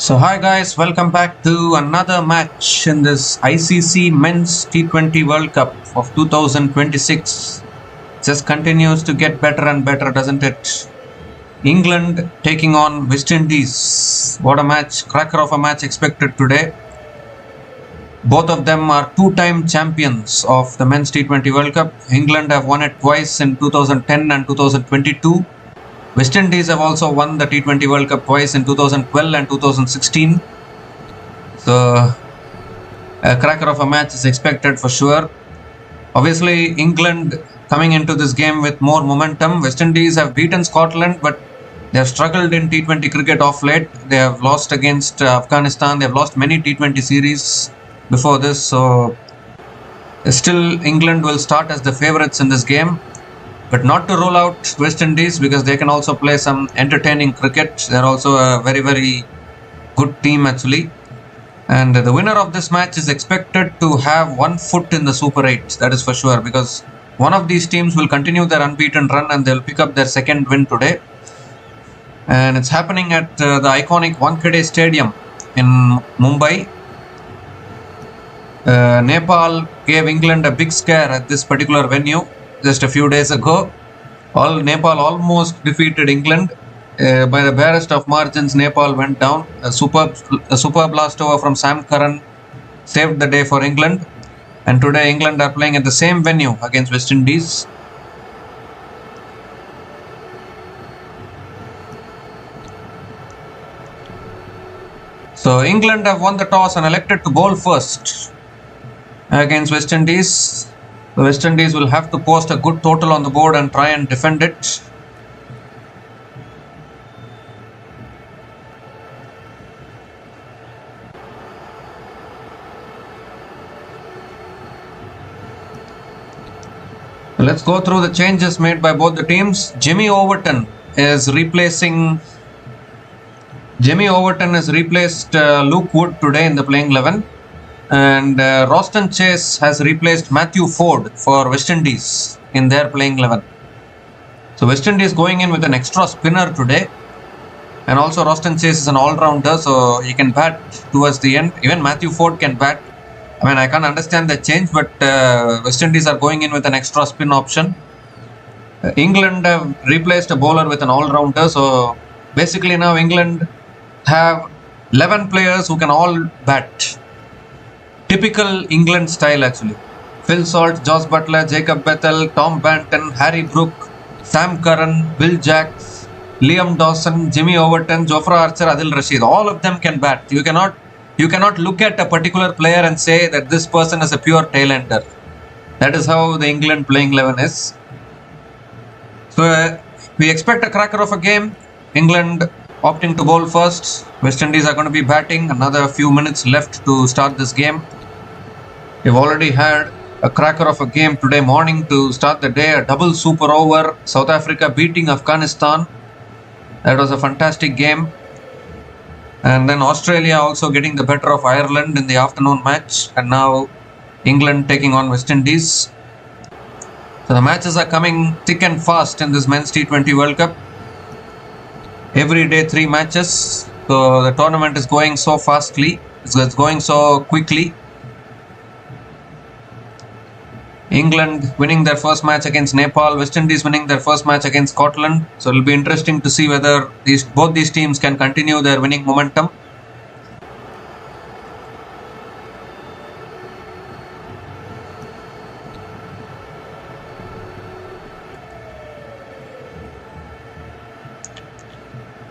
So hi guys, welcome back to another match in this ICC Men's T20 World Cup of 2026. Just continues to get better and better, doesn't it? England taking on West Indies. What a match, cracker of a match expected today. Both of them are two-time champions of the Men's T20 World Cup. England have won it twice in 2010 and 2022. West Indies have also won the T20 World Cup twice in 2012 and 2016. So, a cracker of a match is expected for sure. Obviously, England coming into this game with more momentum. West Indies have beaten Scotland, but they have struggled in T20 cricket of late. They have lost against Afghanistan. They have lost many T20 series before this. So, still England will start as the favourites in this game. But not to rule out West Indies because they can also play some entertaining cricket. They're also a very, very good team actually. And the winner of this match is expected to have 1 foot in the Super 8. That is for sure, because one of these teams will continue their unbeaten run and they'll pick up their second win today. And it's happening at the iconic Wankhede Stadium in Mumbai. Nepal gave England a big scare at this particular venue just a few days ago. Nepal almost defeated England by the barest of margins. Nepal went down. A superb last over from Sam Curran saved the day for England. And today England are playing at the same venue against West Indies. So England have won the toss and elected to bowl first against West Indies. The West Indies will have to post a good total on the board and try and defend it. Let's go through the changes made by both the teams. Jimmy Overton has replaced Luke Wood today in the playing 11. And Roston Chase has replaced Matthew Ford for West Indies in their playing 11. So West Indies going in with an extra spinner today. And also Roston Chase is an all-rounder, so he can bat towards the end. Even Matthew Ford can bat. I mean, I can't understand the change, but West Indies are going in with an extra spin option. England have replaced a bowler with an all-rounder. So basically now England have 11 players who can all bat. Typical England style actually. Phil Salt, Josh Buttler, Jacob Bethel, Tom Banton, Harry Brook, Sam Curran, Will Jacks, Liam Dawson, Jimmy Overton, Jofra Archer, Adil Rashid. All of them can bat. You cannot look at a particular player and say that this person is a pure tailender. That is how the England playing 11 is. So we expect a cracker of a game. England opting to bowl first. West Indies are going to be batting. Another few minutes left to start this game. We've already had a cracker of a game today morning to start the day. A double super over. South Africa beating Afghanistan. That was a fantastic game. And then Australia also getting the better of Ireland in the afternoon match. And now England taking on West Indies. So the matches are coming thick and fast in this Men's T20 World Cup. Every day 3 matches. So the tournament is going so fastly. It's going so quickly. England winning their first match against Nepal. West Indies winning their first match against Scotland. So it will be interesting to see whether both these teams can continue their winning momentum.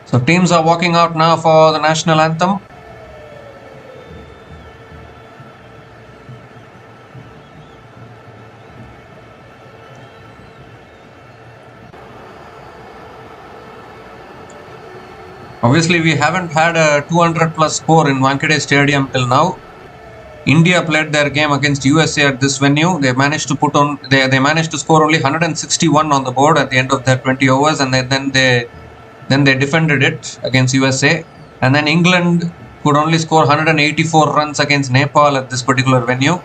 So teams are walking out now for the national anthem. Obviously, we haven't had a 200 plus score in Wankhede Stadium till now. India played their game against USA at this venue. They managed to they managed to score only 161 on the board at the end of their 20 overs, and then they defended it against USA. And then England could only score 184 runs against Nepal at this particular venue.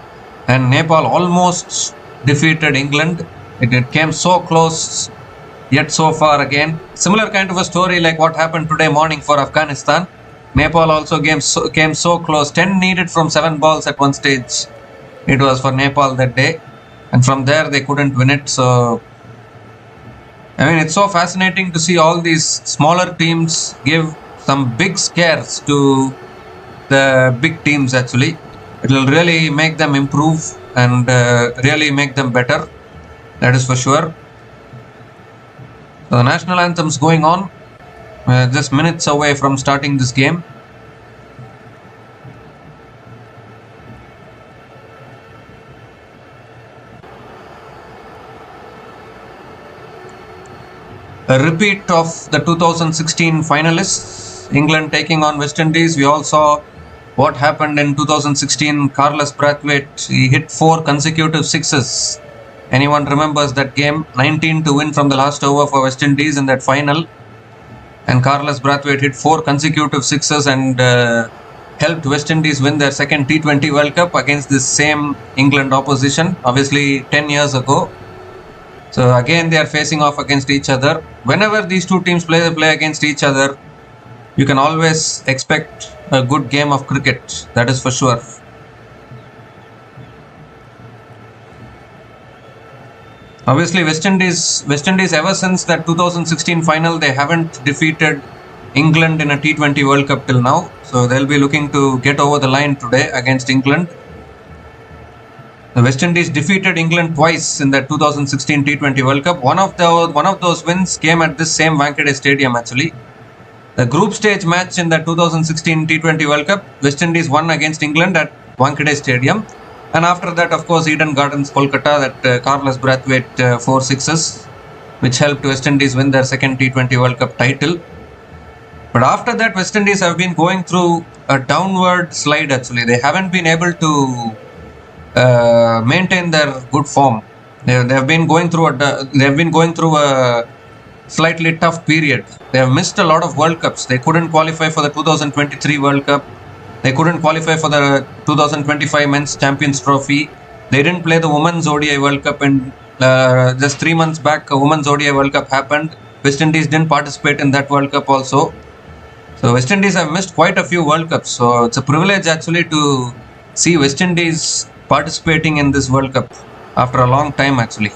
And Nepal almost defeated England. It came so close Yet so far again, similar kind of a story like what happened today morning for Afghanistan. Nepal also came so close. 10 needed from 7 balls at one stage. It was for Nepal that day. And from there they couldn't win it. So, I mean, it's so fascinating to see all these smaller teams give some big scares to the big teams actually. It will really make them improve and really make them better. That is for sure. So the national anthem's going on. Just minutes away from starting this game. A repeat of the 2016 finalists, England taking on West Indies. We all saw what happened in 2016. Carlos Brathwaite, he hit 4 consecutive sixes. Anyone remembers that game? 19 to win from the last over for West Indies in that final. And Carlos Brathwaite hit 4 consecutive sixes and helped West Indies win their second T20 World Cup against this same England opposition, obviously 10 years ago. So again they are facing off against each other. Whenever these two teams play against each other, you can always expect a good game of cricket, that is for sure. Obviously West Indies ever since that 2016 final, they haven't defeated England in a T20 World Cup till now. So they'll be looking to get over the line today against England. The West Indies defeated England twice in that 2016 T20 World Cup. One of those wins came at this same Wankhede Stadium actually. The group stage match in the 2016 T20 World Cup, West Indies won against England at Wankhede Stadium. And after that, of course, Eden Gardens, Kolkata, that Carlos Brathwaite 4 sixes, which helped West Indies win their second T20 World Cup title. But after that, West Indies have been going through a downward slide actually. They haven't been able to maintain their good form. They have been going through a slightly tough period. They have missed a lot of World Cups. They couldn't qualify for the 2023 World Cup. They couldn't qualify for the 2025 Men's Champions Trophy. They didn't play the Women's ODI World Cup, and just 3 months back, a Women's ODI World Cup happened. West Indies didn't participate in that World Cup also. So West Indies have missed quite a few World Cups. So it's a privilege actually to see West Indies participating in this World Cup after a long time actually.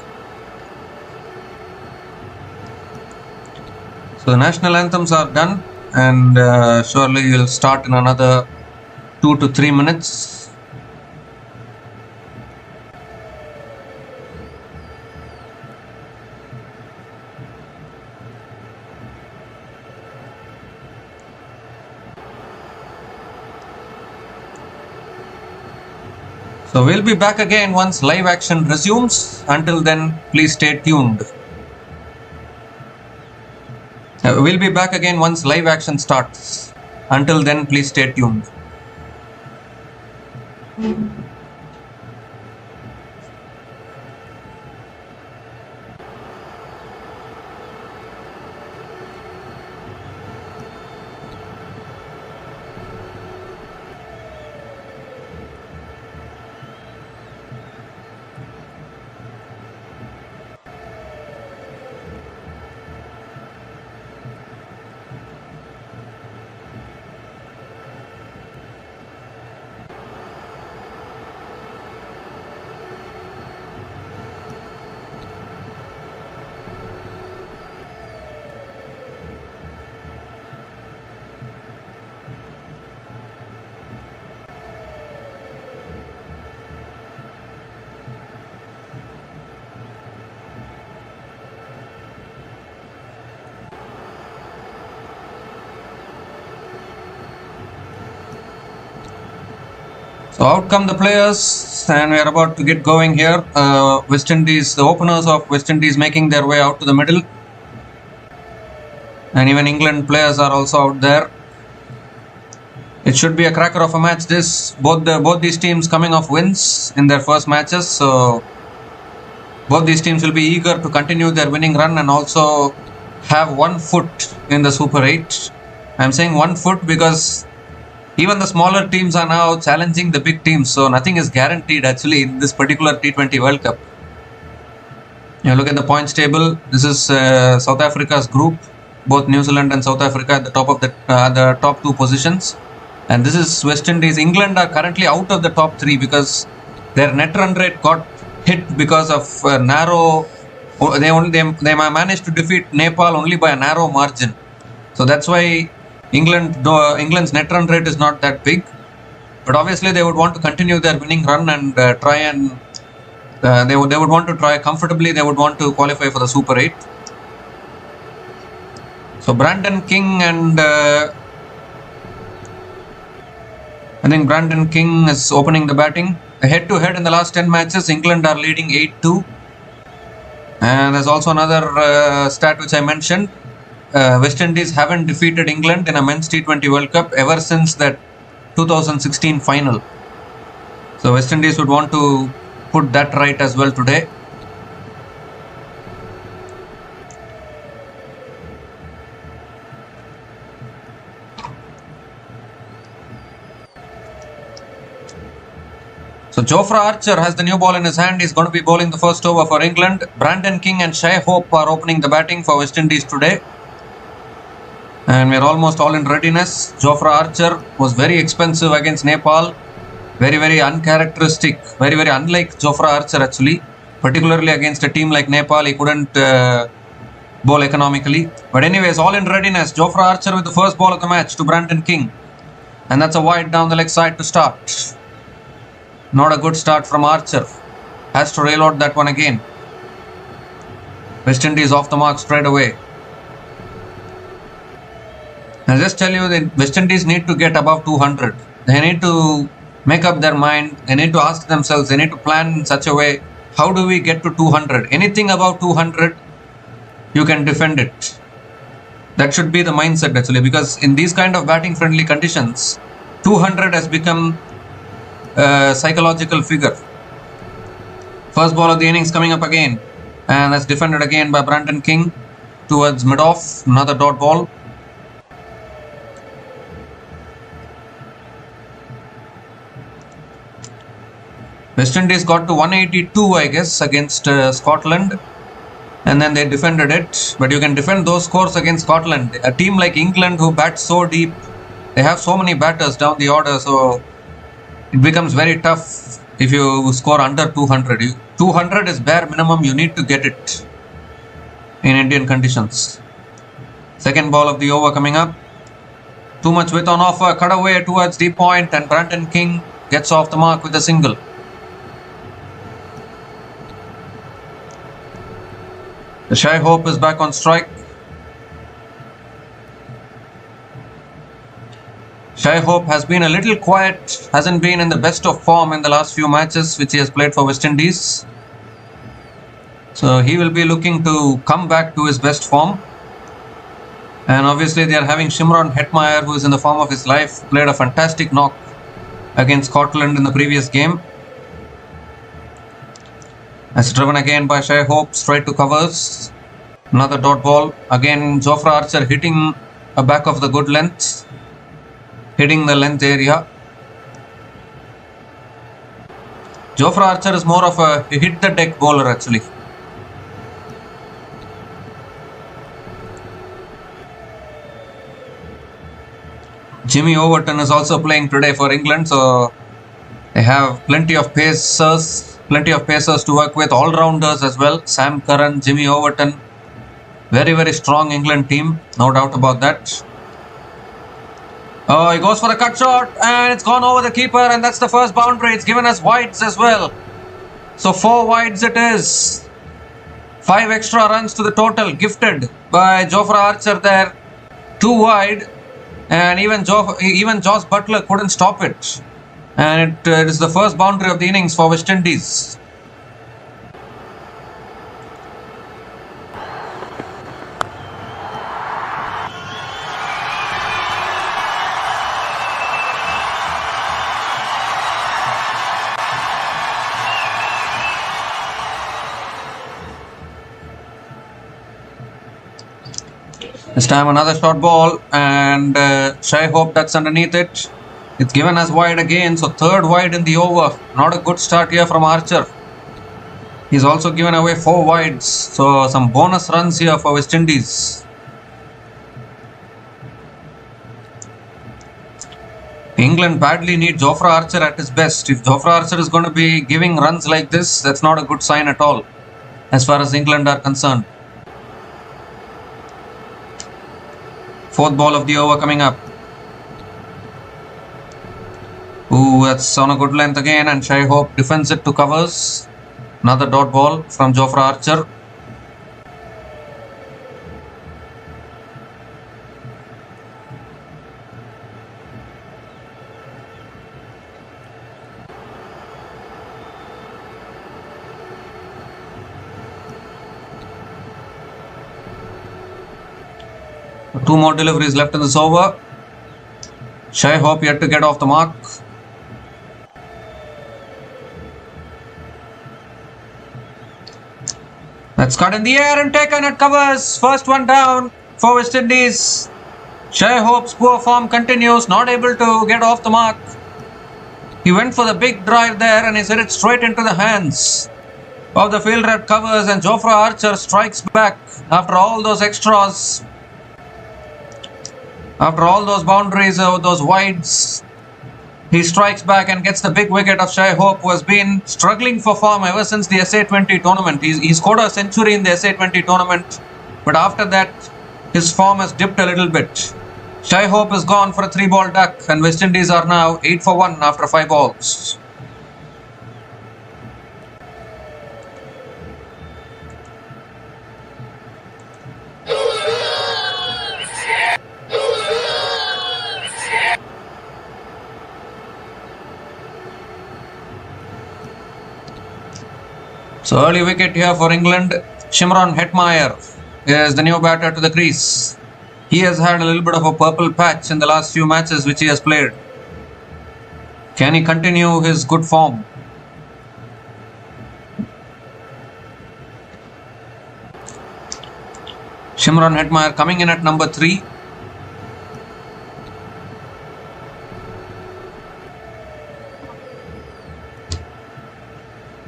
So the national anthems are done, and surely we'll start in another 2 to 3 minutes. So we'll be back again once live action resumes. Until then, please stay tuned. We'll be back again once live action starts. Until then, please stay tuned. So out come the players, and we are about to get going here. West Indies, the openers of West Indies making their way out to the middle. And even England players are also out there. It should be a cracker of a match this. Both these teams coming off wins in their first matches. So both these teams will be eager to continue their winning run and also have 1 foot in the Super 8. I'm saying 1 foot because even the smaller teams are now challenging the big teams, so nothing is guaranteed actually in this particular T20 World Cup. You look at the points table. This is South Africa's group. both New Zealand and South Africa at the top of the top two positions. And this is West Indies. England are currently out of the top three because their net run rate got hit because of narrow. They managed to defeat Nepal only by a narrow margin. So that's why England's net run rate is not that big. But obviously they would want to continue their winning run and try and they would want to try comfortably. They would want to qualify for the Super 8. So Brandon King and I think Brandon King is opening the batting. Head-to-head in the last 10 matches, England are leading 8-2. And there's also another stat which I mentioned. West Indies haven't defeated England in a men's T20 World Cup ever since that 2016 final. So West Indies would want to put that right as well today. So Jofra Archer has the new ball in his hand. He's going to be bowling the first over for England. Brandon King and Shai Hope are opening the batting for West Indies today. And we're almost all in readiness. Jofra Archer was very expensive against Nepal. Very, very uncharacteristic. Very, very unlike Jofra Archer actually. Particularly against a team like Nepal, he couldn't bowl economically. But anyways, all in readiness. Jofra Archer with the first ball of the match to Brandon King. And that's a wide down the leg side to start. Not a good start from Archer. Has to reload that one again. West Indies off the mark straight away. I'll just tell you that West Indies need to get above 200. They need to make up their mind. They need to ask themselves. They need to plan in such a way. How do we get to 200? Anything above 200, you can defend it. That should be the mindset actually, because in these kind of batting friendly conditions, 200 has become a psychological figure. First ball of the innings coming up again, and that's defended again by Brandon King towards mid-off. Another dot ball. West Indies got to 182, I guess, against Scotland, and then they defended it. But you can defend those scores against Scotland. A team like England who bats so deep, they have so many batters down the order, so it becomes very tough if you score under 200. 200 is bare minimum, you need to get it in Indian conditions. Second ball of the over coming up. Too much width on offer, cut away towards deep point, and Brandon King gets off the mark with a single. The Shai Hope is back on strike. Shai Hope has been a little quiet, hasn't been in the best of form in the last few matches which he has played for West Indies. So he will be looking to come back to his best form. And obviously they are having Shimron Hetmyer, who is in the form of his life, played a fantastic knock against Scotland in the previous game. That's driven again by Shai Hope, straight to covers. Another dot ball. Again Jofra Archer hitting a back of the good length. Hitting the length area. Jofra Archer is more of a hit the deck bowler actually. Jimmy Overton is also playing today for England, so they have plenty of pacers to work with, all-rounders as well. Sam Curran, Jimmy Overton, very, very strong England team, no doubt about that. Oh, he goes for the cut shot and it's gone over the keeper, and that's the first boundary. It's given us wides as well. So 4 wides it is. 5 extra runs to the total gifted by Jofra Archer there. 2 wide, and even Josh Butler couldn't stop it. And it is the first boundary of the innings for West Indies. This time another short ball, and Shai Hope that's underneath it. It's given as wide again, so 3rd wide in the over. Not a good start here from Archer. He's also given away 4 wides, so some bonus runs here for West Indies. England badly need Jofra Archer at his best. If Jofra Archer is going to be giving runs like this, that's not a good sign at all, as far as England are concerned. Fourth ball of the over coming up. Ooh, that's on a good length again, and Shai Hope defends it to covers. Another dot ball from Jofra Archer. Two more deliveries left in this over. Shai Hope yet to get off the mark. That's cut in the air and taken at covers. First one down for West Indies. Shai Hope's poor form continues, not able to get off the mark. He went for the big drive there and he's hit it straight into the hands of the fielder at covers, and Jofra Archer strikes back after all those extras. After all those boundaries, those wides, he strikes back and gets the big wicket of Shai Hope, who has been struggling for form ever since the SA20 tournament. He scored a century in the SA20 tournament, but after that, his form has dipped a little bit. Shai Hope is gone for a 3-ball duck, and West Indies are now 8 for 1 after 5 balls. So early wicket here for England. Hetmyer is the new batter to the crease. He has had a little bit of a purple patch in the last few matches which he has played. Can he continue his good form? Hetmyer coming in at number 3.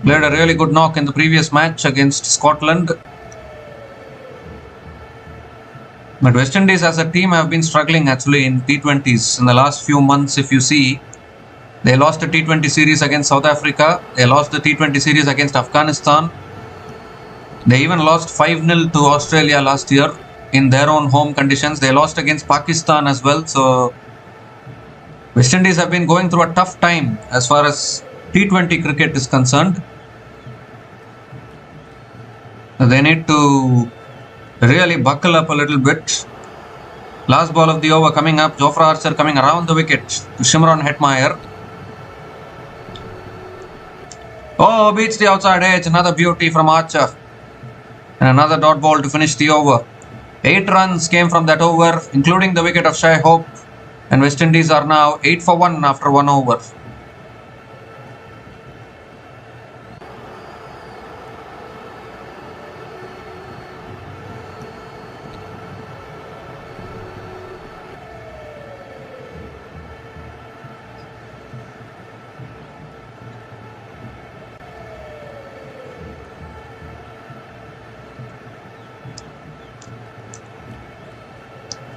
Played a really good knock in the previous match against Scotland. But West Indies as a team have been struggling actually in T20s in the last few months. If you see, they lost the T20 series against South Africa. They lost the T20 series against Afghanistan. They even lost 5-0 to Australia last year in their own home conditions. They lost against Pakistan as well. So West Indies have been going through a tough time as far as T20 cricket is concerned. They need to really buckle up a little bit. Last ball of the over coming up. Jofra Archer coming around the wicket to Hetmyer. Oh, beats the outside edge. Another beauty from Archer. And another dot ball to finish the over. 8 runs came from that over, including the wicket of Shai Hope. And West Indies are now 8 for 1 after 1 over.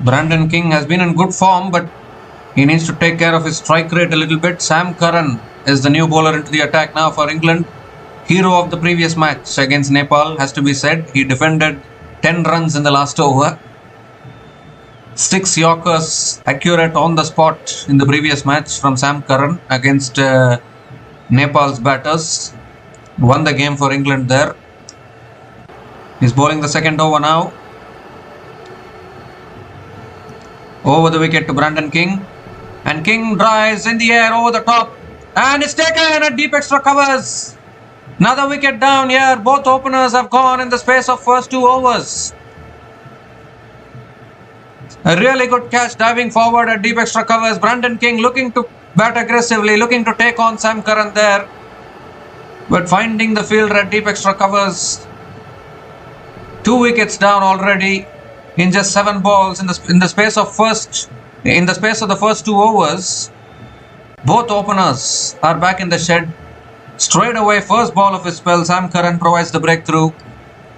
Brandon King has been in good form, but he needs to take care of his strike rate a little bit. Sam Curran is the new bowler into the attack now for England. Hero of the previous match against Nepal, has to be said. He defended 10 runs in the last over. 6 Yorkers accurate on the spot in the previous match from Sam Curran against Nepal's batters. Won the game for England there. He's bowling the second over now. Over the wicket to Brandon King, and King drives in the air over the top, and it's taken at deep extra covers. Another wicket down here. Both openers have gone in the space of first 2 overs. A really good catch diving forward at deep extra covers. Brandon King looking to bat aggressively, looking to take on Sam Curran there, but finding the fielder at deep extra covers. 2 wickets down already in just 7 balls in the space of the first 2 overs. Both openers are back in the shed. Straight away, first ball of his spell, Sam Curran provides the breakthrough,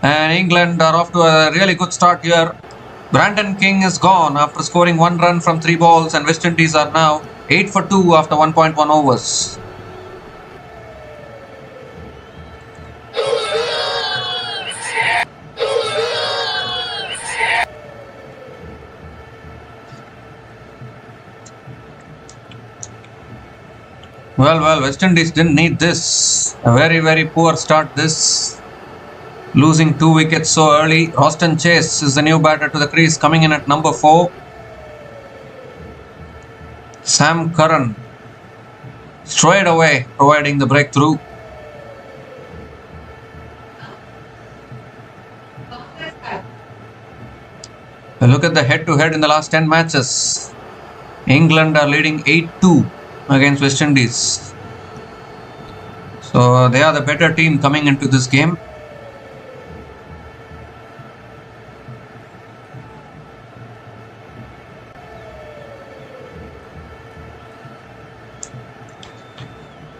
and England are off to a really good start here. Brandon King is gone after scoring 1 run from 3 balls, and West Indies are now 8 for 2 after 1.1 overs. Well, West Indies didn't need this. A very poor start this. Losing 2 wickets so early. Austin Chase is the new batter to the crease, coming in at number 4. Sam Curran straight away providing the breakthrough. Look at the head-to-head in the last 10 matches. England are leading 8-2 against West Indies. So they are the better team coming into this game.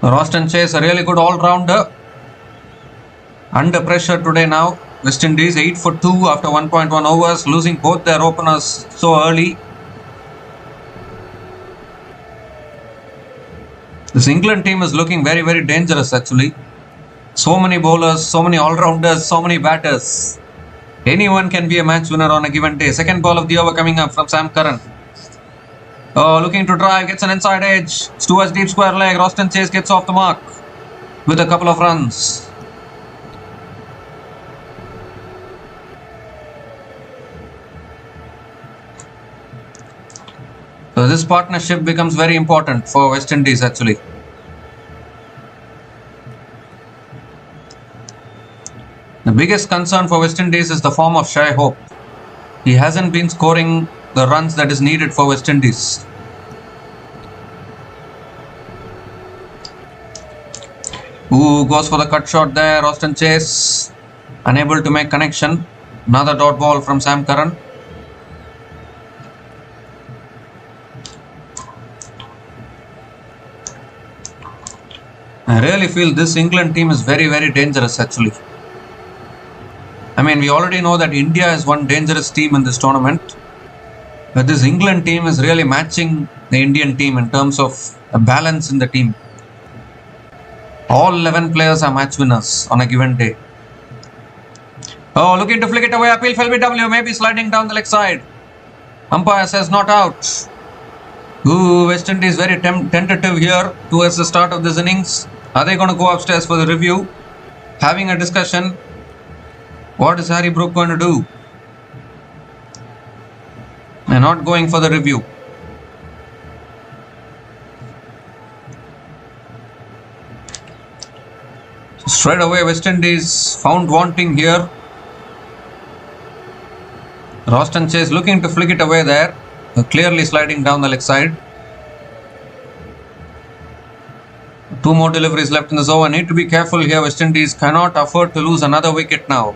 Austin Chase, a really good all-rounder. Under pressure today now. West Indies 8 for 2 after 1.1 overs, losing both their openers so early. This England team is looking very dangerous actually. So many bowlers, so many all-rounders, so many batters. Anyone can be a match winner on a given day. Second ball of the over coming up from Sam Curran. Oh, looking to drive, gets an inside edge. It's towards deep square leg. Austin Chase gets off the mark with a couple of runs. So this partnership becomes very important for West Indies actually. The biggest concern for West Indies is the form of Shai Hope. He hasn't been scoring the runs that is needed for West Indies. Ooh, goes for the cut shot there. Austin Chase unable to make connection. Another dot ball from Sam Curran. I really feel this England team is very dangerous actually. I mean, we already know that India is one dangerous team in this tournament. But this England team is really matching the Indian team in terms of a balance in the team. All 11 players are match winners on a given day. Oh, looking to flick it away. Appeal for LBW, maybe sliding down the leg side. Umpire says not out. Ooh, West Indies very tentative here towards the start of this innings. Are they going to go upstairs for the review? Having a discussion. What is Harry Brook going to do? They're not going for the review. Straight away West Indies found wanting here. Austin Chase looking to flick it away there. Clearly sliding down the leg side. 2 more deliveries left in this over. Need to be careful here. West Indies cannot afford to lose another wicket now.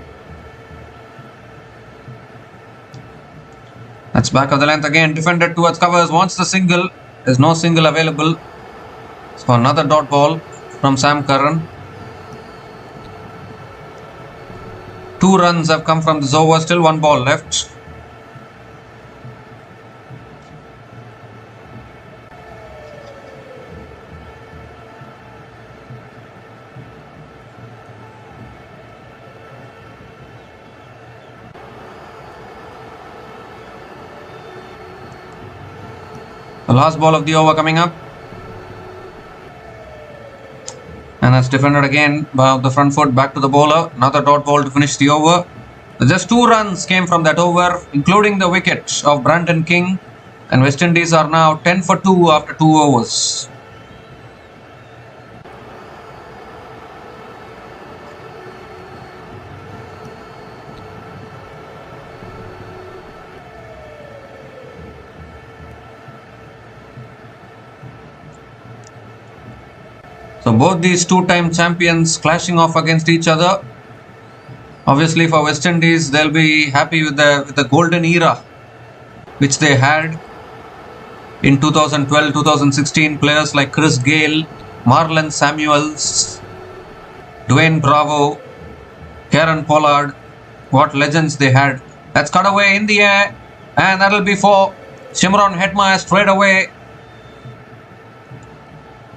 That's back of the length again. Defended towards covers. Wants the single. There's no single available. So another dot ball from Sam Curran. 2 runs have come from this over. Still 1 ball left. The last ball of the over coming up. And that's defended again by the front foot back to the bowler. Another dot ball to finish the over. Just 2 runs came from that over, including the wicket of Brandon King. And West Indies are now 10 for 2 after 2 overs. So both these 2-time champions clashing off against each other. Obviously for West Indies, they'll be happy with the golden era which they had in 2012-2016. Players like Chris Gale, Marlon Samuels, Dwayne Bravo, Kieran Pollard. What legends they had. That's cut away in the air, and that'll be for Shimron Hetmyer straight away.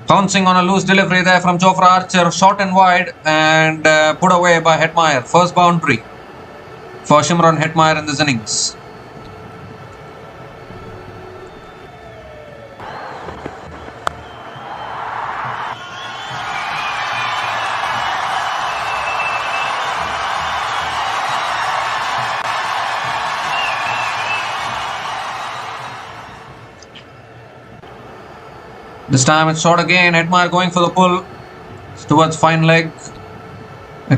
Pouncing on a loose delivery there from Jofra Archer, short and wide, and put away by Hetmyer. First boundary for Shimron Hetmyer in this innings. This time it's short again. Hetmyer going for the pull towards fine leg,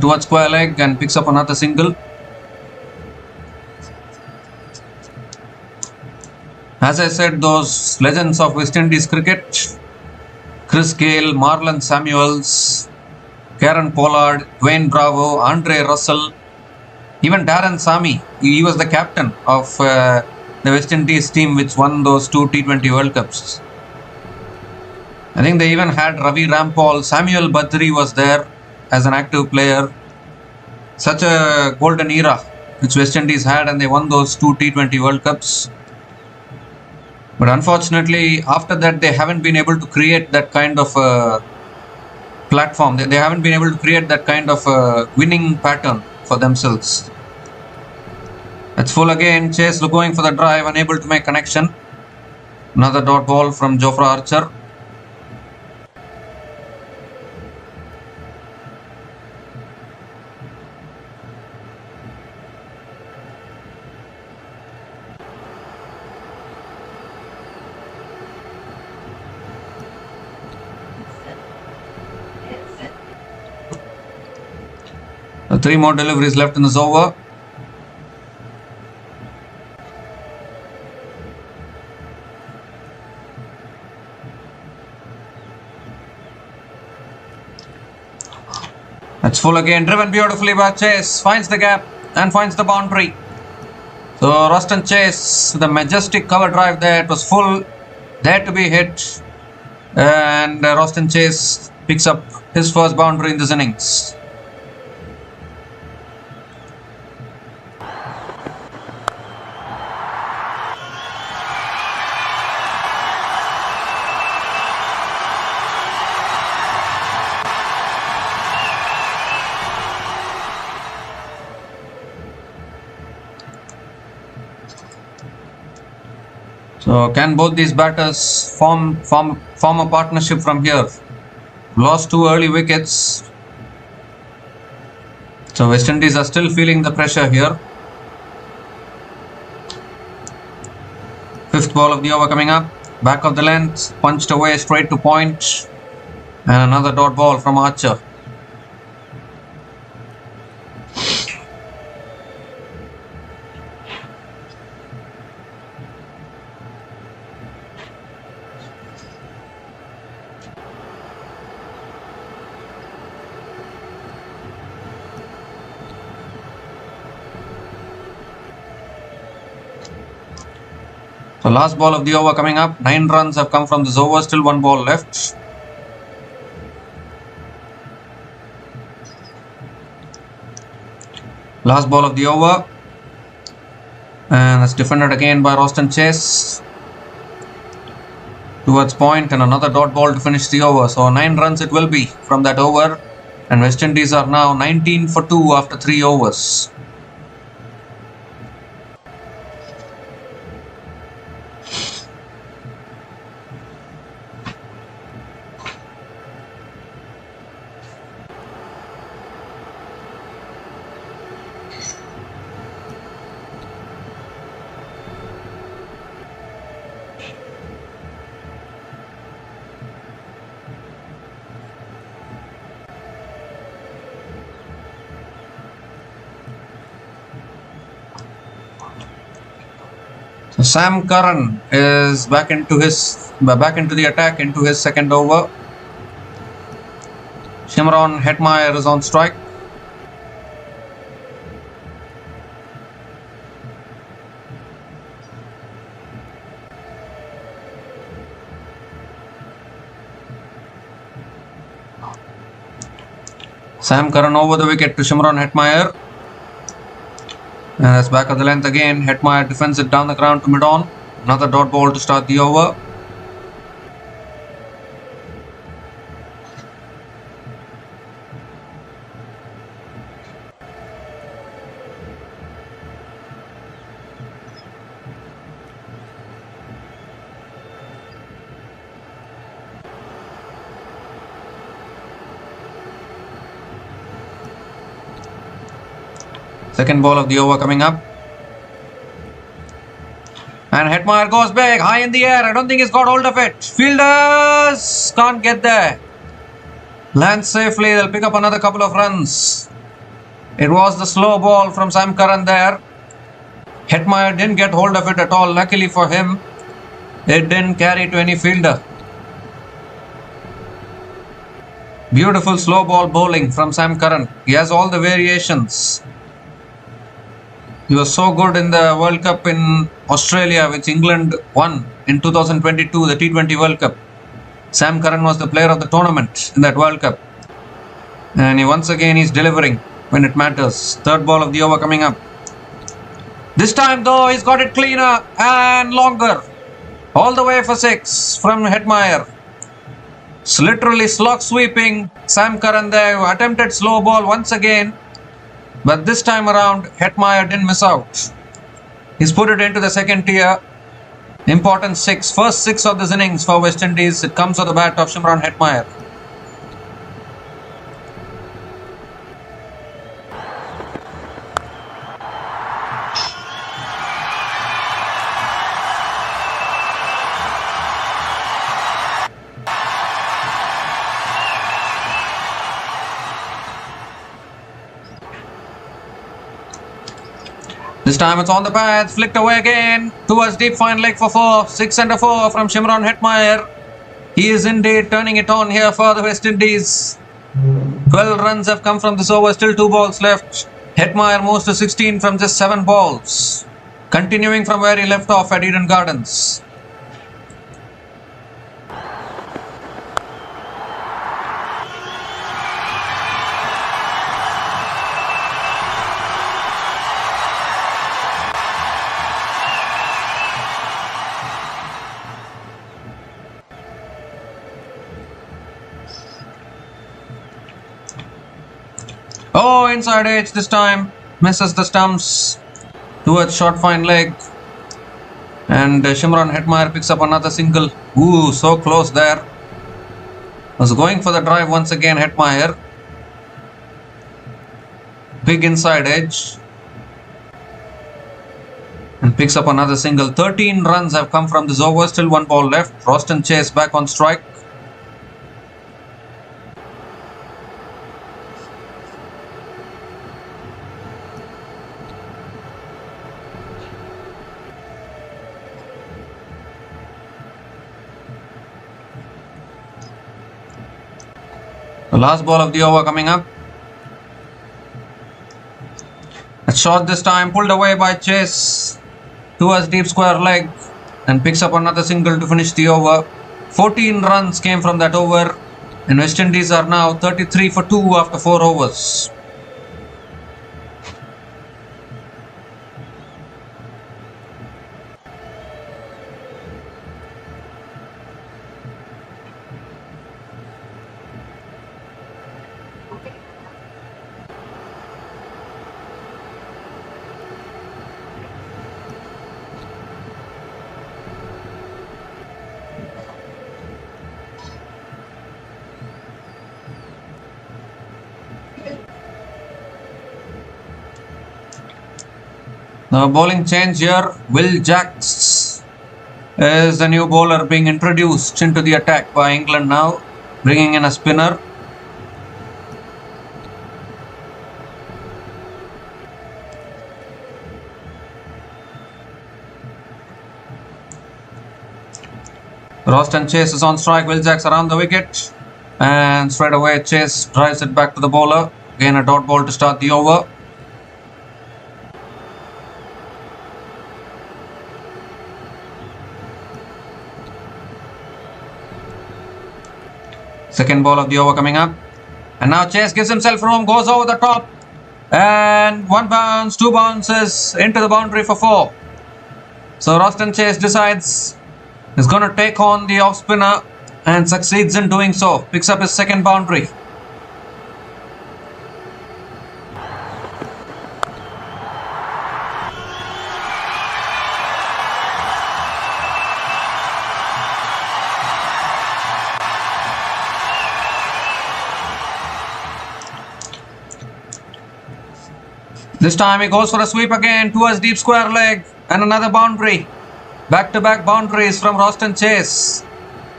towards square leg, and picks up another single. As I said, those legends of West Indies cricket, Chris Gale, Marlon Samuels, Karen Pollard, Dwayne Bravo, Andre Russell, even Darren Sammy. He was the captain of the West Indies team which won those two T20 World Cups. I think they even had Ravi Rampal. Samuel Badri was there as an active player. Such a golden era which West Indies had, and they won those two T20 World Cups. But unfortunately, after that, they haven't been able to create that kind of platform. They haven't been able to create that kind of winning pattern for themselves. It's full again. Chase going for the drive, unable to make connection. Another dot ball from Jofra Archer. Three more deliveries left in this over. That's full again. Driven beautifully by Chase. Finds the gap and finds the boundary. So Ruston Chase, the majestic cover drive there. It was full. There to be hit. And Ruston Chase picks up his first boundary in this innings. So can both these batters form a partnership from here? Lost two early wickets. So West Indies are still feeling the pressure here. Fifth ball of the over coming up. Back of the length, punched away straight to point. And another dot ball from Archer. So last ball of the over coming up. 9 runs have come from this over. Still one ball left. Last ball of the over. And that's defended again by Ruston Chase. Towards point, and another dot ball to finish the over. So 9 runs it will be from that over. And West Indies are now 19 for 2 after 3 overs. Sam Curran is back into the attack into his second over. Shimron Hetmyer is on strike. Sam Curran over the wicket to Shimron Hetmyer. And that's back of the length again. Hetmyer defends it down the ground to mid-on. Another dot ball to start the over. Second ball of the over coming up. And Hetmyer goes big, high in the air. I don't think he's got hold of it. Fielders can't get there. Lands safely. They'll pick up another couple of runs. It was the slow ball from Sam Curran there. Hetmyer didn't get hold of it at all. Luckily for him, it didn't carry to any fielder. Beautiful slow ball bowling from Sam Curran. He has all the variations. He was so good in the World Cup in Australia, which England won in 2022, the T20 World Cup. Sam Curran was the player of the tournament in that World Cup. And once again he's delivering when it matters. Third ball of the over coming up. This time though, he's got it cleaner and longer. All the way for 6 from Hetmyer. It's literally slog sweeping. Sam Curran there attempted slow ball once again. But this time around, Hetmyer didn't miss out. He's put it into the second tier. Important 6. First 6 of this innings for West Indies. It comes on the bat of Shimron Hetmyer. This time it's on the pads, flicked away again towards deep fine leg for 4. 6 and a 4 from Shimron Hetmyer. He is indeed turning it on here for the West Indies. 12 runs have come from this over, still 2 balls left. Hetmyer moves to 16 from just 7 balls. Continuing from where he left off at Eden Gardens. Oh, inside edge this time. Misses the stumps towards short fine leg. And Shimron Hetmyer picks up another single. Ooh, so close there. Was going for the drive once again, Hetmyer. Big inside edge. And picks up another single. 13 runs have come from this over. Still 1 ball left. Roston Chase back on strike. The last ball of the over coming up. A shot this time, pulled away by Chase towards deep square leg and picks up another single to finish the over. 14 runs came from that over and West Indies are now 33 for 2 after 4 overs. Now bowling change here. Will Jacks is the new bowler being introduced into the attack by England now, bringing in a spinner. Roston Chase is on strike. Will Jacks around the wicket and straight away Chase drives it back to the bowler. Again a dot ball to start the over. Second ball of the over coming up. And now Chase gives himself room, goes over the top. And 1 bounce, 2 bounces into the boundary for 4. So Roston Chase decides he's going to take on the off spinner and succeeds in doing so. Picks up his second boundary. This time he goes for a sweep again towards deep square leg and another boundary. Back-to-back boundaries from Roston Chase.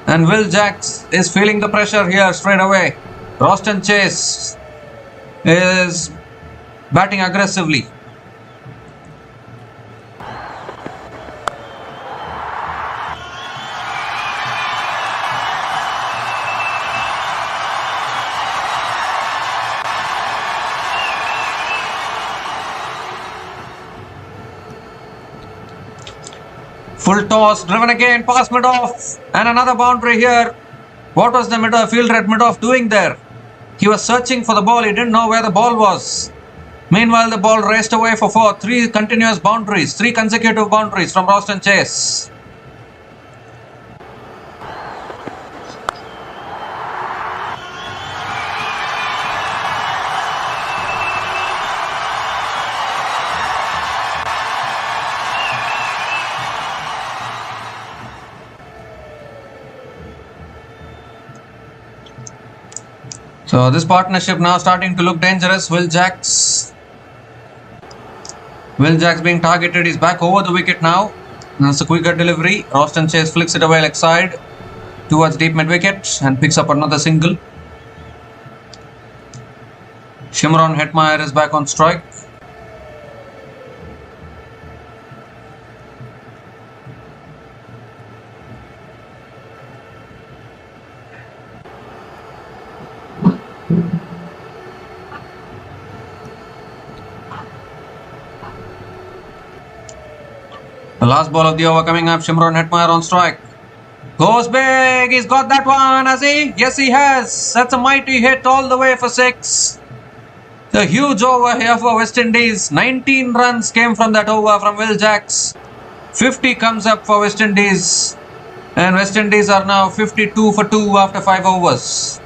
And Will Jacks is feeling the pressure here straight away. Roston Chase is batting aggressively. Full toss, driven again, past mid-off, and another boundary here. What was the fielder at mid-off doing there? He was searching for the ball, he didn't know where the ball was. Meanwhile, the ball raced away for three continuous boundaries, 3 consecutive boundaries from Roston Chase. So this partnership now starting to look dangerous. Will Jacks being targeted. He's back over the wicket now. That's a quicker delivery. Roston Chase flicks it away leg side towards deep mid wicket and picks up another single. Hetmyer is back on strike. The last ball of the over coming up. Hetmyer on strike. Goes big. He's got that one, has he? Yes, he has. That's a mighty hit all the way for 6. The huge over here for West Indies. 19 runs came from that over from Will Jacks. 50 comes up for West Indies. And West Indies are now 52 for 2 after 5 overs.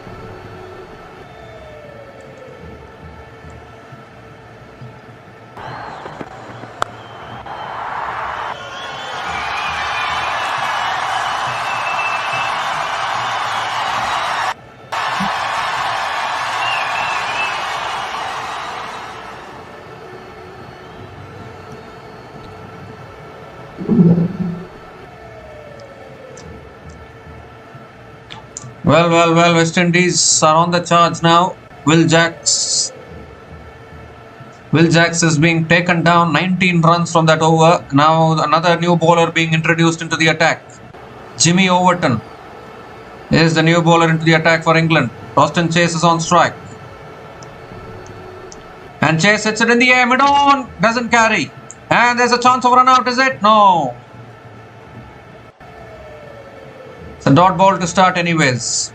Well, West Indies are on the charge now. Will Jacks is being taken down. 19 runs from that over. Now another new bowler being introduced into the attack. Jimmy Overton is the new bowler into the attack for England. Roston Chase is on strike. And Chase hits it in the air. Mid-on. Doesn't carry. And there's a chance of run out, is it? No. It's a dot ball to start anyways.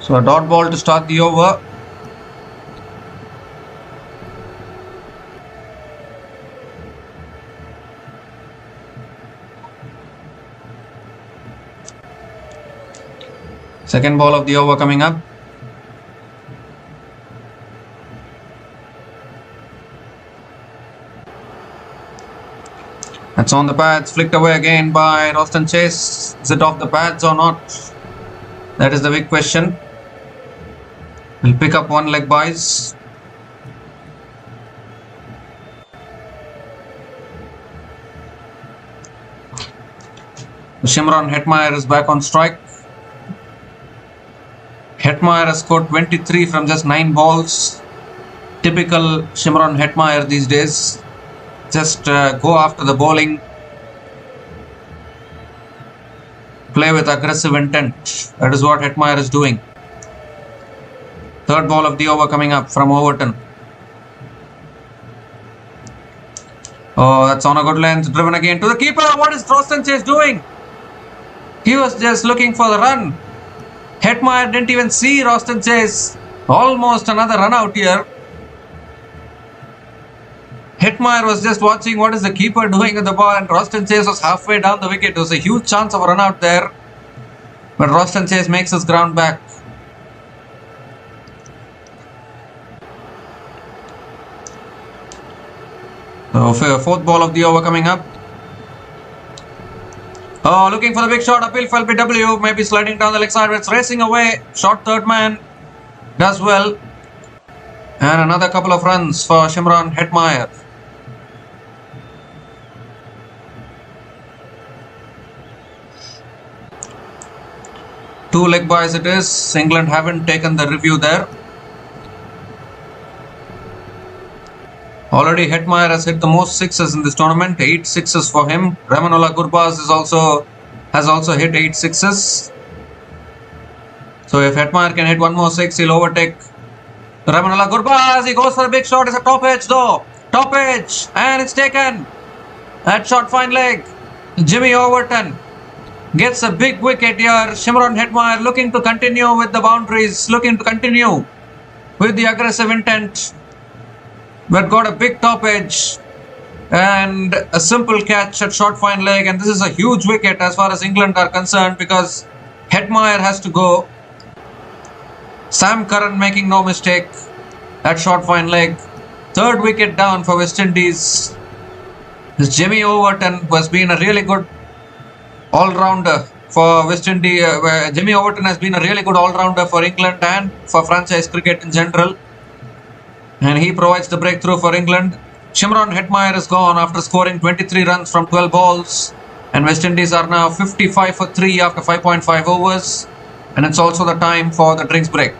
So a dot ball to start the over. Second ball of the over coming up. That's on the pads, flicked away again by Roston Chase. Is it off the pads or not? That is the big question. We'll pick up one leg boys. Hetmyer is back on strike. Hetmyer has scored 23 from just 9 balls. Typical Hetmyer these days. Just go after the bowling. Play with aggressive intent. That is what Hetmyer is doing. Third ball of the over coming up from Overton. Oh, that's on a good length. Driven again to the keeper. What is Roston Chase doing? He was just looking for the run. Hetmyer didn't even see Roston Chase. Almost another run out here. Hetmyer was just watching what is the keeper doing with the ball, and Roston Chase was halfway down the wicket. It was a huge chance of a run out there, but Roston Chase makes his ground back. So, fourth ball of the over coming up. Oh, looking for the big shot. Appeal for LBW. Maybe sliding down the leg side. It's racing away. Short third man. Does well. And another couple of runs for Shimron Hetmyer. Two leg byes it is. England haven't taken the review there. Already Hetmyer has hit the most sixes in this tournament. 8 sixes for him. Ramanullah Gurbaz has also hit 8 sixes. So if Hetmyer can hit one more six, he'll overtake Ramanullah Gurbaz. He goes for a big shot. It's a top edge though. Top edge. And it's taken. That shot fine leg. Jimmy Overton gets a big wicket here. Shimron Hetmyer looking to continue with the boundaries. Looking to continue with the aggressive intent. But got a big top edge and a simple catch at short fine leg, and this is a huge wicket as far as England are concerned because Hetmyer has to go. Sam Curran making no mistake at short fine leg. Third wicket down for West Indies. This Jimmy Overton has been a really good all-rounder for West Indies. Jimmy Overton has been a really good all-rounder for England and for franchise cricket in general. And he provides the breakthrough for England. Shimron Hetmyer is gone after scoring 23 runs from 12 balls. And West Indies are now 55 for 3 after 5.5 overs. And it's also the time for the drinks break.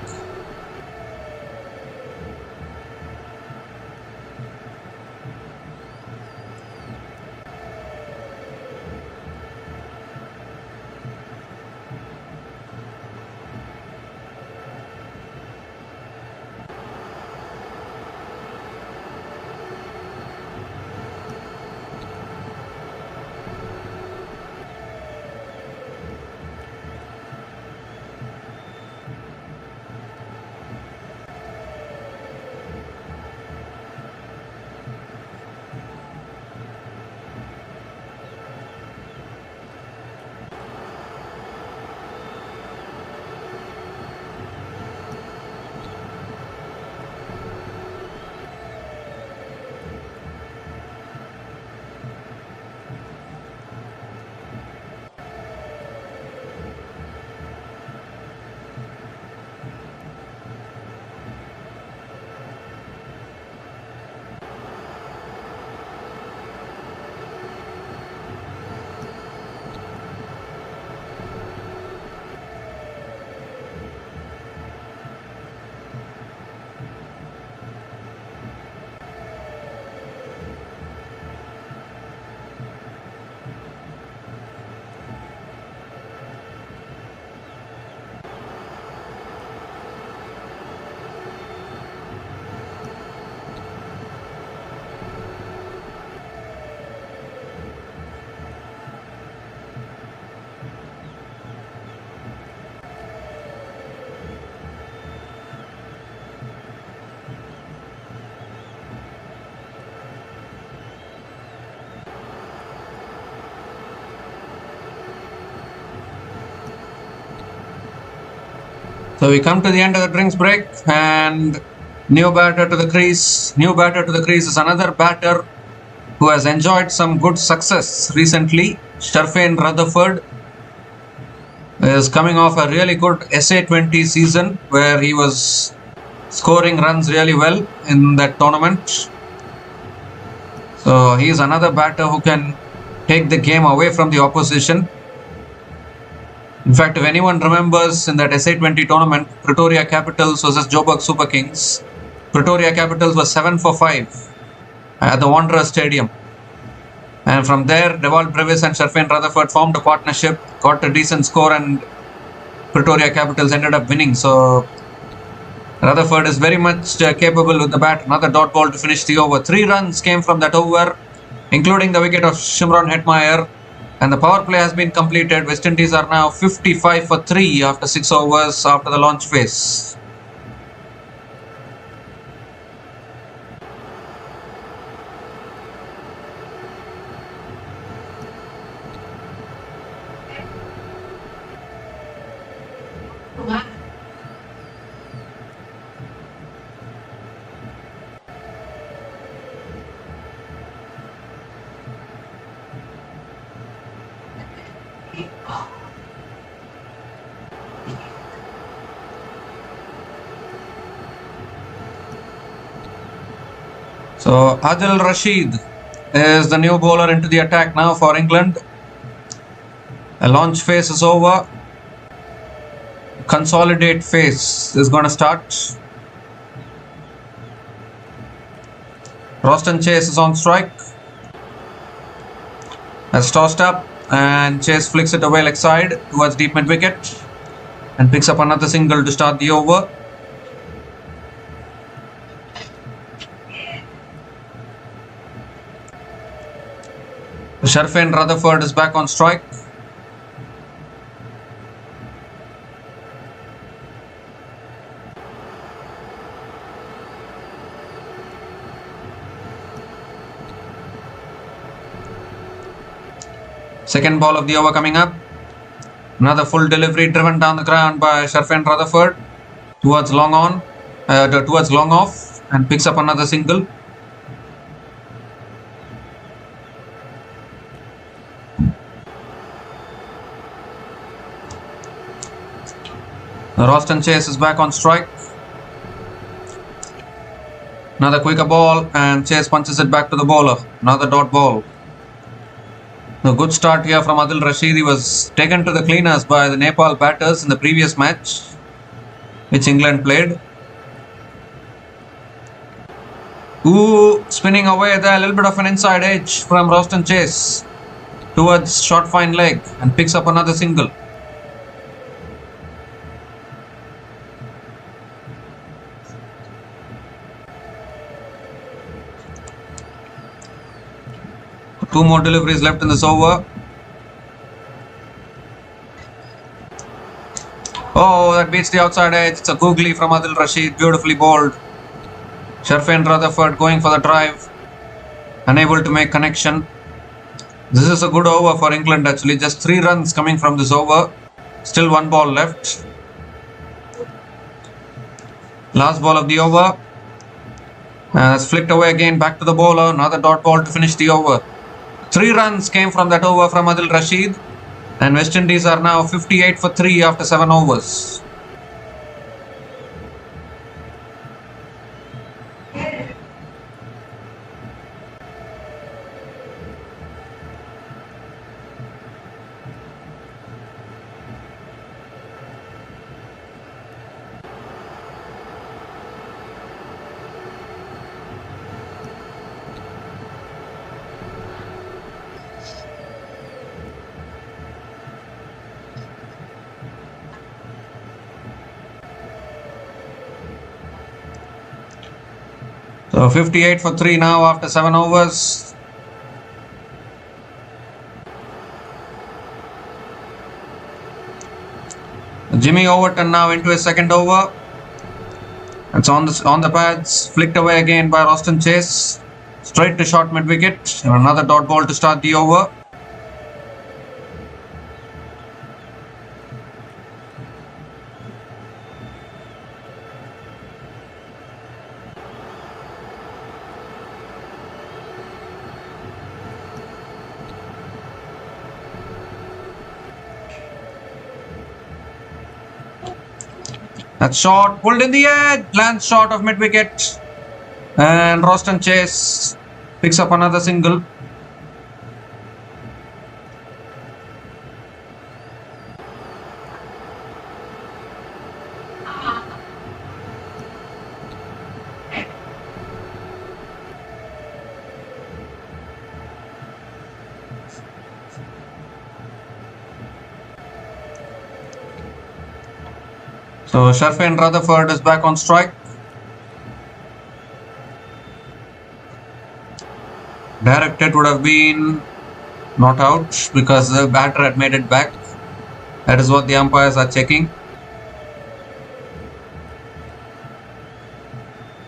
So we come to the end of the drinks break and new batter to the crease. New batter to the crease is another batter who has enjoyed some good success recently. Sharfane Rutherford is coming off a really good SA20 season where he was scoring runs really well in that tournament. So he is another batter who can take the game away from the opposition. In fact, if anyone remembers in that SA20 tournament, Pretoria Capitals versus Joburg Super Kings, Pretoria Capitals was 7 for 5 at the Wanderers Stadium. And from there, Dewald Brevis and Sharfane Rutherford formed a partnership, got a decent score, and Pretoria Capitals ended up winning. So Rutherford is very much capable with the bat. Another dot ball to finish the over. 3 runs came from that over, including the wicket of Shimron Hetmyer. And the power play has been completed. West Indies are now 55 for 3 after 6 overs after the launch phase. So Adil Rashid is the new bowler into the attack now for England. A launch phase is over. Consolidate phase is going to start. Roston Chase is on strike. Has tossed up and Chase flicks it away leg side towards deep mid wicket and picks up another single to start the over. Sharfin Rutherford is back on strike. Second ball of the over coming up. Another full delivery driven down the ground by Sharfin Rutherford towards long off and picks up another single. Roston Chase is back on strike. Another quicker ball and Chase punches it back to the bowler. Another dot ball. A good start here from Adil Rashid. He was taken to the cleaners by the Nepal batters in the previous match which England played. Ooh, spinning away there, a little bit of an inside edge from Roston Chase towards short fine leg and picks up another single. Two more deliveries left in this over. Oh, that beats the outside edge. It's a googly from Adil Rashid. Beautifully bowled. Sharfin Rutherford going for the drive. Unable to make connection. This is a good over for England actually. Just 3 runs coming from this over. Still 1 ball left. Last ball of the over. And it's flicked away again back to the bowler. Another dot ball to finish the over. 3 runs came from that over from Adil Rashid and West Indies are now 58 for 3 after 7 overs. So 58 for 3 now after 7 overs. Jimmy Overton now into his second over. It's on the pads, flicked away again by Roston Chase. Straight to short mid wicket. Another dot ball to start the over. That shot pulled in the air, lands short of mid wicket, and Roston Chase picks up another single. So Sharfin Rutherford is back on strike. Direct hit would have been not out because the batter had made it back. That is what the umpires are checking.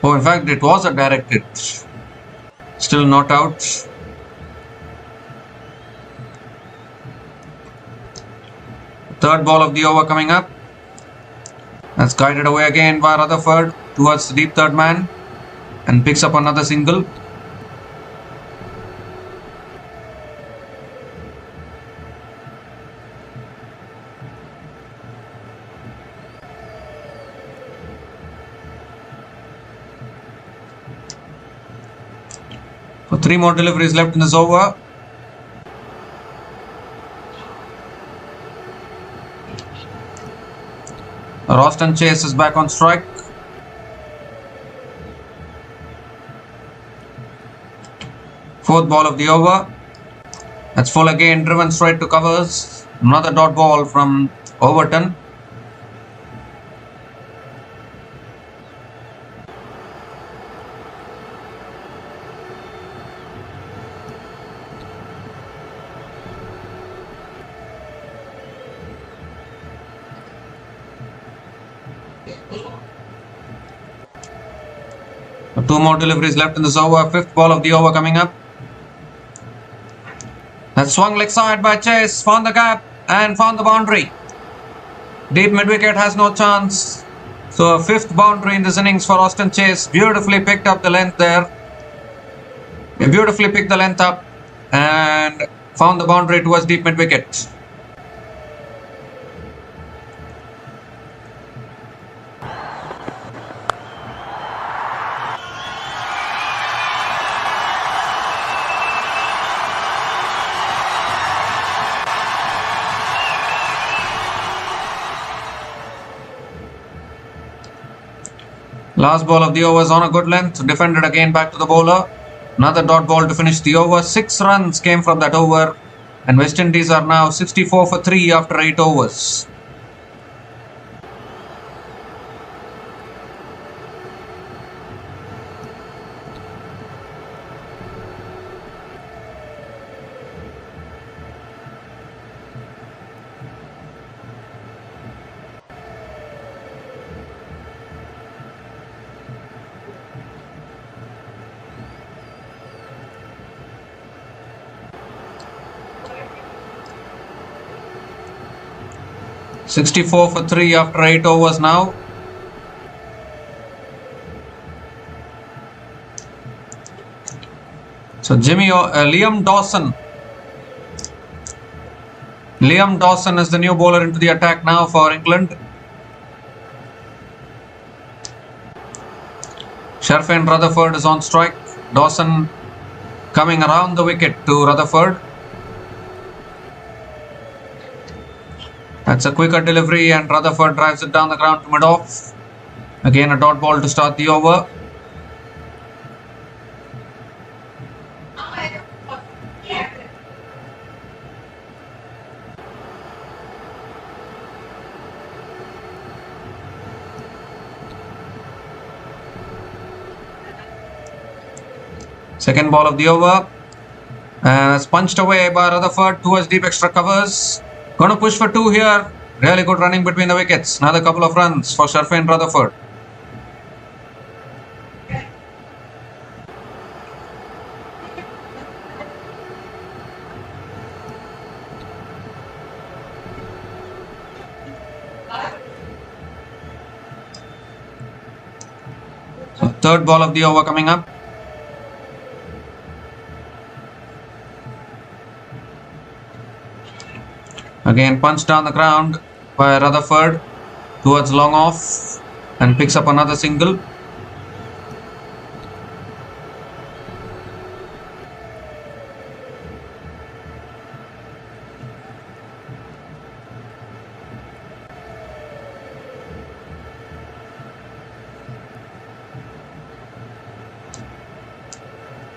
Oh, in fact, it was a direct hit. Still not out. Third ball of the over coming up. That's guided away again by Rutherford towards the deep third man and picks up another single. So 3 more deliveries left in this over. Roston Chase is back on strike. Fourth ball of the over. That's full again, driven straight to covers. Another dot ball from Overton. So 2 more deliveries left in this over. Fifth ball of the over coming up. That swung leg side by Chase, found the gap and found the boundary. Deep mid-wicket has no chance. So a fifth boundary in this innings for Roston Chase. Beautifully picked up the length there. He beautifully picked the length up and found the boundary towards deep mid-wicket. Last ball of the over is on a good length. Defended again back to the bowler. Another dot ball to finish the over. 6 runs came from that over. And West Indies are now 64 for 3 after 8 overs. .64 for 3 after 8 overs now. So Liam Dawson. Liam Dawson is the new bowler into the attack now for England. Sharfin Rutherford is on strike. Dawson coming around the wicket to Rutherford. That's a quicker delivery and Rutherford drives it down the ground to mid-off. Again a dot ball to start the over. Second ball of the over. It's punched away by Rutherford towards deep extra covers. Going to push for 2 here. Really good running between the wickets. Another couple of runs for Sharfin Rutherford. So third ball of the over coming up. Again punched down the ground by Rutherford towards long off and picks up another single.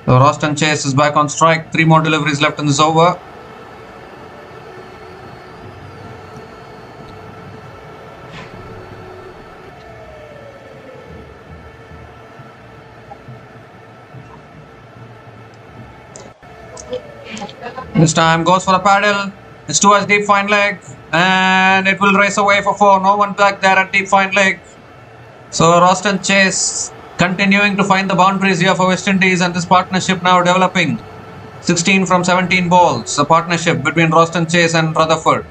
So Roston Chase is back on strike. 3 more deliveries left in this over. This time goes for a paddle. It's towards deep fine leg and it will race away for 4. No one back there at deep fine leg. So Roston Chase continuing to find the boundaries here for West Indies, and this partnership now developing. 16 from 17 balls. A partnership between Roston Chase and Rutherford.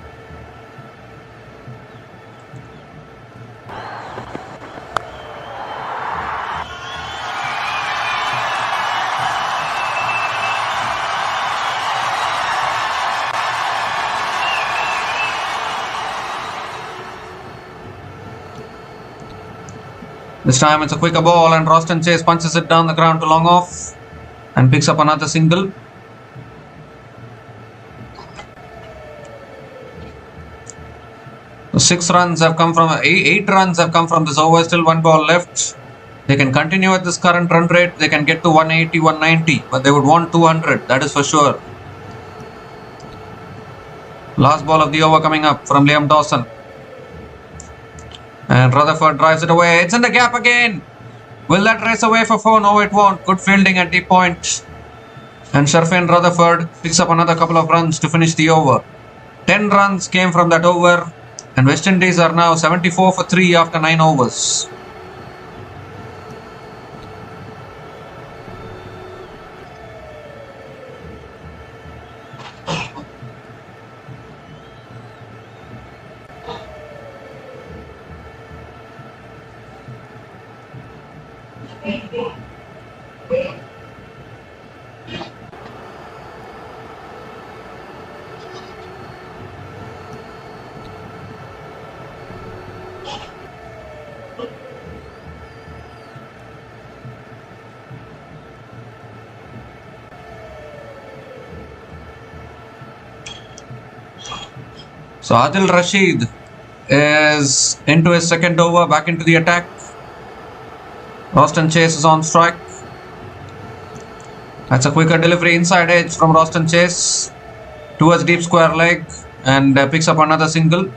This time it's a quicker ball and Roston Chase punches it down the ground to long off. and picks up another single. So 6 runs have come from 8 runs have come from this over. Still 1 ball left. They can continue at this current run rate. They can get to 180, 190, but they would want 200. That is for sure. Last ball of the over coming up from Liam Dawson. And Rutherford drives it away. It's in the gap again. Will that race away for 4? No, it won't. Good fielding at deep point. And Sharfin Rutherford picks up another couple of runs to finish the over. 10 runs came from that over. And West Indies are now 74 for 3 after 9 overs. So Adil Rashid is into his second over, back into the attack. Roston Chase is on strike. That's a quicker delivery inside edge from Roston Chase towards deep square leg and picks up another single.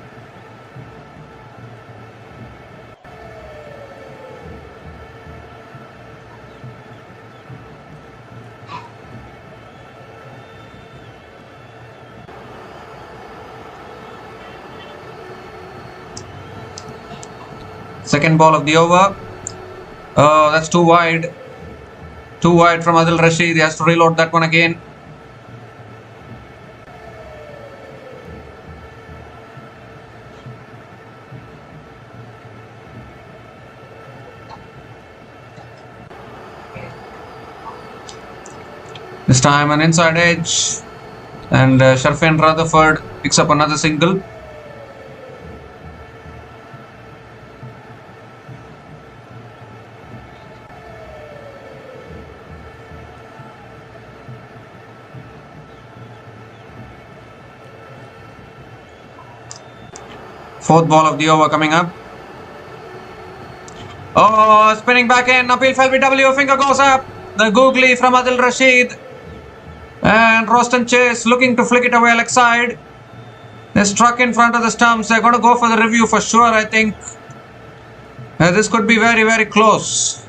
Second ball of the over. Oh, that's too wide. Too wide from Adil Rashid. He has to reload that one again. This time an inside edge. And Sharfin Rutherford picks up another single. Fourth ball of the over coming up. Oh, spinning back in. Appeal for LBW. Finger goes up. The googly from Adil Rashid. And Roston Chase looking to flick it away leg side. They struck in front of the stumps. They're going to go for the review for sure, I think. This could be very, very close.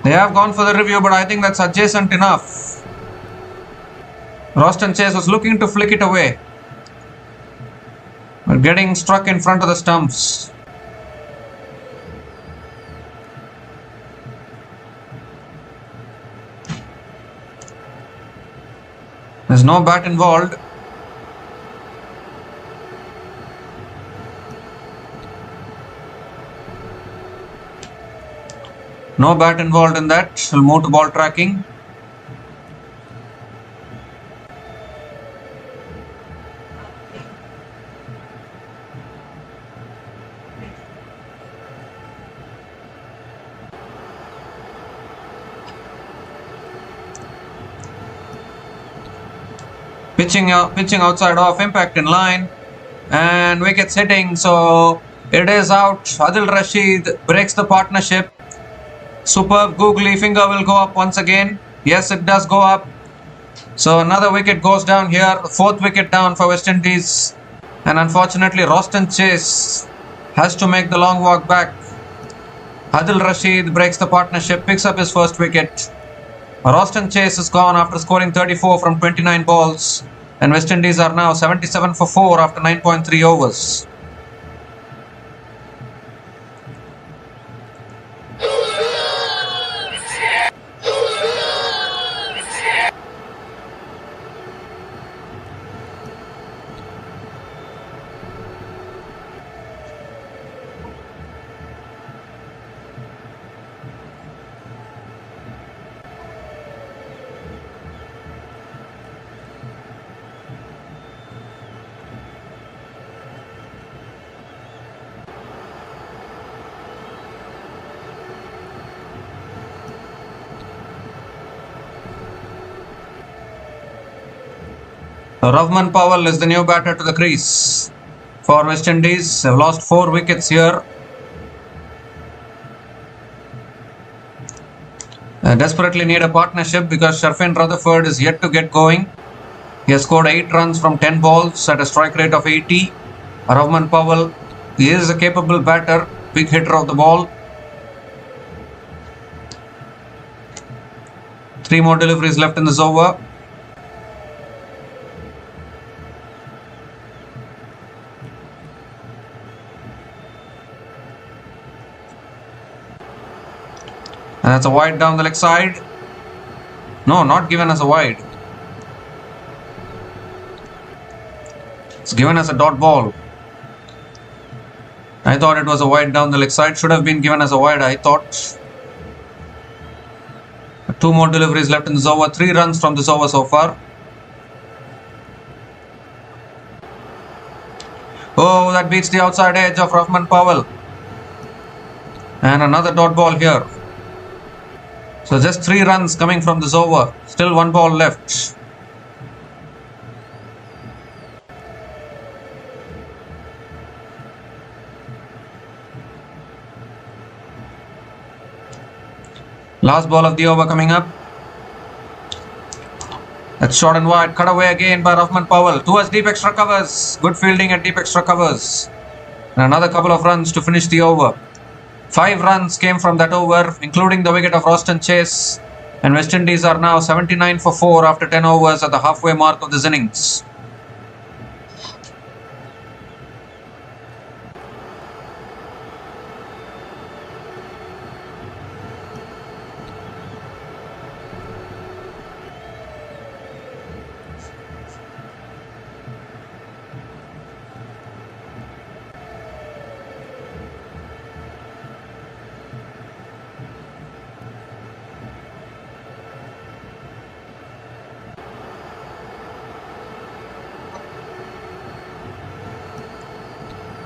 They have gone for the review, but I think that's adjacent enough. Roston Chase was looking to flick it away, but getting struck in front of the stumps. There's no bat involved. No bat involved in that. We'll move to ball tracking. Pitching outside off, impact in line, and wickets hitting. So it is out. Adil Rashid breaks the partnership. Superb googly finger will go up once again. Yes, it does go up. So another wicket goes down here. Fourth wicket down for West Indies. And unfortunately, Roston Chase has to make the long walk back. Adil Rashid breaks the partnership, picks up his first wicket. Roston Chase is gone after scoring 34 from 29 balls. And West Indies are now 77 for 4 after 9.3 overs. Rovman Powell is the new batter to the crease for West Indies. They've lost 4 wickets here. Desperately need a partnership because Rutherford is yet to get going. He has scored 8 runs from 10 balls at a strike rate of 80. Rovman Powell, he is a capable batter, big hitter of the ball. 3 more deliveries left in this over. And that's a wide down the leg side. No, not given as a wide. It's given as a dot ball. I thought it was a wide down the leg side. Should have been given as a wide, I thought. 2 more deliveries left in this over. 3 runs from this over so far. Oh, that beats the outside edge of Rovman Powell. And another dot ball here. So just 3 runs coming from this over. Still 1 ball left. Last ball of the over coming up. That's short and wide. Cut away again by Rovman Powell. Towards deep extra covers. Good fielding at deep extra covers. And another couple of runs to finish the over. 5 runs came from that over, including the wicket of Roston Chase. And West Indies are now 79 for 4 after 10 overs at the halfway mark of this innings.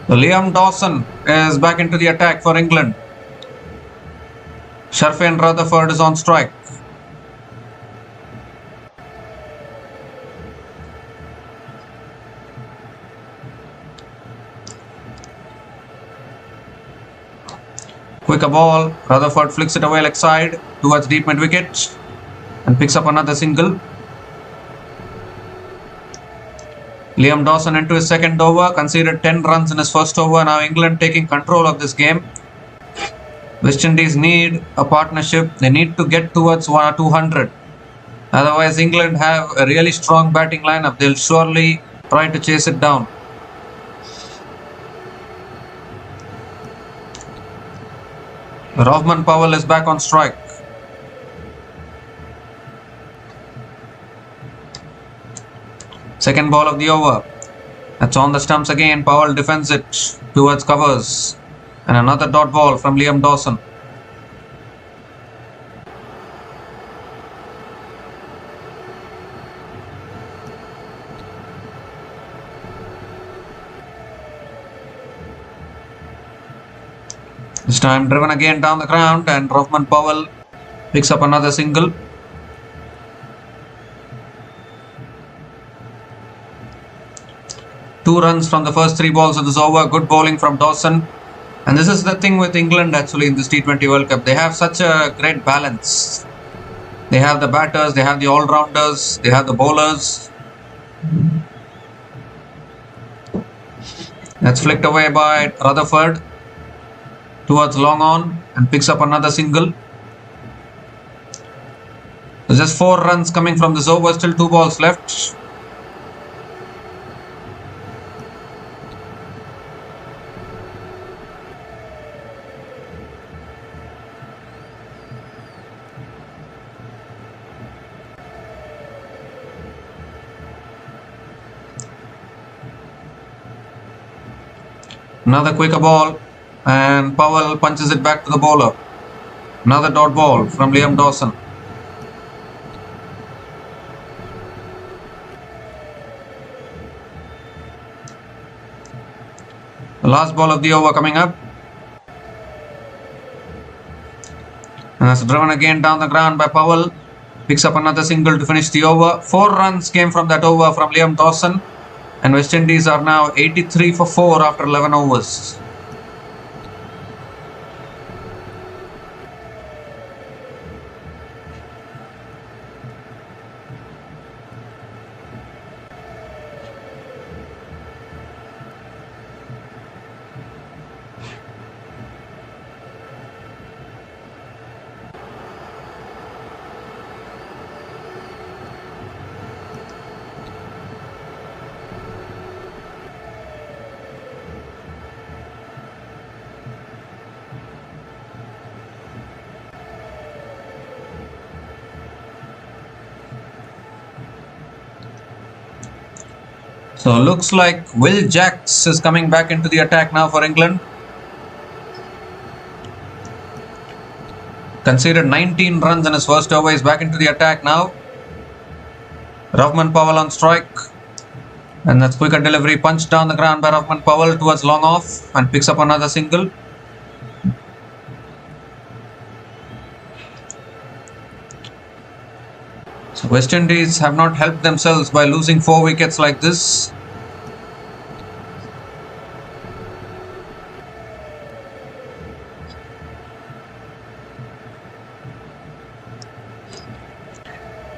Liam Dawson is back into the attack for England. Rutherford is on strike. Quicker ball. Rutherford flicks it away leg side towards deep mid wicket and picks up another single. Liam Dawson into his second over, conceded 10 runs in his first over. Now England taking control of this game. West Indies need a partnership. They need to get towards 200. Otherwise, England have a really strong batting lineup. They'll surely try to chase it down. Rovman Powell is back on strike. Second ball of the over. That's on the stumps again. Powell defends it towards covers. And another dot ball from Liam Dawson. This time driven again down the ground, and Rovman Powell picks up another single. Two runs from the first 3 balls of this over. Good bowling from Dawson. And this is the thing with England actually in this T20 World Cup. They have such a great balance. They have the batters, they have the all-rounders, they have the bowlers. That's flicked away by Rutherford towards long on and picks up another single. There's just 4 runs coming from this over. Still 2 balls left. Another quicker ball, and Powell punches it back to the bowler. Another dot ball from Liam Dawson. The last ball of the over coming up. And that's driven again down the ground by Powell. picks up another single to finish the over. 4 runs came from that over from Liam Dawson, and West Indies are now 83 for 4 after 11 overs. So looks like Will Jacks is coming back into the attack now for England. Conceded 19 runs in his first over. He's back into the attack now. Rovman Powell on strike. And that's quicker delivery punched down the ground by Rovman Powell towards long off and picks up another single. So West Indies have not helped themselves by losing 4 wickets like this.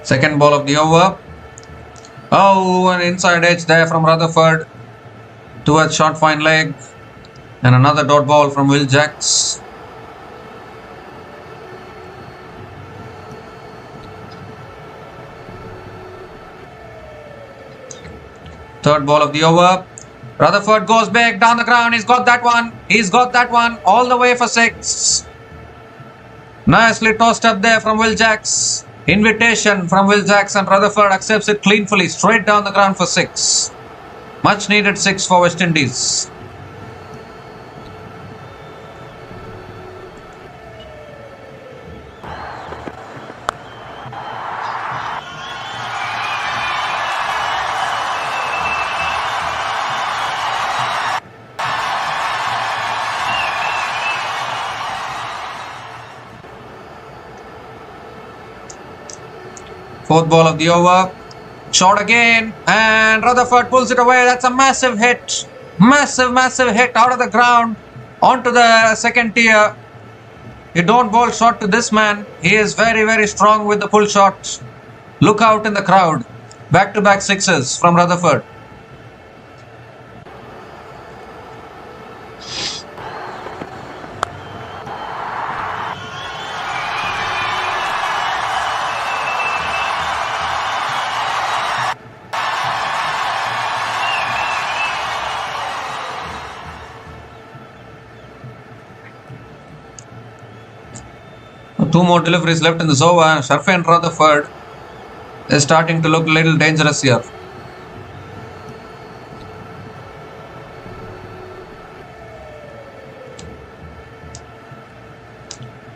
Second ball of the over. Oh, an inside edge there from Rutherford towards short fine leg. And another dot ball from Will Jacks. Third ball of the over. Rutherford goes big down the ground. He's got that one. He's got that one all the way for 6. Nicely tossed up there from Will Jacks. Invitation from Will Jacks, and Rutherford accepts it cleanfully straight down the ground for 6. Much needed 6 for West Indies. Fourth ball of the over. Shot again, and Rutherford pulls it away. That's a massive hit. Massive hit out of the ground onto the second tier. You don't bowl short to this man. He is very strong with the pull shot. Look out in the crowd. Back-to-back 6s from Rutherford. Two more deliveries left in this over. Sharfin Rutherford is starting to look a little dangerous here.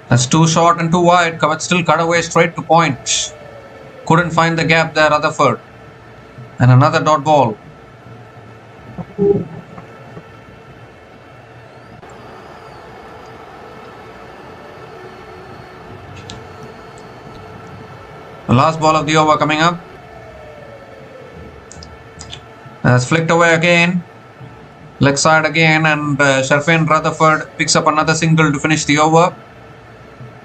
That's too short and too wide. But still cut away straight to point. Couldn't find the gap there, Rutherford. And another dot ball. The last ball of the over coming up. That's flicked away again. Leg side again, and Sharfin Rutherford picks up another single to finish the over.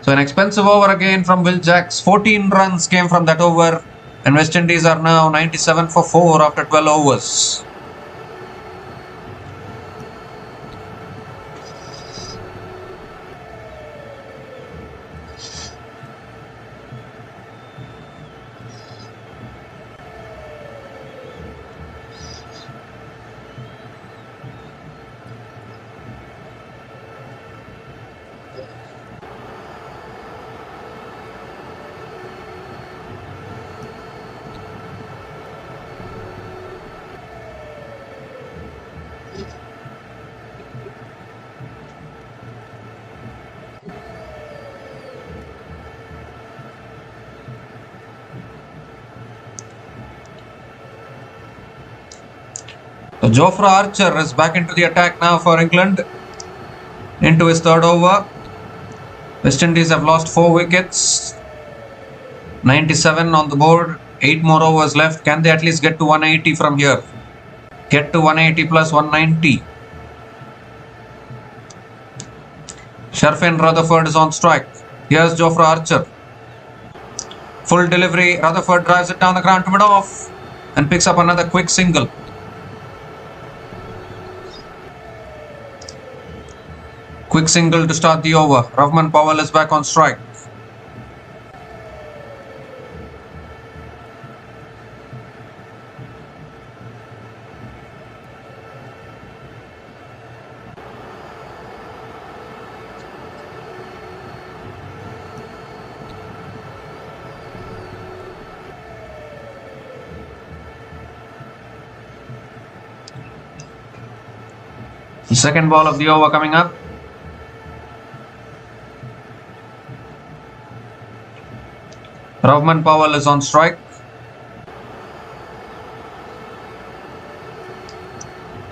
So an expensive over again from Will Jacks. 14 runs came from that over, and West Indies are now 97 for 4 after 12 overs. So Jofra Archer is back into the attack now for England. Into his third over. West Indies have lost 4 wickets. 97 on the board. 8 more overs left. Can they at least get to 180 from here? Get to 180 plus 190. Sharfin Rutherford is on strike. Here's Jofra Archer. Full delivery. Rutherford drives it down the ground to mid-off and picks up another quick single. Quick single to start the over. Rovman Powell is back on strike. The second ball of the over coming up. Rovman Powell is on strike.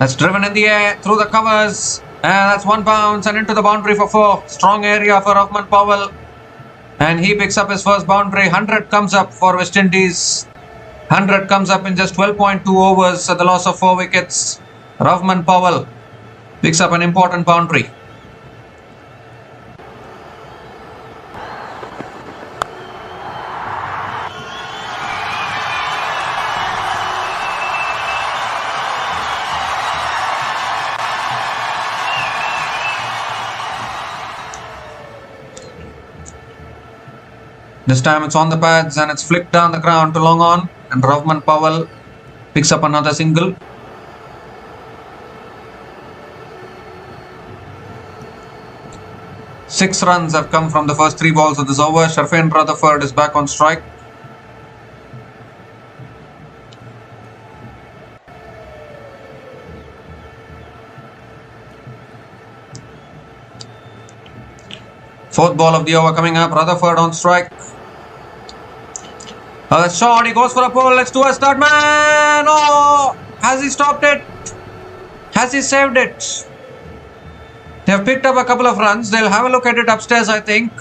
That's driven in the air through the covers. And that's one bounce and into the boundary for 4. Strong area for Rovman Powell. And he picks up his first boundary. 100 comes up for West Indies. 100 comes up in just 12.2 overs at the loss of 4 wickets. Rovman Powell picks up an important boundary. This time it's on the pads and it's flicked down the ground to long on, and Rovman Powell picks up another single. Six runs have come from the first 3 balls of this over. Sharfin Rutherford is back on strike. Fourth ball of the over coming up. Rutherford on strike. A shot, he goes for a pull. Let's do a start, man. Oh, has he stopped it? Has he saved it? They have picked up a couple of runs. They'll have a look at it upstairs, I think.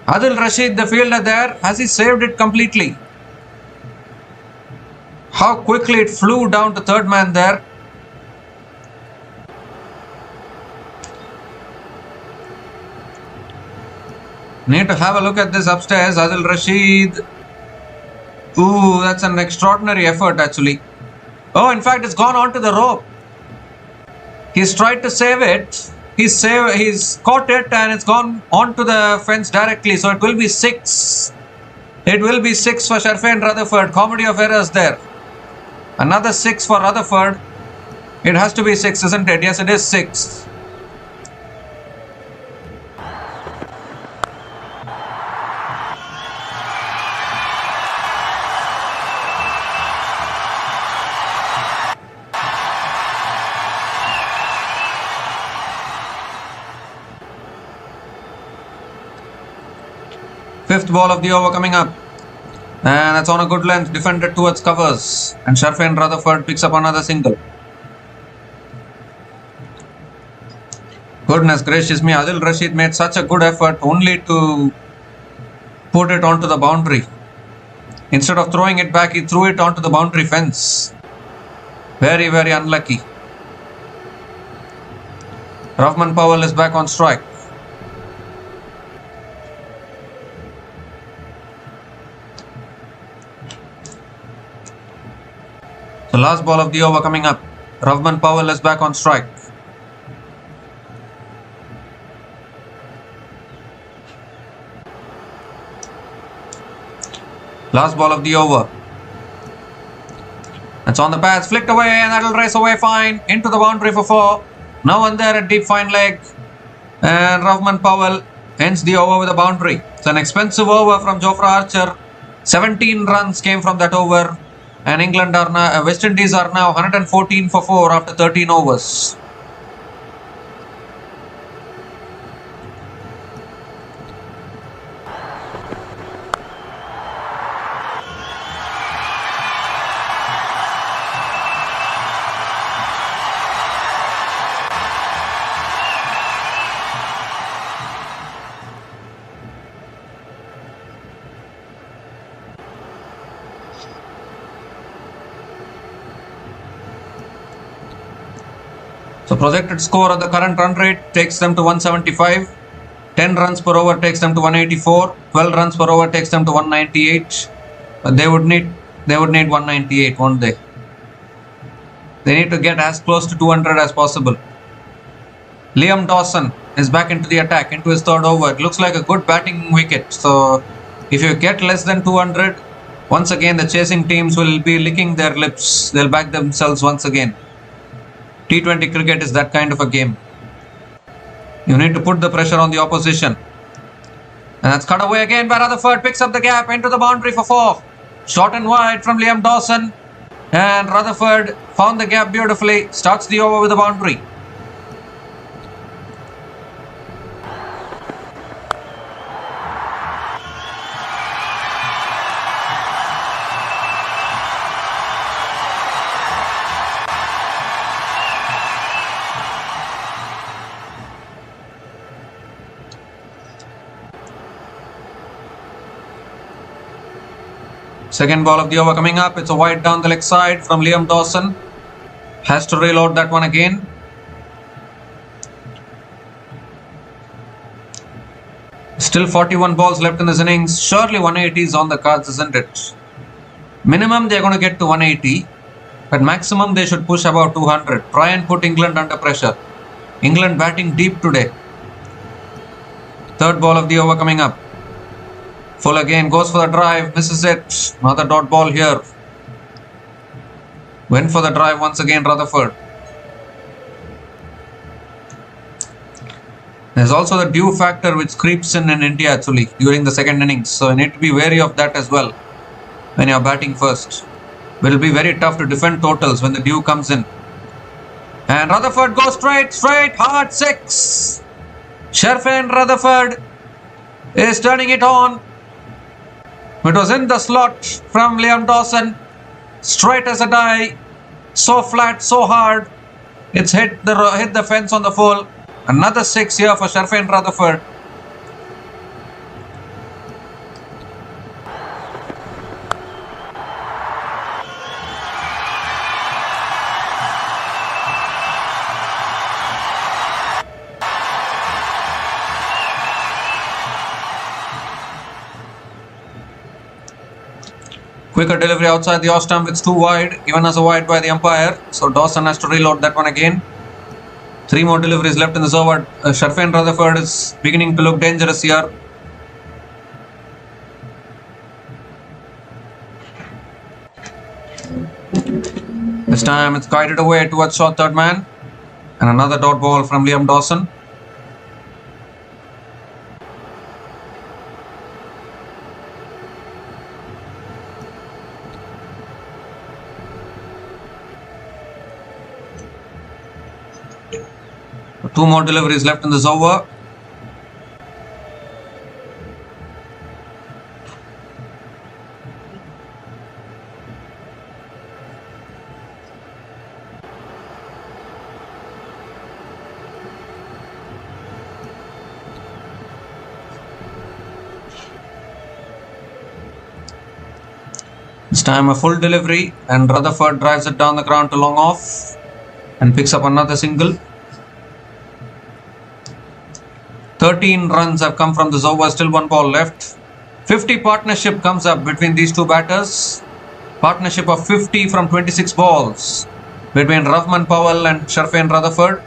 Adil Rashid, the fielder there, has he saved it completely? How quickly it flew down to third man there. Need to have a look at this upstairs. Adil Rashid. Ooh, that's an extraordinary effort actually. Oh, in fact, it's gone onto the rope. He's tried to save it. He's caught it and it's gone onto the fence directly. So it will be 6. It will be 6 for Sharfin Rutherford. Comedy of errors there. Another 6 for Rutherford. It has to be 6, isn't it? Yes, it is 6. Fifth ball of the over coming up. And that's on a good length, defended towards covers. And Sharfin Rutherford picks up another single. Goodness gracious me, Adil Rashid made such a good effort only to put it onto the boundary. Instead of throwing it back, he threw it onto the boundary fence. Very, very unlucky. Rovman Powell is back on strike. The last ball of the over coming up. Rovman Powell is back on strike. Last ball of the over. It's on the pads, flicked away, and that'll race away fine into the boundary for 4. No one there at deep fine leg. And Rovman Powell ends the over with a boundary. It's an expensive over from Jofra Archer. 17 runs came from that over. And West Indies are now 114 for 4 after 13 overs. The projected score at the current run rate takes them to 175. 10 runs per over takes them to 184. 12 runs per over takes them to 198. But they would need 198, won't they? They need to get as close to 200 as possible. Liam Dawson is back into the attack, into his third over. It looks like a good batting wicket. So if you get less than 200, once again the chasing teams will be licking their lips. They'll back themselves once again. T20 cricket is that kind of a game. You need to put the pressure on the opposition. And that's cut away again by Rutherford. Picks up the gap into the boundary for 4. Short and wide from Liam Dawson. And Rutherford found the gap beautifully. Starts the over with the boundary. Second ball of the over coming up. It's a wide down the leg side from Liam Dawson. Has to reload that one again. Still 41 balls left in this innings. Surely 180 is on the cards, isn't it? Minimum they're going to get to 180. But maximum they should push about 200. Try and put England under pressure. England batting deep today. Third ball of the over coming up. Full again, goes for the drive, misses it. Another dot ball here. Went for the drive once again, Rutherford. There's also the dew factor which creeps in India actually during the second innings. So you need to be wary of that as well when you're batting first. It will be very tough to defend totals when the dew comes in. And Rutherford goes straight, hard 6. Sherfane Rutherford is turning it on. It was in the slot from Liam Dawson. Straight as a die. So flat, so hard. It's hit the fence on the full. Another 6 here for Sherfane Rutherford. Quicker delivery outside the off stump. It's too wide, given as a wide by the umpire. So Dawson has to reload that one again. 3 more deliveries left in this over. Sherfane Rutherford is beginning to look dangerous here. This time it's guided away towards short third man. And another dot ball from Liam Dawson. Two more deliveries left in this over. This time a full delivery and Rutherford drives it down the ground to long off and picks up another single. 13 runs have come from this over, still 1 ball left. 50 partnership comes up between these two batters. Partnership of 50 from 26 balls between Ravman Powell and Sherfane Rutherford.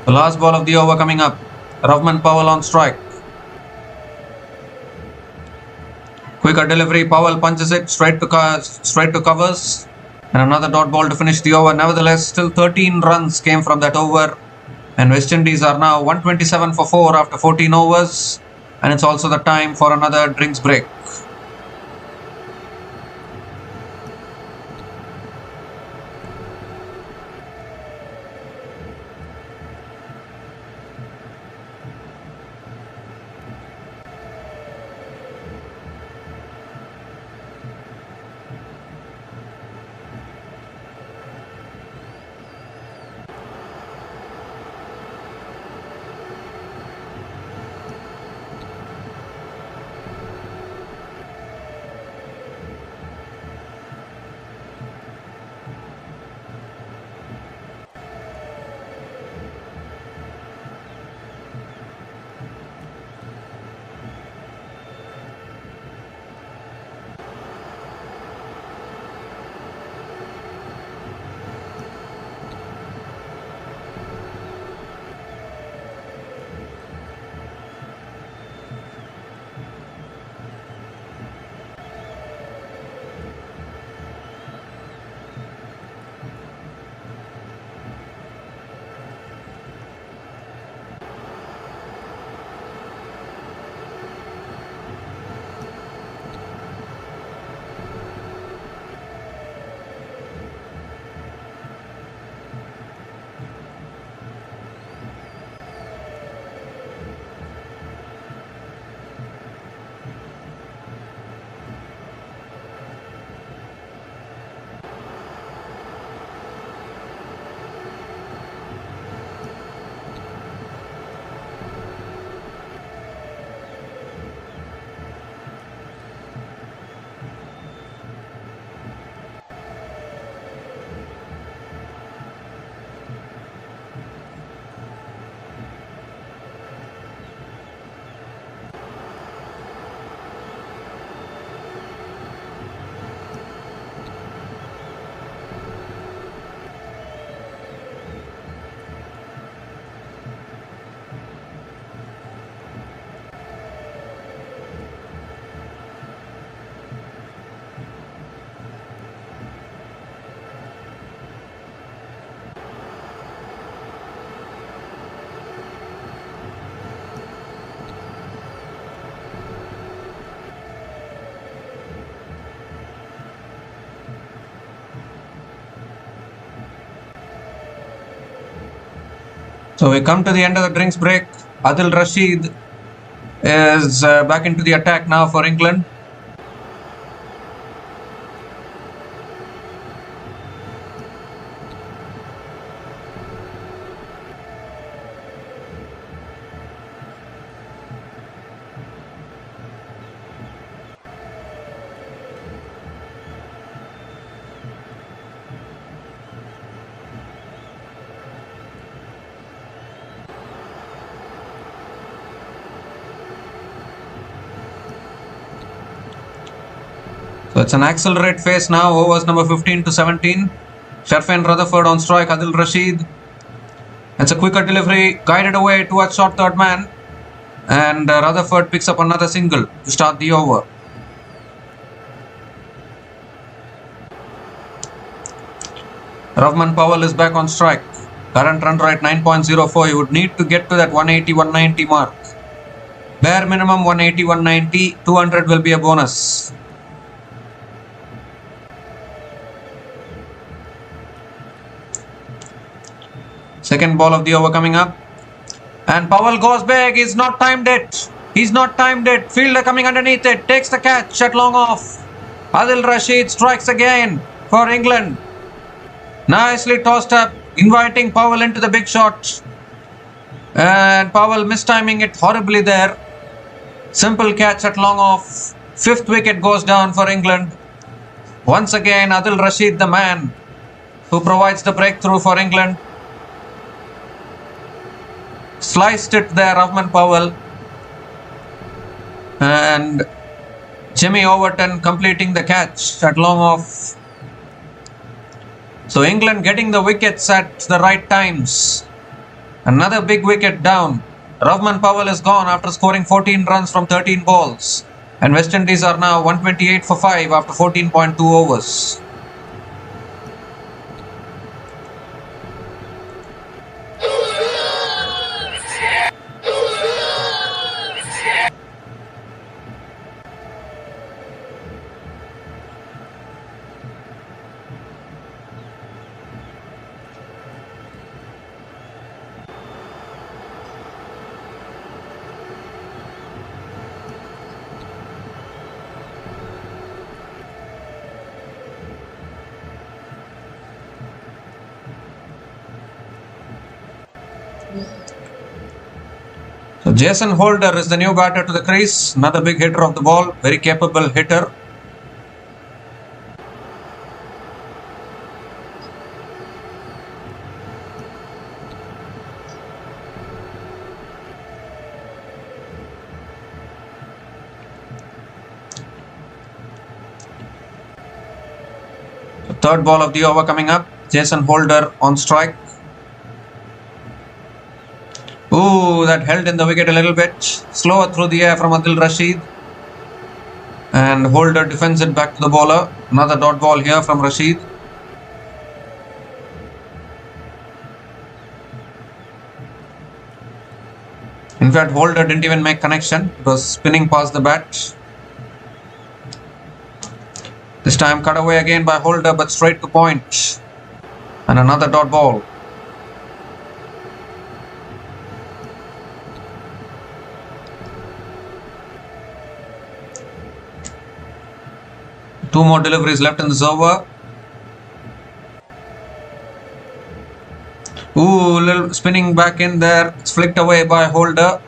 The last ball of the over coming up. Ravman Powell on strike. Quicker delivery. Powell punches it straight to covers. And another dot ball to finish the over. Nevertheless, still 13 runs came from that over. And West Indies are now 127 for 4 after 14 overs. And it's also the time for another drinks break. So we come to the end of the drinks break. Adil Rashid is back into the attack now for England. So it's an accelerate phase now, overs number 15 to 17. Sharfin Rutherford on strike, Adil Rashid. It's a quicker delivery, guided away towards short third man. And Rutherford picks up another single to start the over. Ravman Powell is back on strike. Current run rate 9.04. You would need to get to that 180-190 mark. Bare minimum 180-190. 200 will be a bonus. Second ball of the over coming up. And Powell goes big. He's not timed it. Fielder coming underneath it. Takes the catch at long off. Adil Rashid strikes again for England. Nicely tossed up, inviting Powell into the big shot. And Powell mistiming it horribly there. Simple catch at long off. Fifth wicket goes down for England. Once again, Adil Rashid, the man who provides the breakthrough for England. Sliced it there, Ravman Powell. And Jimmy Overton completing the catch at long off. So England getting the wickets at the right times. Another big wicket down. Ravman Powell is gone after scoring 14 runs from 13 balls. And West Indies are now 128 for 5 after 14.2 overs. So Jason Holder is the new batter to the crease. Another big hitter of the ball. Very capable hitter. So third ball of the over coming up. Jason Holder on strike. Ooh, that held in the wicket a little bit. Slower through the air from Adil Rashid. And Holder defends it back to the bowler. Another dot ball here from Rashid. In fact, Holder didn't even make connection. It was spinning past the bat. This time cut away again by Holder, but straight to point. And another dot ball. Two more deliveries left in this over. Ooh, little spinning back in there. It's flicked away by Holder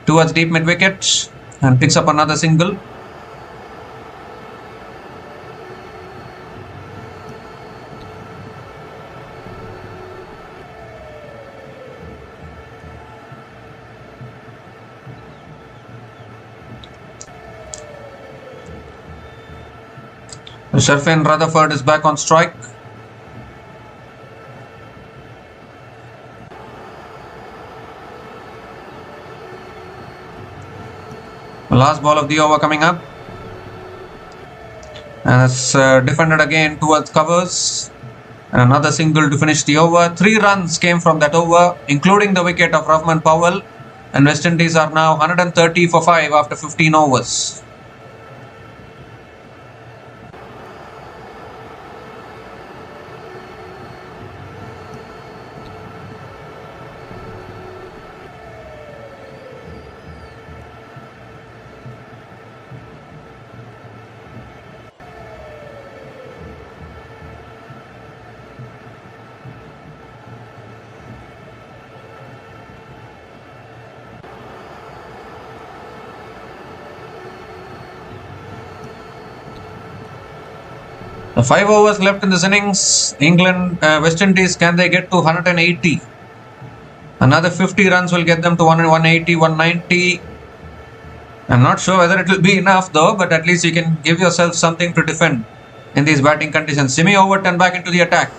towards deep mid wicket and picks up another single. Sharfin Rutherford is back on strike. The last ball of the over coming up. And it's defended again towards covers. And another single to finish the over. 3 runs came from that over, including the wicket of Ravman Powell. And West Indies are now 130 for 5 after 15 overs. The 5 overs left in this innings. West Indies, can they get to 180? Another 50 runs will get them to 180, 190. I'm not sure whether it will be enough though, but at least you can give yourself something to defend in these batting conditions. Simi Overton back into the attack.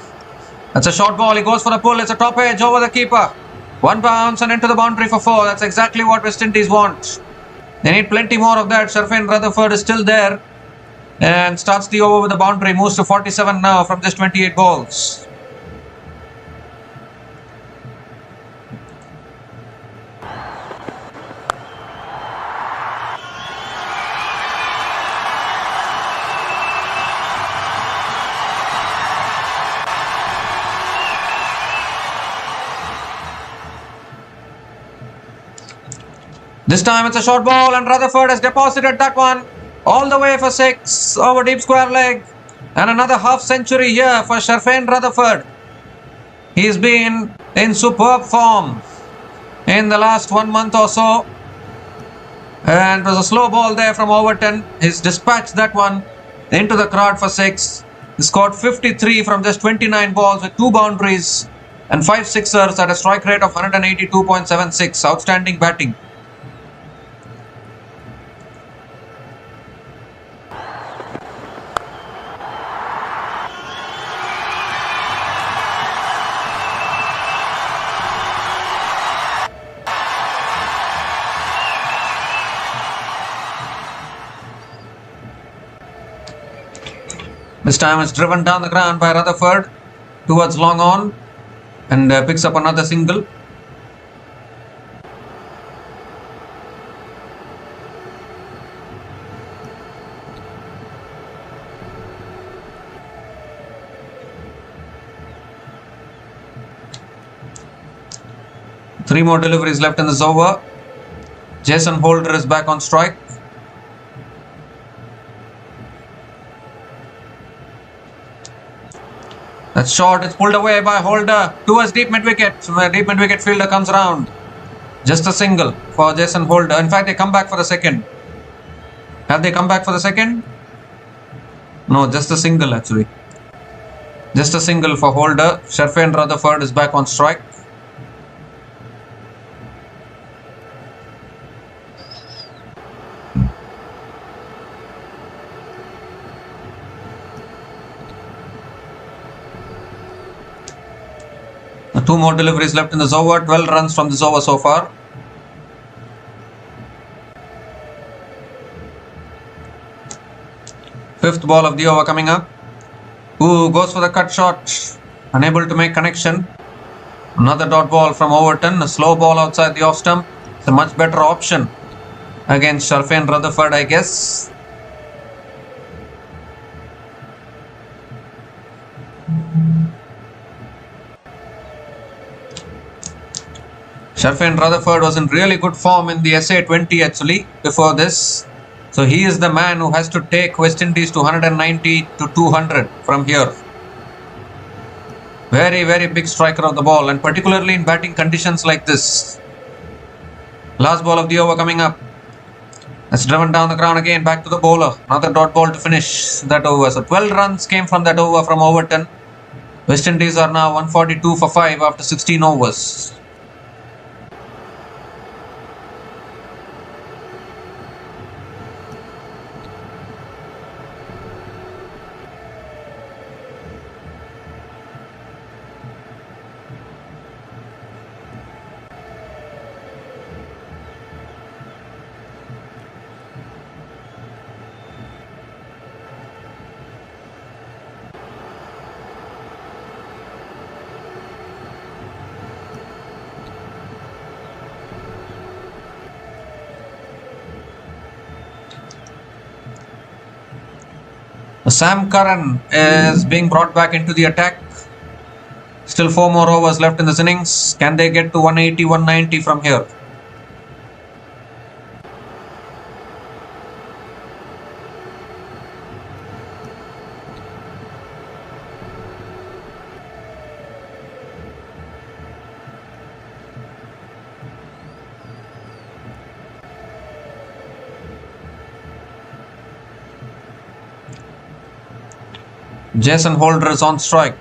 That's a short ball. He goes for the pull. It's a top edge over the keeper. One bounce and into the boundary for 4. That's exactly what West Indies want. They need plenty more of that. Rutherford is still there and starts the over with the boundary. Moves to 47 now from just 28 balls. This time it's a short ball and Rutherford has deposited that one all the way for 6 over deep square leg. And another half century here for Rutherford. He's been in superb form in the last 1 month or so. And it was a slow ball there from Overton. He's dispatched that one into the crowd for 6. He scored 53 from just 29 balls with 2 boundaries and 5 sixers at a strike rate of 182.76. Outstanding batting. This time it's driven down the ground by Rutherford towards long on and picks up another single. Three more deliveries left in this over. Jason Holder is back on strike. That's short. It's pulled away by Holder towards deep mid-wicket. Deep mid-wicket fielder comes round. Just a single for Jason Holder. In fact, they come back for the second. Have they come back for the second? No, just a single actually. Just a single for Holder. Rutherford is back on strike. Two more deliveries left in this over. 12 runs from this over so far. Fifth ball of the over coming up. Ooh, goes for the cut shot. Unable to make connection. Another dot ball from Overton. A slow ball outside the off stump. It's a much better option against Rutherford, I guess. Rutherford was in really good form in the SA20 actually before this. So he is the man who has to take West Indies to 190 to 200 from here. Very, very big striker of the ball, and particularly in batting conditions like this. Last ball of the over coming up. It's driven down the ground again, back to the bowler. Another dot ball to finish that over. So 12 runs came from that over from Overton. West Indies are now 142 for 5 after 16 overs. Sam Curran is being brought back into the attack. Still 4 more overs left in this innings. Can they get to 180, 190 from here? Jason Holder is on strike.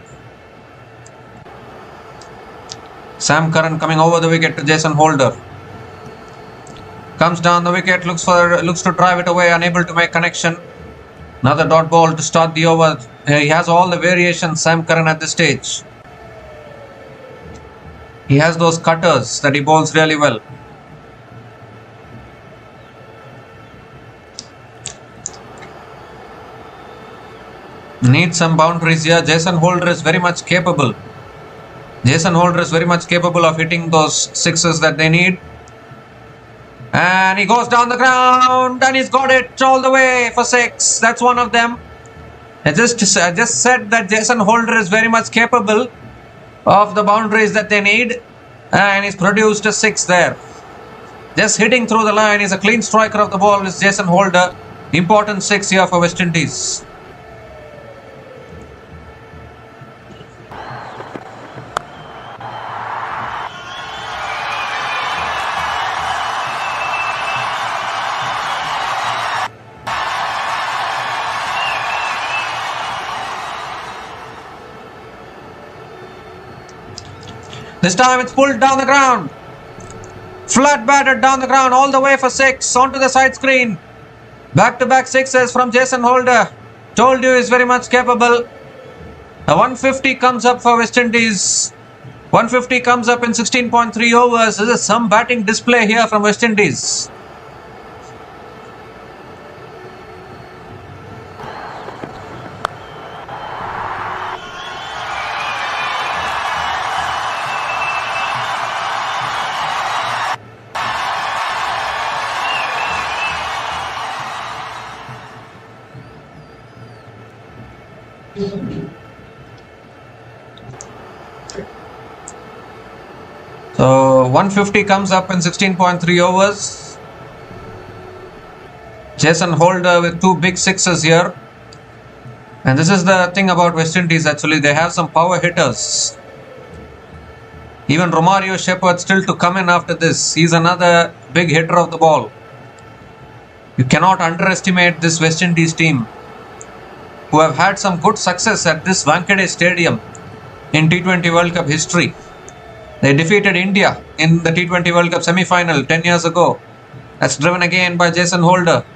Sam Curran coming over the wicket to Jason Holder. Comes down the wicket, looks to drive it away, unable to make connection. Another dot ball to start the over. He has all the variations, Sam Curran, at this stage. He has those cutters that he bowls really well. Needs some boundaries here. Jason Holder is very much capable. Jason Holder is very much capable of hitting those sixes that they need. And he goes down the ground and he's got it all the way for 6. That's one of them. I just said that Jason Holder is very much capable of the boundaries that they need. And he's produced a 6 there. Just hitting through the line. He's a clean striker of the ball, is Jason Holder. Important 6 here for West Indies. This time it's pulled down the ground. Flat batted down the ground all the way for 6. Onto the side screen. Back-to-back 6s from Jason Holder. Told you he's very much capable. A 150 comes up for West Indies. 150 comes up in 16.3 overs. This is some batting display here from West Indies. So 150 comes up in 16.3 overs. Jason Holder with 2 big 6s here. And this is the thing about West Indies actually. They have some power hitters. Even Romario Shepherd still to come in after this. He's another big hitter of the ball. You cannot underestimate this West Indies team, who have had some good success at this Wankhede Stadium in T20 World Cup history. They defeated India in the T20 World Cup semi-final 10 years ago. That's driven again by Jason Holder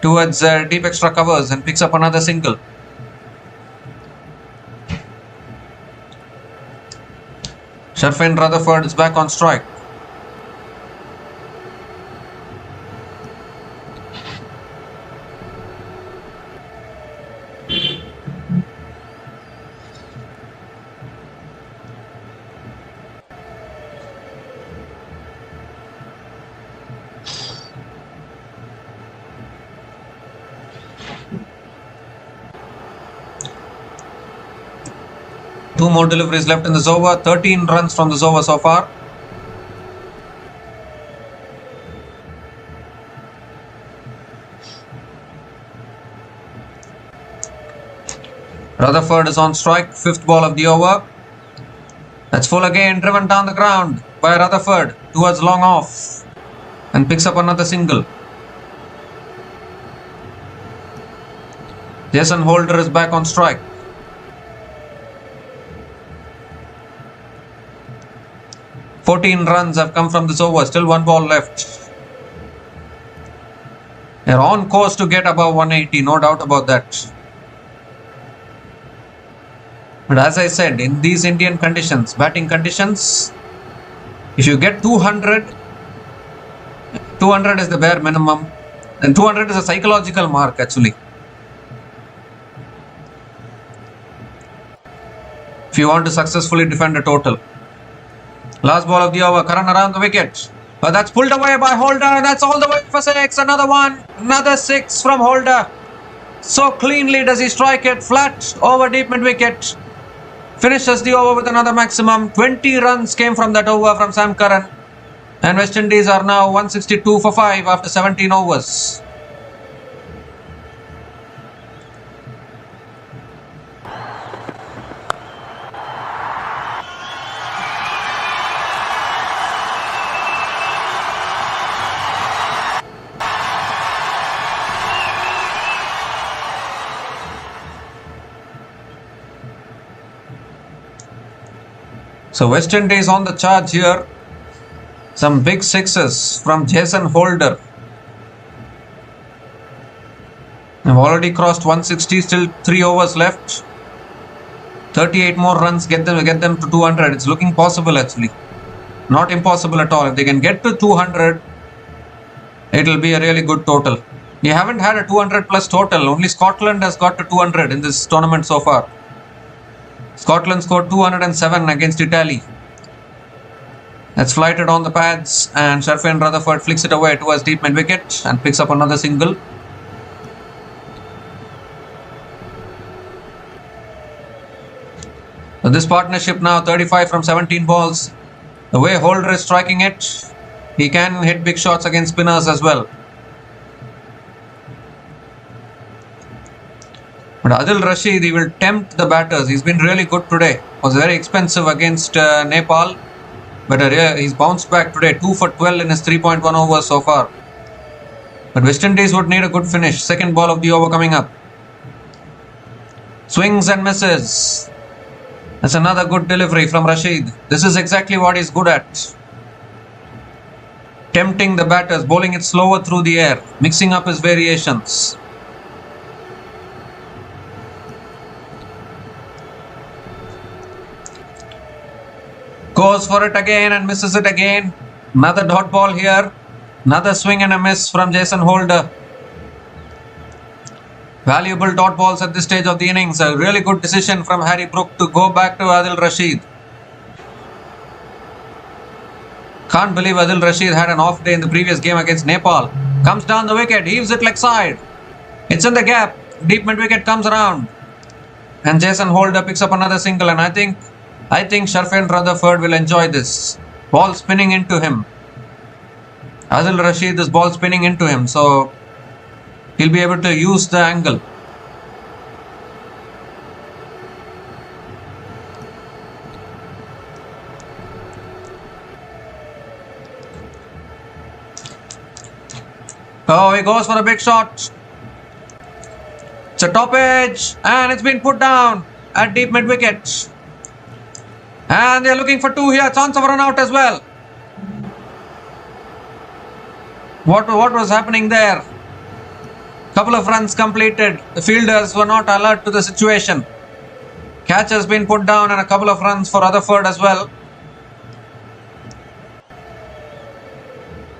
towards deep extra covers and picks up another single. Sharfin Rutherford is back on strike. Two more deliveries left in this over. 13 runs from this over so far. Rutherford is on strike. 5th ball of the over. That's full again. Driven down the ground by Rutherford towards long off. And picks up another single. Jason Holder is back on strike. 14 runs have come from this over. Still 1 ball left. They're on course to get above 180. No doubt about that. But as I said, in these Indian conditions, batting conditions, if you get 200, 200 is the bare minimum. Then 200 is a psychological mark actually. If you want to successfully defend a total. Last ball of the over, Curran around the wicket. But that's pulled away by Holder. That's all the way for 6. Another one. Another 6 from Holder. So cleanly does he strike it. Flat over deep mid wicket. Finishes the over with another maximum. 20 runs came from that over from Sam Curran. And West Indies are now 162 for 5 after 17 overs. So West Indies on the charge here. Some big sixes from Jason Holder. They've already crossed 160, still 3 overs left. 38 more runs, get them to 200. It's looking possible actually. Not impossible at all. If they can get to 200, it'll be a really good total. We haven't had a 200 plus total. Only Scotland has got to 200 in this tournament so far. Scotland scored 207 against Italy. That's flighted on the pads, and Rutherford flicks it away towards deep mid wicket and picks up another single. So this partnership now 35 from 17 balls. The way Holder is striking it, he can hit big shots against spinners as well. But Adil Rashid, he will tempt the batters. He's been really good today. Was very expensive against Nepal. But he's bounced back today. 2 for 12 in his 3.1 overs so far. But West Indies would need a good finish. Second ball of the over coming up. Swings and misses. That's another good delivery from Rashid. This is exactly what he's good at. Tempting the batters, bowling it slower through the air, mixing up his variations. Goes for it again and misses it again. Another dot ball here. Another swing and a miss from Jason Holder. Valuable dot balls at this stage of the innings. A really good decision from Harry Brook to go back to Adil Rashid. Can't believe Adil Rashid had an off day in the previous game against Nepal. Comes down the wicket, heaves it leg side. It's in the gap. Deep mid wicket comes around. And Jason Holder picks up another single, and I think Rutherford will enjoy this. Ball spinning into him. Adil Rashid, this ball spinning into him, so he'll be able to use the angle. Oh, he goes for a big shot. It's a top edge, and it's been put down at deep mid wicket. And they're looking for 2 here. Chance of a run out as well. What was happening there? Couple of runs completed. The fielders were not alert to the situation. Catch has been put down and a couple of runs for Rutherford as well.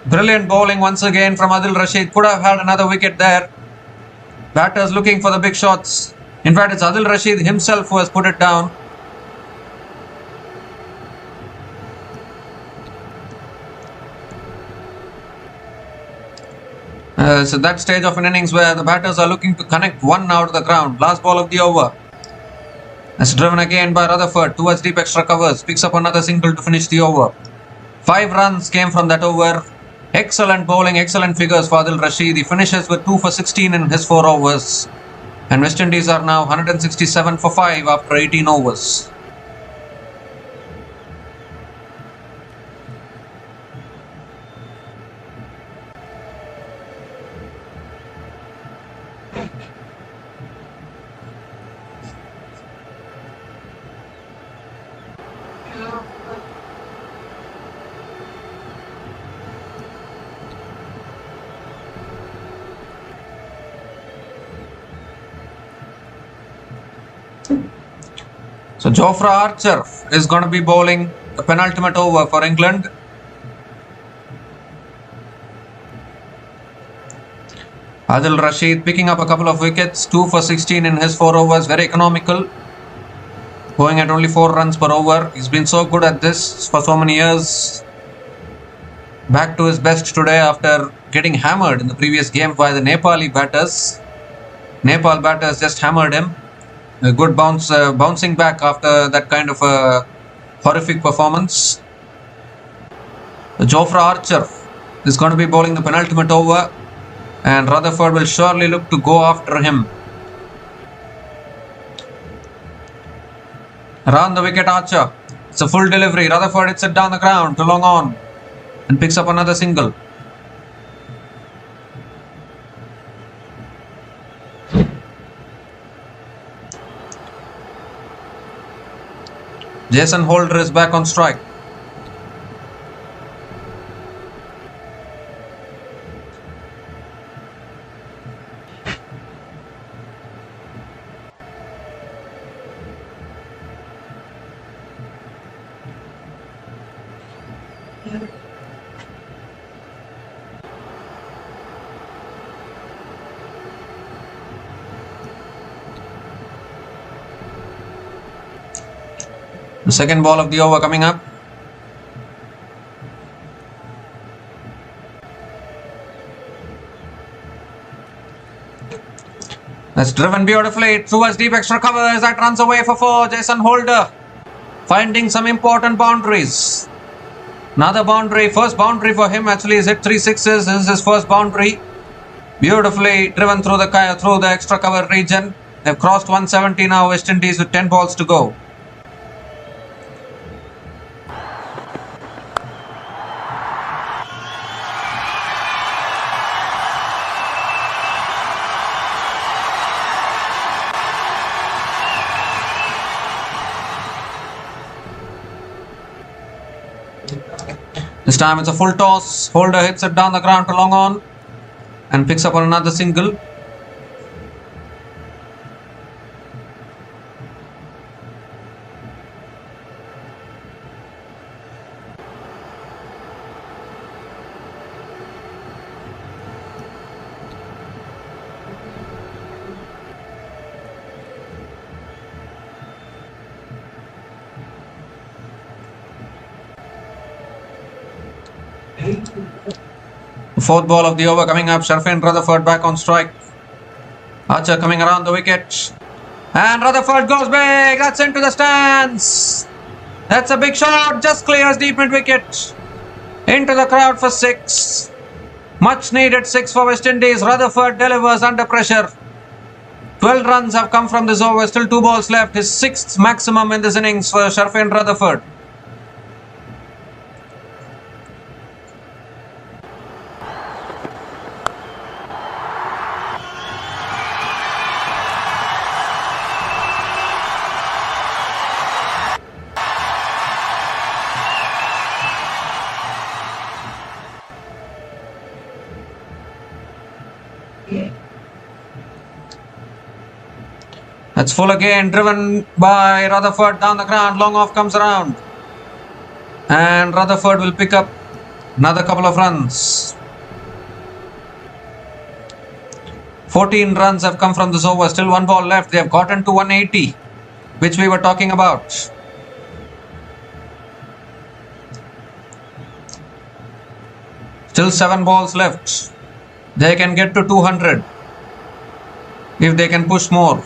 Brilliant bowling once again from Adil Rashid. Could have had another wicket there. Batters looking for the big shots. In fact, it's Adil Rashid himself who has put it down. So that stage of an innings where the batters are looking to connect one out of the ground. Last ball of the over. It's driven again by Rutherford towards deep extra covers. Picks up another single to finish the over. 5 runs came from that over. Excellent bowling, excellent figures for Adil Rashid. He finishes with 2 for 16 in his 4 overs. And West Indies are now 167 for 5 after 18 overs. So Jofra Archer is going to be bowling the penultimate over for England. Adil Rashid picking up a couple of wickets, 2 for 16 in his 4 overs, very economical. Going at only 4 runs per over. He's been so good at this for so many years. Back to his best today after getting hammered in the previous game by the Nepali batters. Nepal batters just hammered him. A good bouncing back after that kind of a horrific performance. Jofra Archer is going to be bowling the penultimate over, and Rutherford will surely look to go after him. Around the wicket, Archer. It's a full delivery. Rutherford hits it down the ground to long on and picks up another single. Jason Holder is back on strike. The second ball of the over coming up. That's driven beautifully towards deep extra covers. That runs away for 4. Jason Holder finding some important boundaries. Another boundary, first boundary for him. Actually, he's hit 3 sixes. This is his first boundary. Beautifully driven through the extra cover region. They've crossed 170 now. West Indies with 10 balls to go. This time it's a full toss. Holder hits it down the ground to long on and picks up on another single. The fourth ball of the over coming up. Rutherford back on strike. Archer coming around the wicket. And Rutherford goes big. That's into the stands. That's a big shot. Just clears deep mid wicket. Into the crowd for 6. Much needed 6 for West Indies. Rutherford delivers under pressure. 12 runs have come from this over. Still 2 balls left. His 6th maximum in this innings for Rutherford. That's full again, driven by Rutherford down the ground. Long off comes around. And Rutherford will pick up another couple of runs. 14 runs have come from this over. Still 1 ball left. They have gotten to 180, which we were talking about. Still 7 balls left. They can get to 200 if they can push more.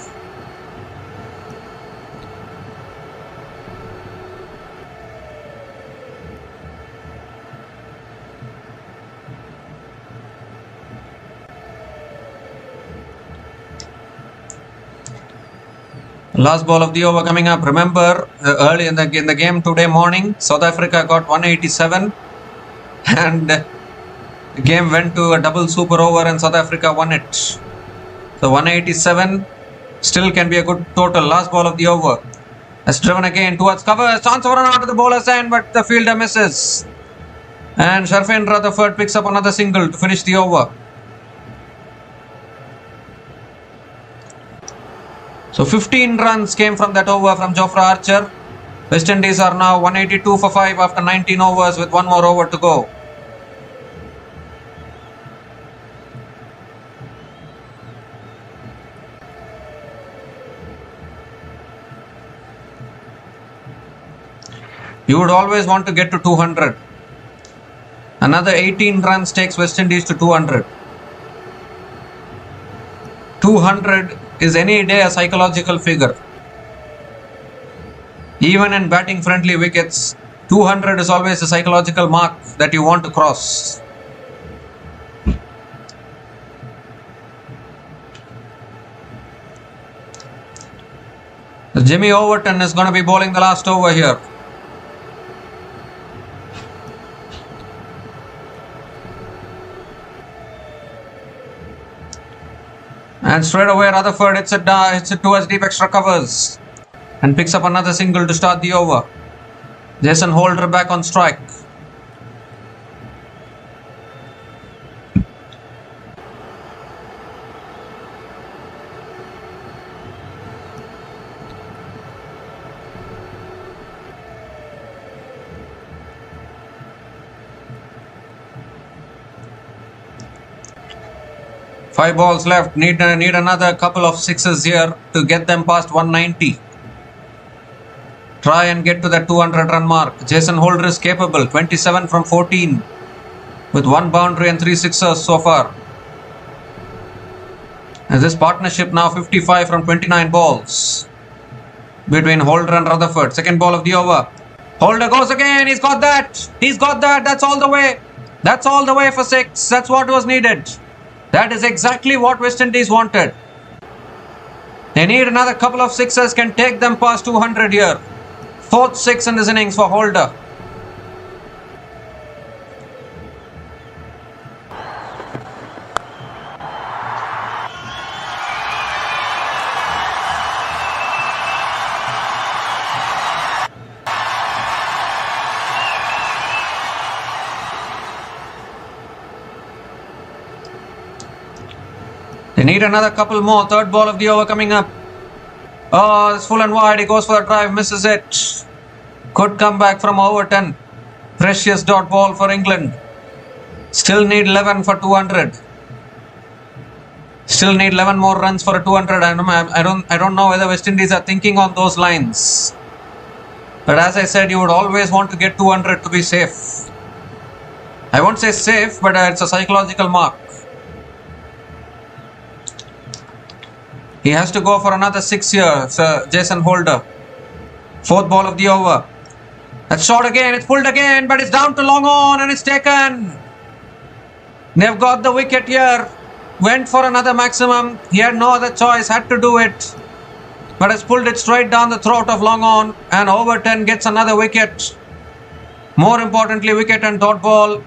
Last ball of the over coming up. Remember, early in the game today morning, South Africa got 187 and the game went to a double super over and South Africa won it. So 187 still can be a good total. Last ball of the over. That's driven again towards cover. Chance for an out to the bowler's end, but the fielder misses. And Rutherford picks up another single to finish the over. So 15 runs came from that over from Jofra Archer. West Indies are now 182 for 5 after 19 overs with 1 more over to go. You would always want to get to 200. Another 18 runs takes West Indies to 200. 200 is any day a psychological figure. Even in batting friendly wickets, 200 is always a psychological mark that you want to cross. Jimmy Overton is going to be bowling the last over here. And straight away Rutherford hits it towards deep extra covers. and picks up another single to start the over. Jason Holder back on strike. Five balls left. Need another couple of sixes here to get them past 190. Try and get to that 200 run mark. Jason Holder is capable. 27 from 14 with 1 boundary and 3 sixers so far. And this partnership now 55 from 29 balls between Holder and Rutherford. Second ball of the over. Holder goes again. He's got that. He's got that. That's all the way. That's all the way for 6. That's what was needed. That is exactly what West Indies wanted. They need another couple of sixes, can take them past 200 here. 4th 6 in this innings for Holder. They need another couple more. Third ball of the over coming up. Oh, it's full and wide. He goes for a drive, misses it. Could come back from Overton. Precious dot ball for England. Still need 11 for 200. Still need 11 more runs for a 200. I don't know whether West Indies are thinking on those lines. But as I said, you would always want to get 200 to be safe. I won't say safe, but it's a psychological mark. He has to go for another 6 here, Sir Jason Holder. 4th ball of the over. That's short again, it's pulled again, but it's down to long on and it's taken. They've got the wicket here. Went for another maximum. He had no other choice, had to do it. But has pulled it straight down the throat of long on, and Overton gets another wicket. More importantly, wicket and dot ball.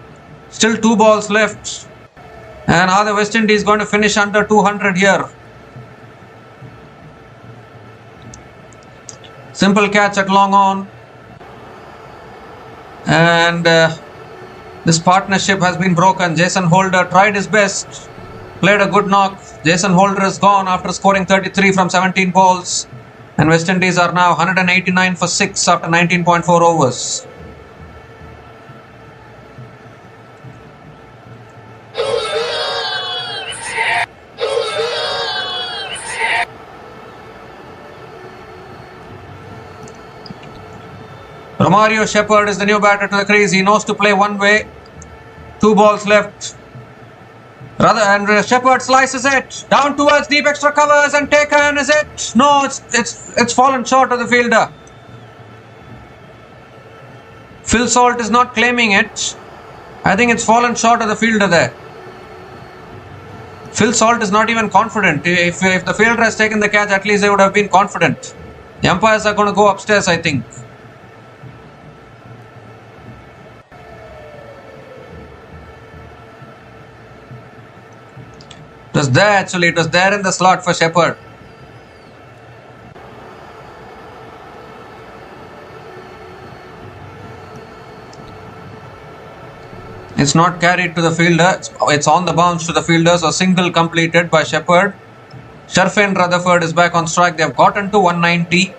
Still 2 balls left. And are the West Indies going to finish under 200 here? Simple catch at long on. And this partnership has been broken. Jason Holder tried his best. Played a good knock. Jason Holder is gone after scoring 33 from 17 balls. And West Indies are now 189 for 6 after 19.4 overs. Romario Shepherd is the new batter to the crease. He knows to play one way. 2 balls left. And Shepherd slices it down towards deep extra covers and taken. Is it? No, it's fallen short of the fielder. Phil Salt is not claiming it. I think it's fallen short of the fielder there. Phil Salt is not even confident. If the fielder has taken the catch, at least they would have been confident. The umpires are going to go upstairs, I think. It was there actually, it was there in the slot for Shepherd. It's not carried to the fielder, it's on the bounce to the fielder, so single completed by Shepherd. Sharfin Rutherford is back on strike. They have gotten to 190.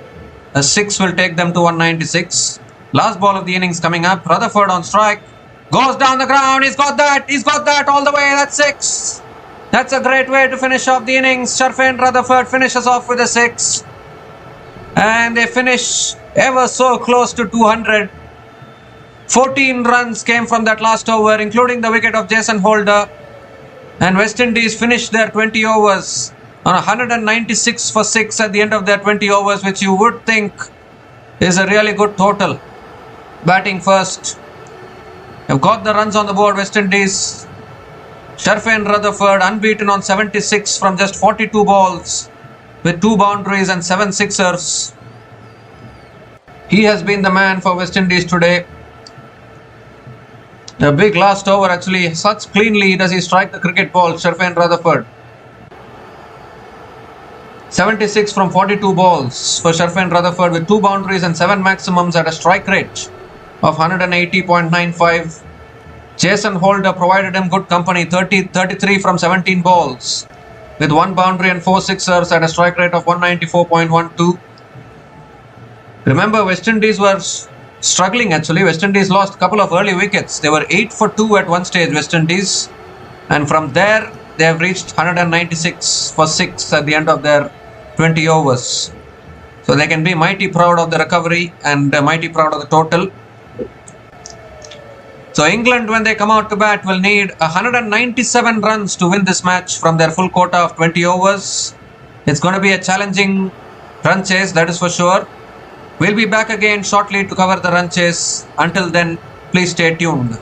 A 6 will take them to 196. Last ball of the innings coming up. Rutherford on strike. Goes down the ground. He's got that all the way. That's 6. That's a great way to finish off the innings. Sharfin Rutherford finishes off with a 6. And they finish ever so close to 200. 14 runs came from that last over, including the wicket of Jason Holder. And West Indies finished their 20 overs on 196 for 6 at the end of their 20 overs, which you would think is a really good total. Batting first. They've got the runs on the board, West Indies. Sharfin Rutherford unbeaten on 76 from just 42 balls with 2 boundaries and 7 sixers. He has been the man for West Indies today. A big last over actually. Such cleanly does he strike the cricket ball, Sharfin Rutherford. 76 from 42 balls for Sharfin Rutherford with 2 boundaries and 7 maximums at a strike rate of 180.95. Jason Holder provided him good company, 33 from 17 balls with 1 boundary and 4 sixers at a strike rate of 194.12. Remember, West Indies were struggling actually. West Indies lost a couple of early wickets. They were 8 for 2 at one stage, West Indies. And from there, they have reached 196 for 6 at the end of their 20 overs. So they can be mighty proud of the recovery and mighty proud of the total. So England, when they come out to bat, will need 197 runs to win this match from their full quota of 20 overs. It's going to be a challenging run chase, that is for sure. We'll be back again shortly to cover the run chase. Until then, please stay tuned.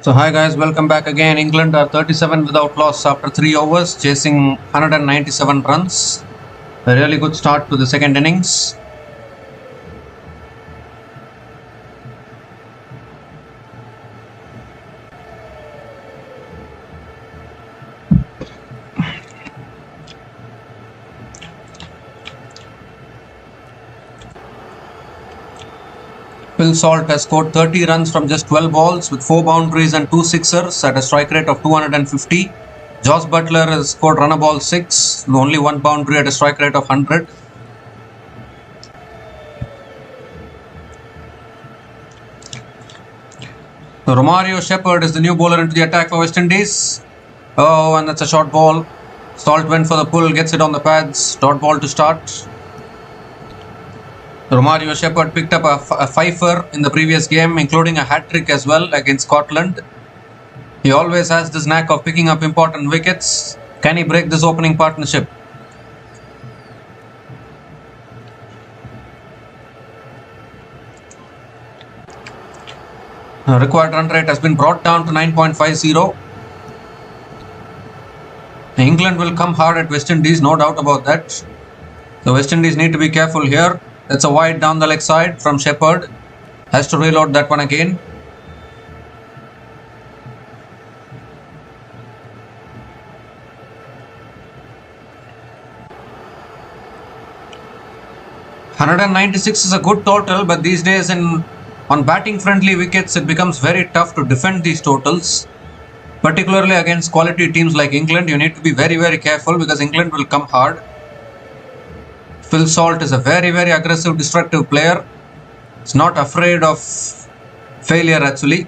So hi guys, welcome back again. England are 37 without loss after 3 overs, chasing 197 runs. A really good start to the second innings. Phil Salt has scored 30 runs from just 12 balls with 4 boundaries and 2 sixers at a strike rate of 250. Josh Buttler has scored run a ball 6, only 1 boundary at a strike rate of 100. Romario Shepherd is the new bowler into the attack for West Indies. Oh, and that's a short ball. Salt went for the pull, gets it on the pads. Dot ball to start. Romario Shepherd picked up a fifer in the previous game, including a hat-trick as well against Scotland. He always has this knack of picking up important wickets. Can he break this opening partnership? The required run rate has been brought down to 9.50. England will come hard at West Indies, no doubt about that. The West Indies need to be careful here. That's a wide down the leg side from Shepherd. Has to reload that one again. $196 is a good total, but these days on batting friendly wickets it becomes very tough to defend these totals. Particularly against quality teams like England, you need to be very careful because England will come hard. Phil Salt is a very aggressive, destructive player. He's not afraid of failure actually.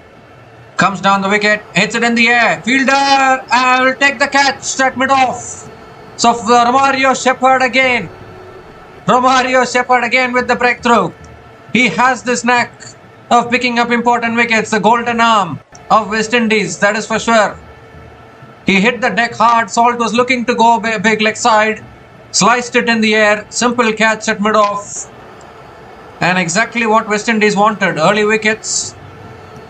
Comes down the wicket, hits it in the air. Fielder will take the catch at mid-off. So Romario Shepherd again. Romario Shepherd again with the breakthrough. He has this knack of picking up important wickets. The golden arm of West Indies, that is for sure. He hit the deck hard. Salt was looking to go big leg side. Sliced it in the air. Simple catch at mid-off. And exactly what West Indies wanted. Early wickets.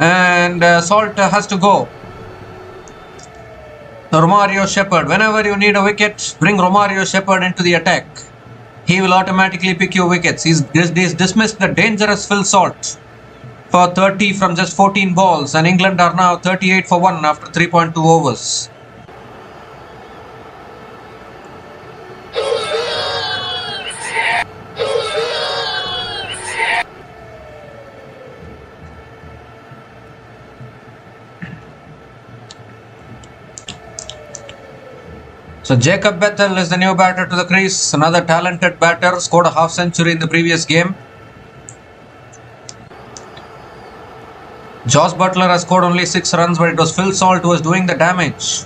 And Salt has to go. Romario Shepherd. Whenever you need a wicket, bring Romario Shepherd into the attack. He will automatically pick your wickets. He's dismissed the dangerous Phil Salt for 30 from just 14 balls. And England are now 38 for 1 after 3.2 overs. So Jacob Bethel is the new batter to the crease. Another talented batter, scored a half century in the previous game. Josh Buttler has scored only 6 runs, but it was Phil Salt who was doing the damage.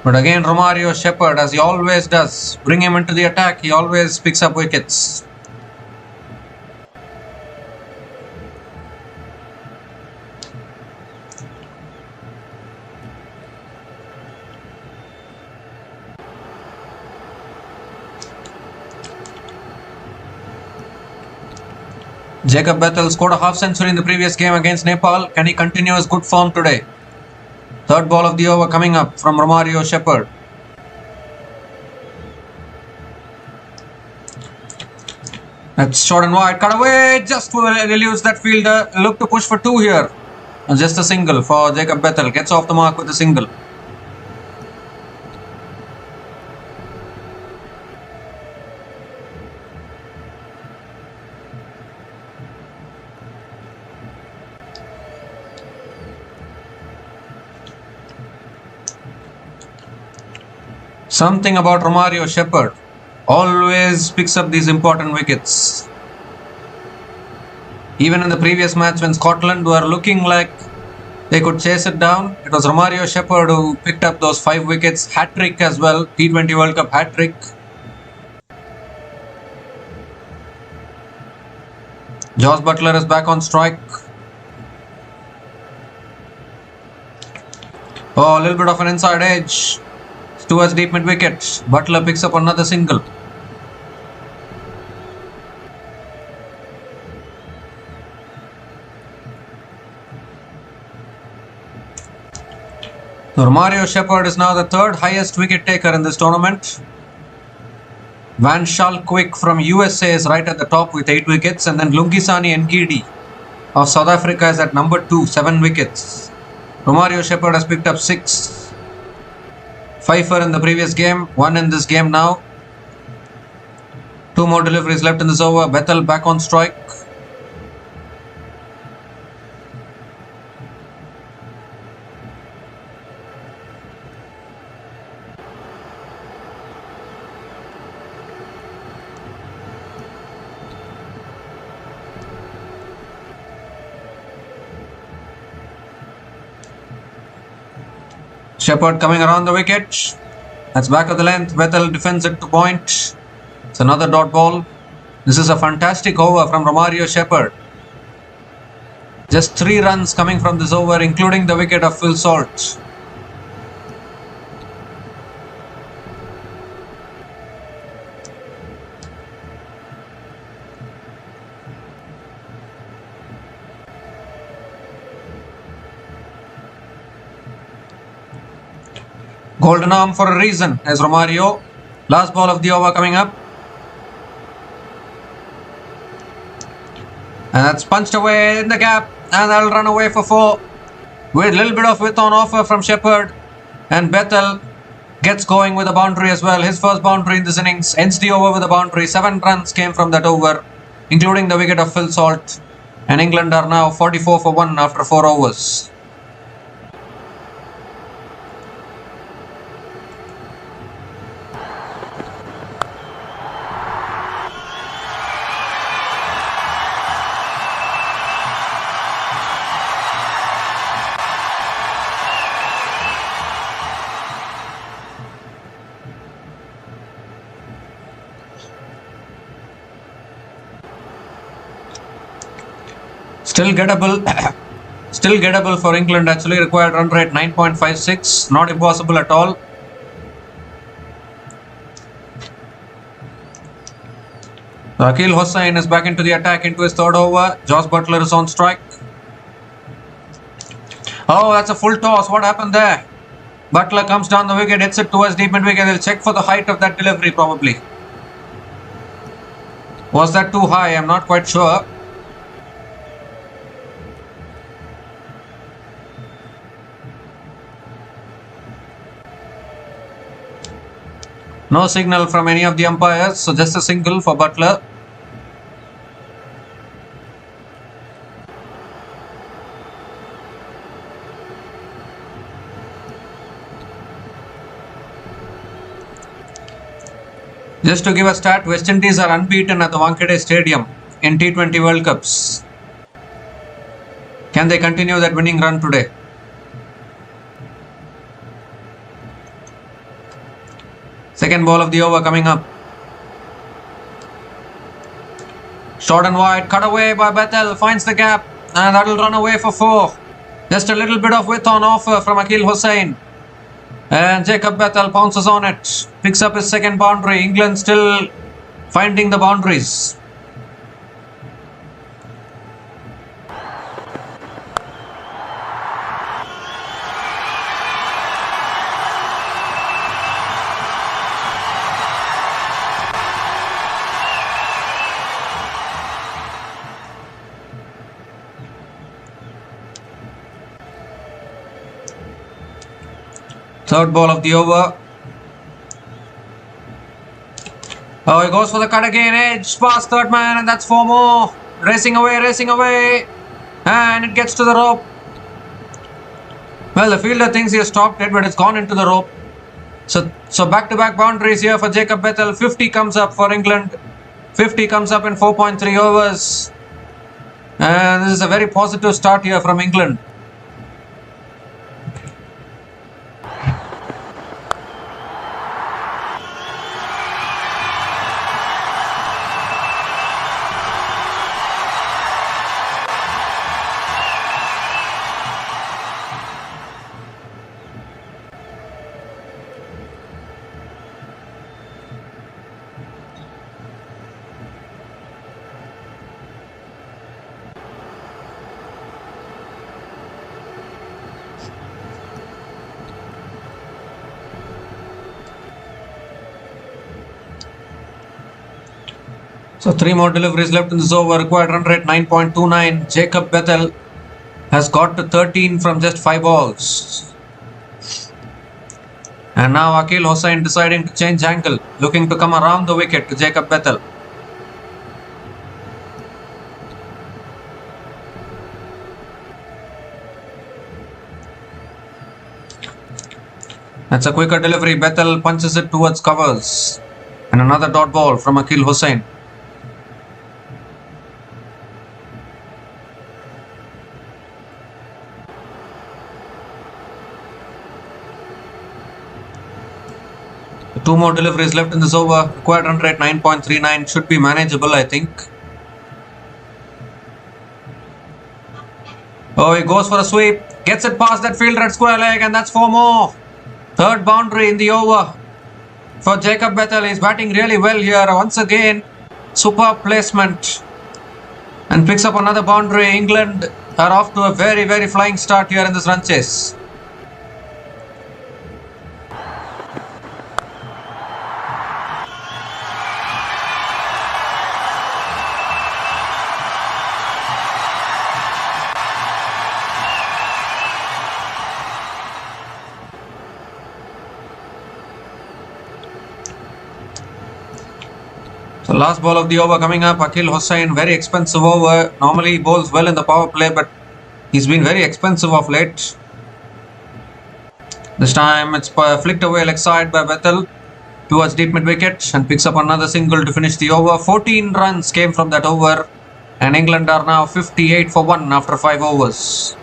But again, Romario Shepherd, as he always does, bring him into the attack. He always picks up wickets. Jacob Bethel scored a half century in the previous game against Nepal. Can he continue his good form today? Third ball of the over coming up from Romario Shepherd. That's short and wide. Cut away. Just to elude that fielder. Look to push for 2 here. And just a single for Jacob Bethel. Gets off the mark with a single. Something about Romario Shepherd. Always picks up these important wickets. Even in the previous match when Scotland were looking like they could chase it down, it was Romario Shepherd who picked up those 5 wickets. Hat-trick as well. T20 World Cup hat-trick. Josh Buttler is back on strike. Oh, a little bit of an inside edge towards deep mid wicket. Buttler picks up another single. So Romario Shepherd is now the third highest wicket taker in this tournament. Van Schalkwyk from USA is right at the top with 8 wickets, and then Lungisani Ngidi of South Africa is at number 2, 7 wickets. Romario Shepherd has picked up 6. Pfeiffer in the previous game, 1 in this game now. 2 more deliveries left in this over. Bethel back on strike. Shepherd coming around the wicket. That's back of the length. Bethel defends it to point. It's another dot ball. This is a fantastic over from Romario Shepherd. Just 3 runs coming from this over, including the wicket of Phil Salt. Golden arm for a reason as Romario. Last ball of the over coming up. And that's punched away in the gap. And that'll run away for 4. With a little bit of width on offer from Shepherd. And Bethel gets going with a boundary as well. His first boundary in this innings. Ends the over with a boundary. 7 runs came from that over, including the wicket of Phil Salt. And England are now 44 for 1 after 4 overs. Still gettable for England actually. Required run rate 9.56. Not impossible at all. Akil Hossain is back into the attack into his third over. Josh Butler is on strike. Oh, that's a full toss. What happened there? Butler comes down the wicket, hits it towards deep mid wicket. They'll check for the height of that delivery probably. Was that too high? I'm not quite sure. No signal from any of the umpires, so just a single for Butler. Just to give a stat, West Indies are unbeaten at the Wankhede Stadium in T20 World Cups. Can they continue that winning run today? Second ball of the over coming up. Short and wide, cut away by Bethel, finds the gap, and that will run away for 4. Just a little bit of width on offer from Akil Hossain. And Jacob Bethel pounces on it, picks up his second boundary. England still finding the boundaries. Third ball of the over. Oh, he goes for the cut again. Edge past third man, and that's 4 more. Racing away. And it gets to the rope. Well, the fielder thinks he has stopped it, but it's gone into the rope. So back-to-back boundaries here for Jacob Bethel. 50 comes up for England. 50 comes up in 4.3 overs. And this is a very positive start here from England. So 3 more deliveries left in this over. Required run rate 9.29. Jacob Bethel has got to 13 from just 5 balls. And now Akil Hossain deciding to change angle, looking to come around the wicket to Jacob Bethel. That's a quicker delivery. Bethel punches it towards covers. And another dot ball from Akil Hossain. Two more deliveries left in this over. Required run rate 9.39. Should be manageable, I think. Oh, he goes for a sweep. Gets it past that fielder at square leg, and that's 4 more. Third boundary in the over for Jacob Bethel. He's batting really well here. Once again, superb placement. And picks up another boundary. England are off to a very, very flying start here in this run chase. So last ball of the over coming up. Akil Hossain, very expensive over. Normally he bowls well in the power play, but he's been very expensive of late. This time it's flicked away leg side by Bethel towards deep mid wicket and picks up another single to finish the over. 14 runs came from that over, and England are now 58 for 1 after 5 overs.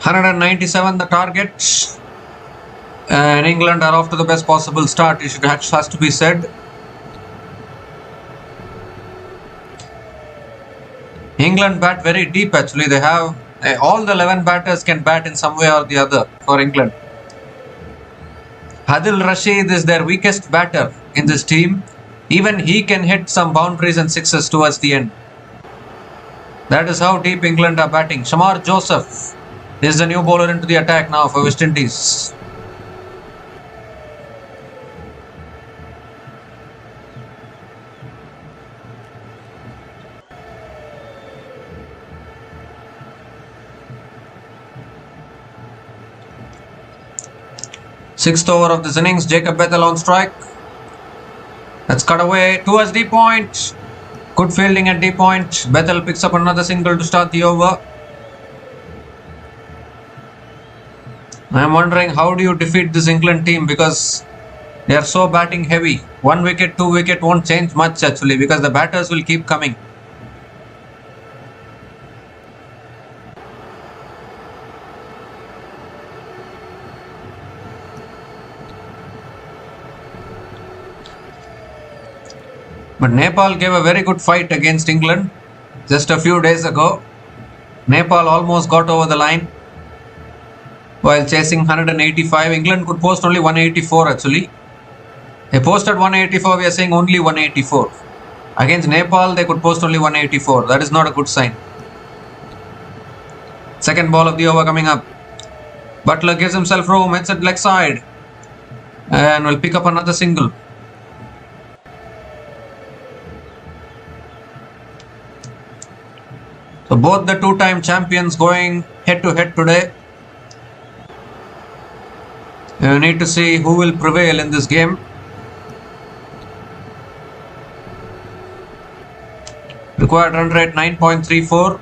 (197) the target, and England are off to the best possible start. It has to be said. England bat very deep actually. They have all the 11 batters can bat in some way or the other for England. Adil Rashid is their weakest batter in this team. Even he can hit some boundaries and sixes towards the end. That is how deep England are batting. Shamar Joseph is the new bowler into the attack now for West Indies. Sixth over of this innings. Jacob Bethel on strike. That's cut away towards deep point. Good fielding at deep point. Bethel picks up another single to start the over. I'm wondering how do you defeat this England team, because they are so batting heavy. 1 wicket, 2 wicket won't change much actually, because the batters will keep coming. But Nepal gave a very good fight against England just a few days ago. Nepal almost got over the line while chasing 185. England could post only 184 actually. They posted 184, we are saying only 184. Against Nepal, they could post only 184. That is not a good sign. Second ball of the over coming up. Butler gives himself room, hits it leg side, and will pick up another single. So both the two-time champions going head-to-head today. You need to see who will prevail in this game. Required run rate 9.34.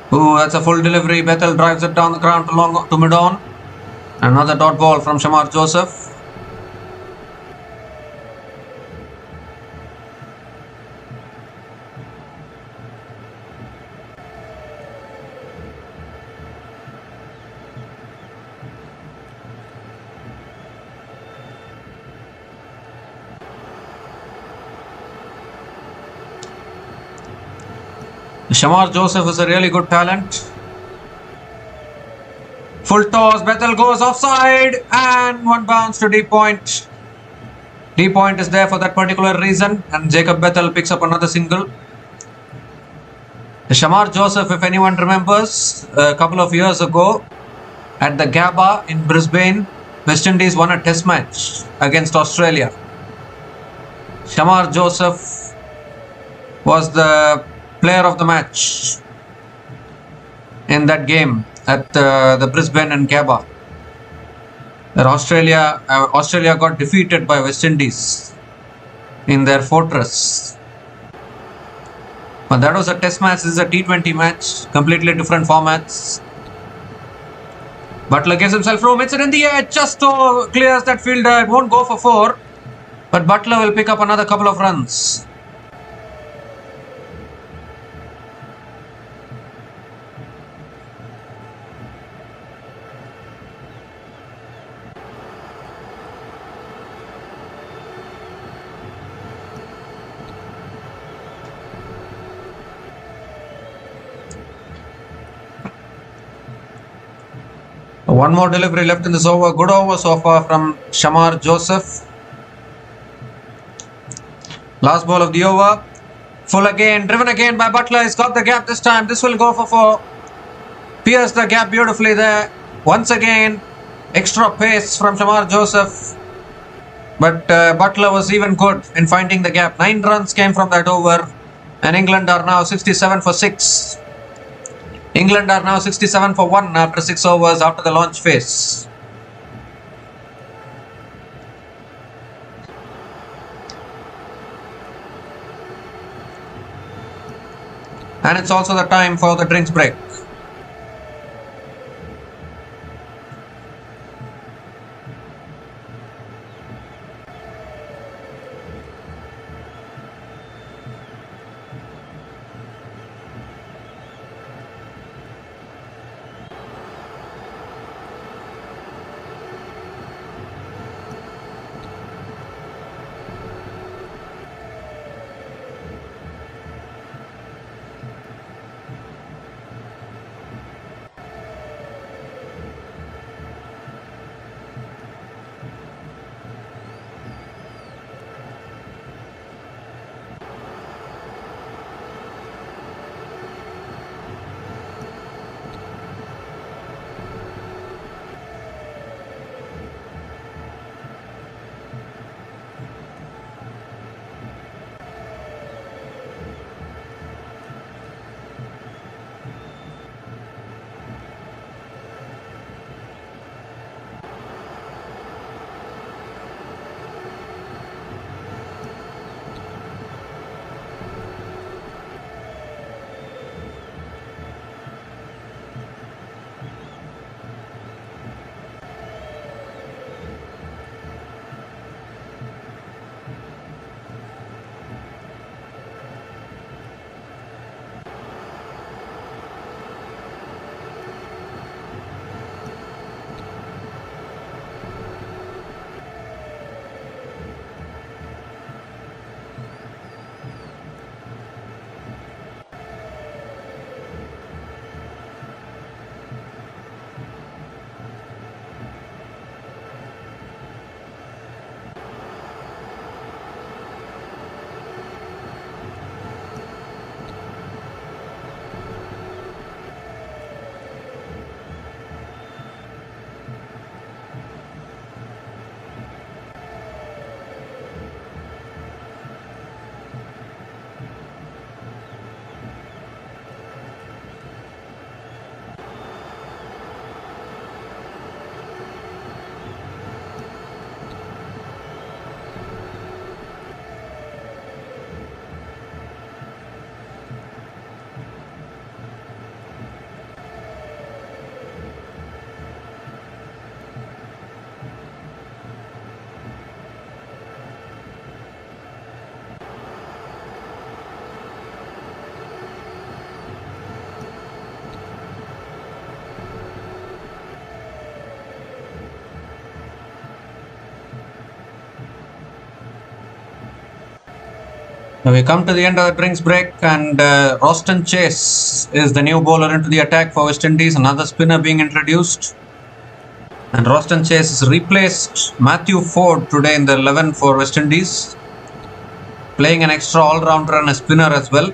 Oh, that's a full delivery. Bethel drives it down the ground to mid-on. Another dot ball from Shamar Joseph. Shamar Joseph is a really good talent. Full toss, Bethel goes offside and one bounce to D point. D point is there for that particular reason, and Jacob Bethel picks up another single. Shamar Joseph, if anyone remembers, a couple of years ago at the Gabba in Brisbane, West Indies won a test match against Australia. Shamar Joseph was the player of the match in that game at the Brisbane and Gabba. Australia got defeated by West Indies in their fortress. But that was a test match. This is a T20 match, completely different formats. Butler gives himself room, hits it in the air, just clears that fielder. It won't go for 4, but Butler will pick up another couple of runs. One more delivery left in this over. Good over so far from Shamar Joseph. Last ball of the over. Full again. Driven again by Butler. He's got the gap this time. This will go for 4. Pierced the gap beautifully there. Once again, extra pace from Shamar Joseph. But Butler was even good in finding the gap. 9 runs came from that over. And England are now 67 for 6. England are now 67 for 1 after 6 overs after the launch phase. And it's also the time for the drinks break. We come to the end of the drinks break, and Roston Chase is the new bowler into the attack for West Indies. Another spinner being introduced. And Roston Chase has replaced Matthew Ford today in the 11 for West Indies, playing an extra all-rounder and a spinner as well.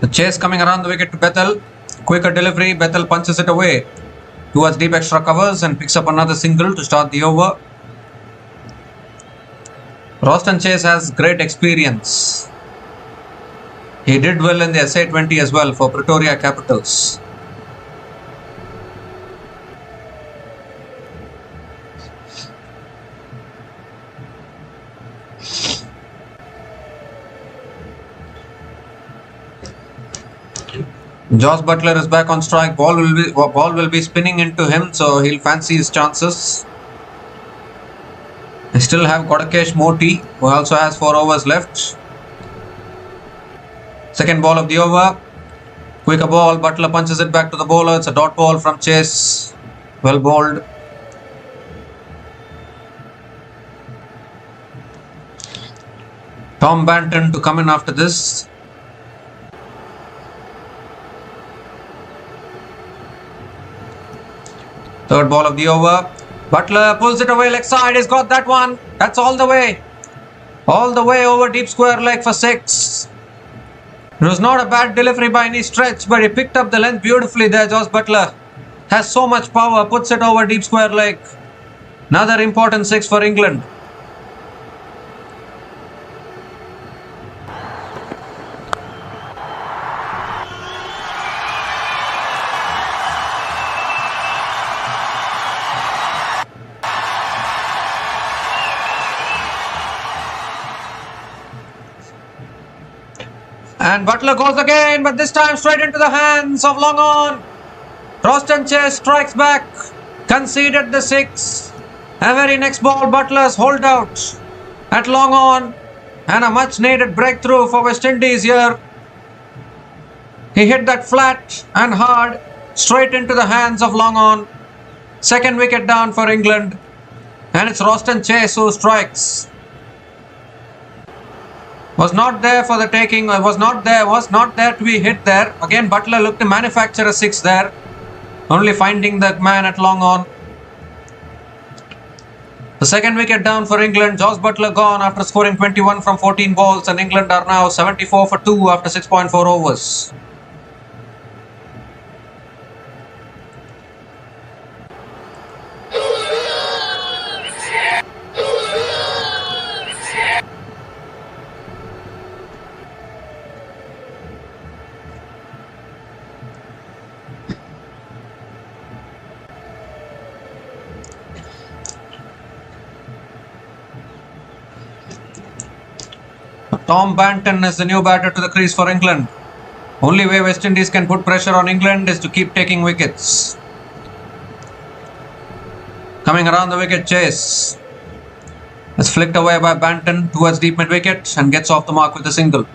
The chase coming around the wicket to Bethel. Quicker delivery, Bethel punches it away towards deep extra covers and picks up another single to start the over. Roston Chase has great experience. He did well in the SA20 as well for Pretoria Capitals. Josh Butler is back on strike. Ball will be spinning into him, so he'll fancy his chances. I still have Kodakesh Moti, who also has 4 overs left. Second ball of the over. Quicker ball. Butler punches it back to the bowler. It's a dot ball from Chase. Well bowled. Tom Banton to come in after this. Third ball of the over. Butler pulls it away leg side. He's got that one. That's all the way. All the way over deep square leg for 6. It was not a bad delivery by any stretch, but he picked up the length beautifully there. Josh Butler has so much power. Puts it over deep square leg. Another important 6 for England. And Butler goes again, but this time straight into the hands of long on. Roston Chase strikes back, conceded the 6. A very next ball, Butler's hold out at long on, and a much needed breakthrough for West Indies here. He hit that flat and hard, straight into the hands of long on. Second wicket down for England, and it's Roston Chase who strikes. Was not there for the taking, was not there to be hit there. Again, Butler looked to manufacture a 6 there, only finding the man at long on. The second wicket down for England. Josh Butler gone after scoring 21 from 14 balls, and England are now 74 for 2 after 6.4 overs. Tom Banton is the new batter to the crease for England. Only way West Indies can put pressure on England is to keep taking wickets. Coming around the wicket, Chase. It's flicked away by Banton towards deep mid wicket and gets off the mark with a single.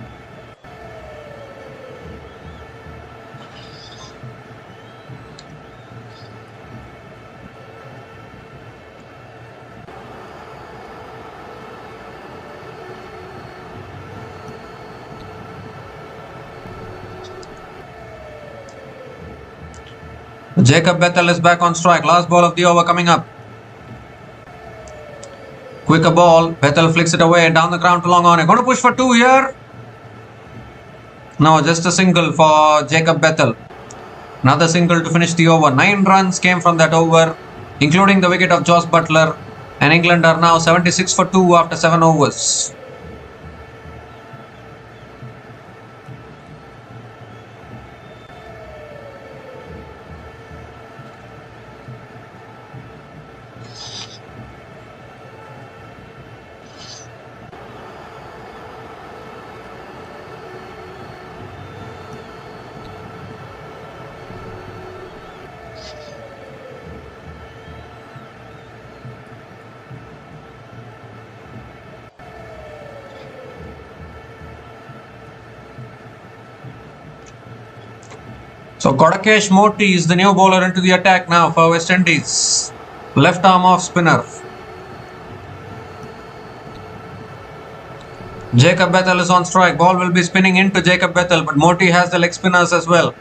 Jacob Bethel is back on strike. Last ball of the over coming up. Quicker ball. Bethel flicks it away down the ground to long on. Going to push for 2 here. No, just a single for Jacob Bethel. Another single to finish the over. 9 runs came from that over, including the wicket of Josh Butler. And England are now 76 for 2 after 7 overs. So Kodakesh Moti is the new bowler into the attack now for West Indies. Left arm off spinner. Jacob Bethel is on strike. Ball will be spinning into Jacob Bethel, but Moti has the leg spinners as well.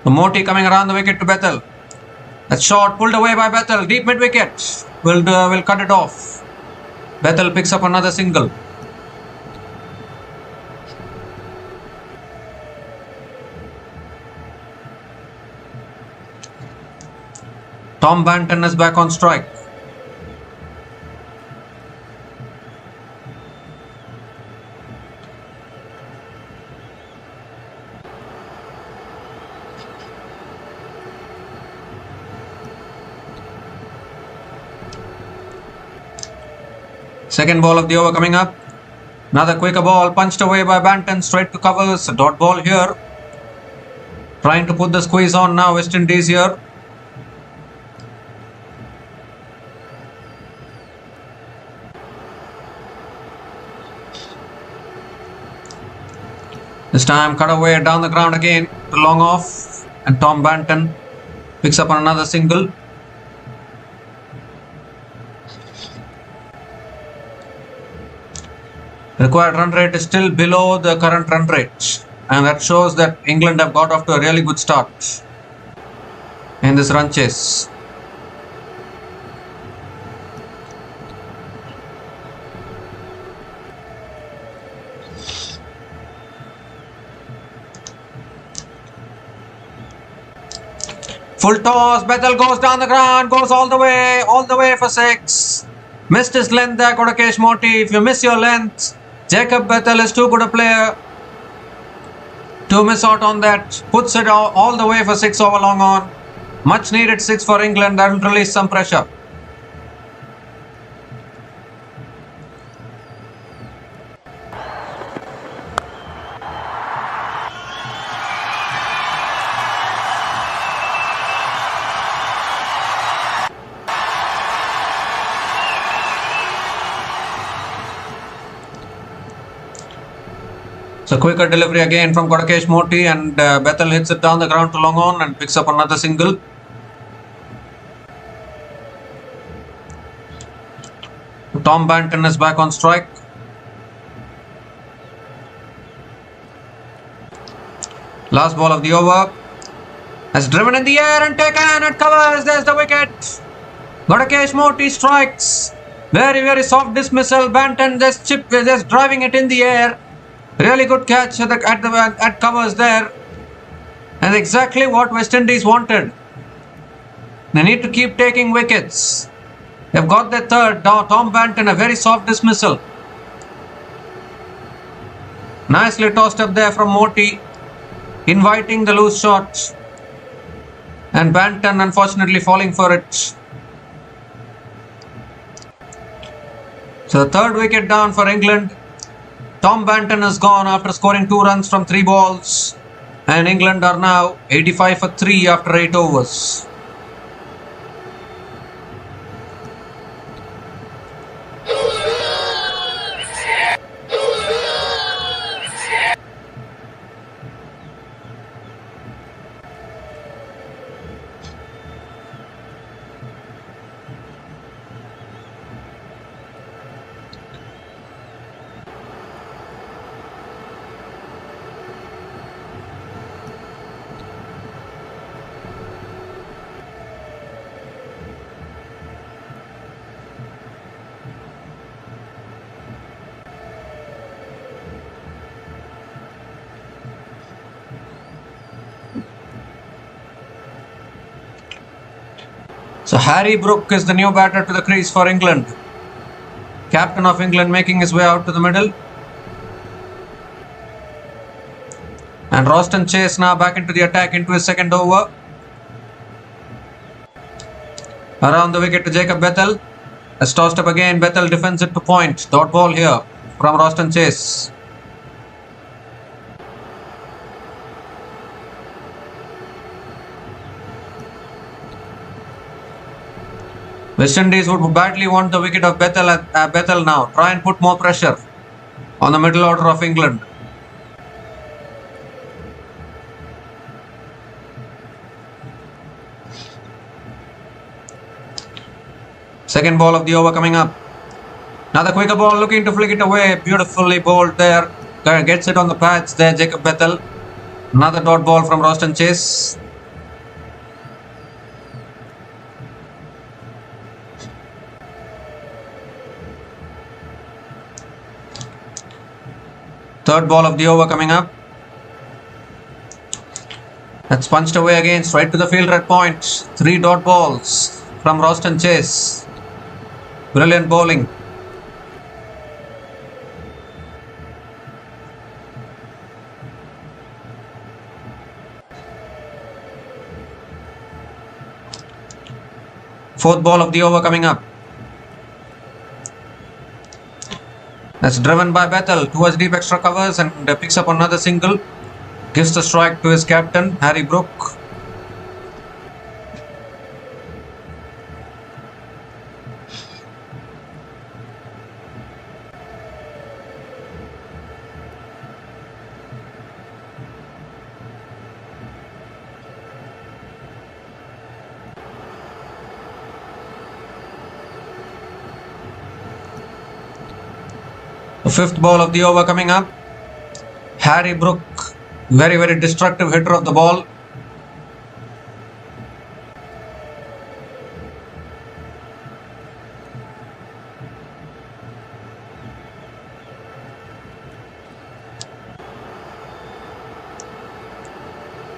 Moti coming around the wicket to Bethel. That shot pulled away by Bethel. Deep mid wicket. Will cut it off. Bethel picks up another single. Tom Banton is back on strike. Second ball of the over coming up. Another quicker ball punched away by Banton straight to covers. A dot ball here. Trying to put the squeeze on now, West Indies here. This time cut away down the ground again to long off, and Tom Banton picks up on another single. Required run rate is still below the current run rate, and that shows that England have got off to a really good start in this run chase. Full toss, Bethel goes down the ground, goes all the way for 6. Missed his length there, Kodakesh Moti. If you miss your length, Jacob Bethel is too good a player to miss out on that. Puts it all the way for 6 over long on. Much needed 6 for England. That will release some pressure. So quicker delivery again from Kodakesh Moti, and Bethel hits it down the ground to long on and picks up another single. Tom Banton is back on strike. Last ball of the over. Has driven in the air and taken and covers. There's the wicket. Kodakesh Moti strikes. Very soft dismissal. Banton just driving it in the air. Really good catch at covers there, and exactly what West Indies wanted. They need to keep taking wickets. They've got their third. Tom Banton, a very soft dismissal. Nicely tossed up there from Moti, inviting the loose shot, and Banton unfortunately falling for it. So the third wicket down for England. Tom Banton is gone after scoring 2 runs from 3 balls, and England are now 85 for 3 after 8 overs. So Harry Brook is the new batter to the crease for England. Captain of England making his way out to the middle. And Roston Chase now back into the attack into his second over. Around the wicket to Jacob Bethel. Has tossed up again. Bethel defends it to point. Dot ball here from Roston Chase. West Indies would badly want the wicket of Bethel now. Try and put more pressure on the middle order of England. Second ball of the over coming up. Another quicker ball looking to flick it away. Beautifully bowled there. Gets it on the pads there, Jacob Bethel. Another dot ball from Roston Chase. Third ball of the over coming up. That's punched away again, straight to the field at point. 3 dot balls from Roston Chase. Brilliant bowling. Fourth ball of the over coming up. That's driven by Bethel towards deep extra covers and picks up another single. Gives the strike to his captain, Harry Brook. The fifth ball of the over coming up. Harry Brook, very, very destructive hitter of the ball.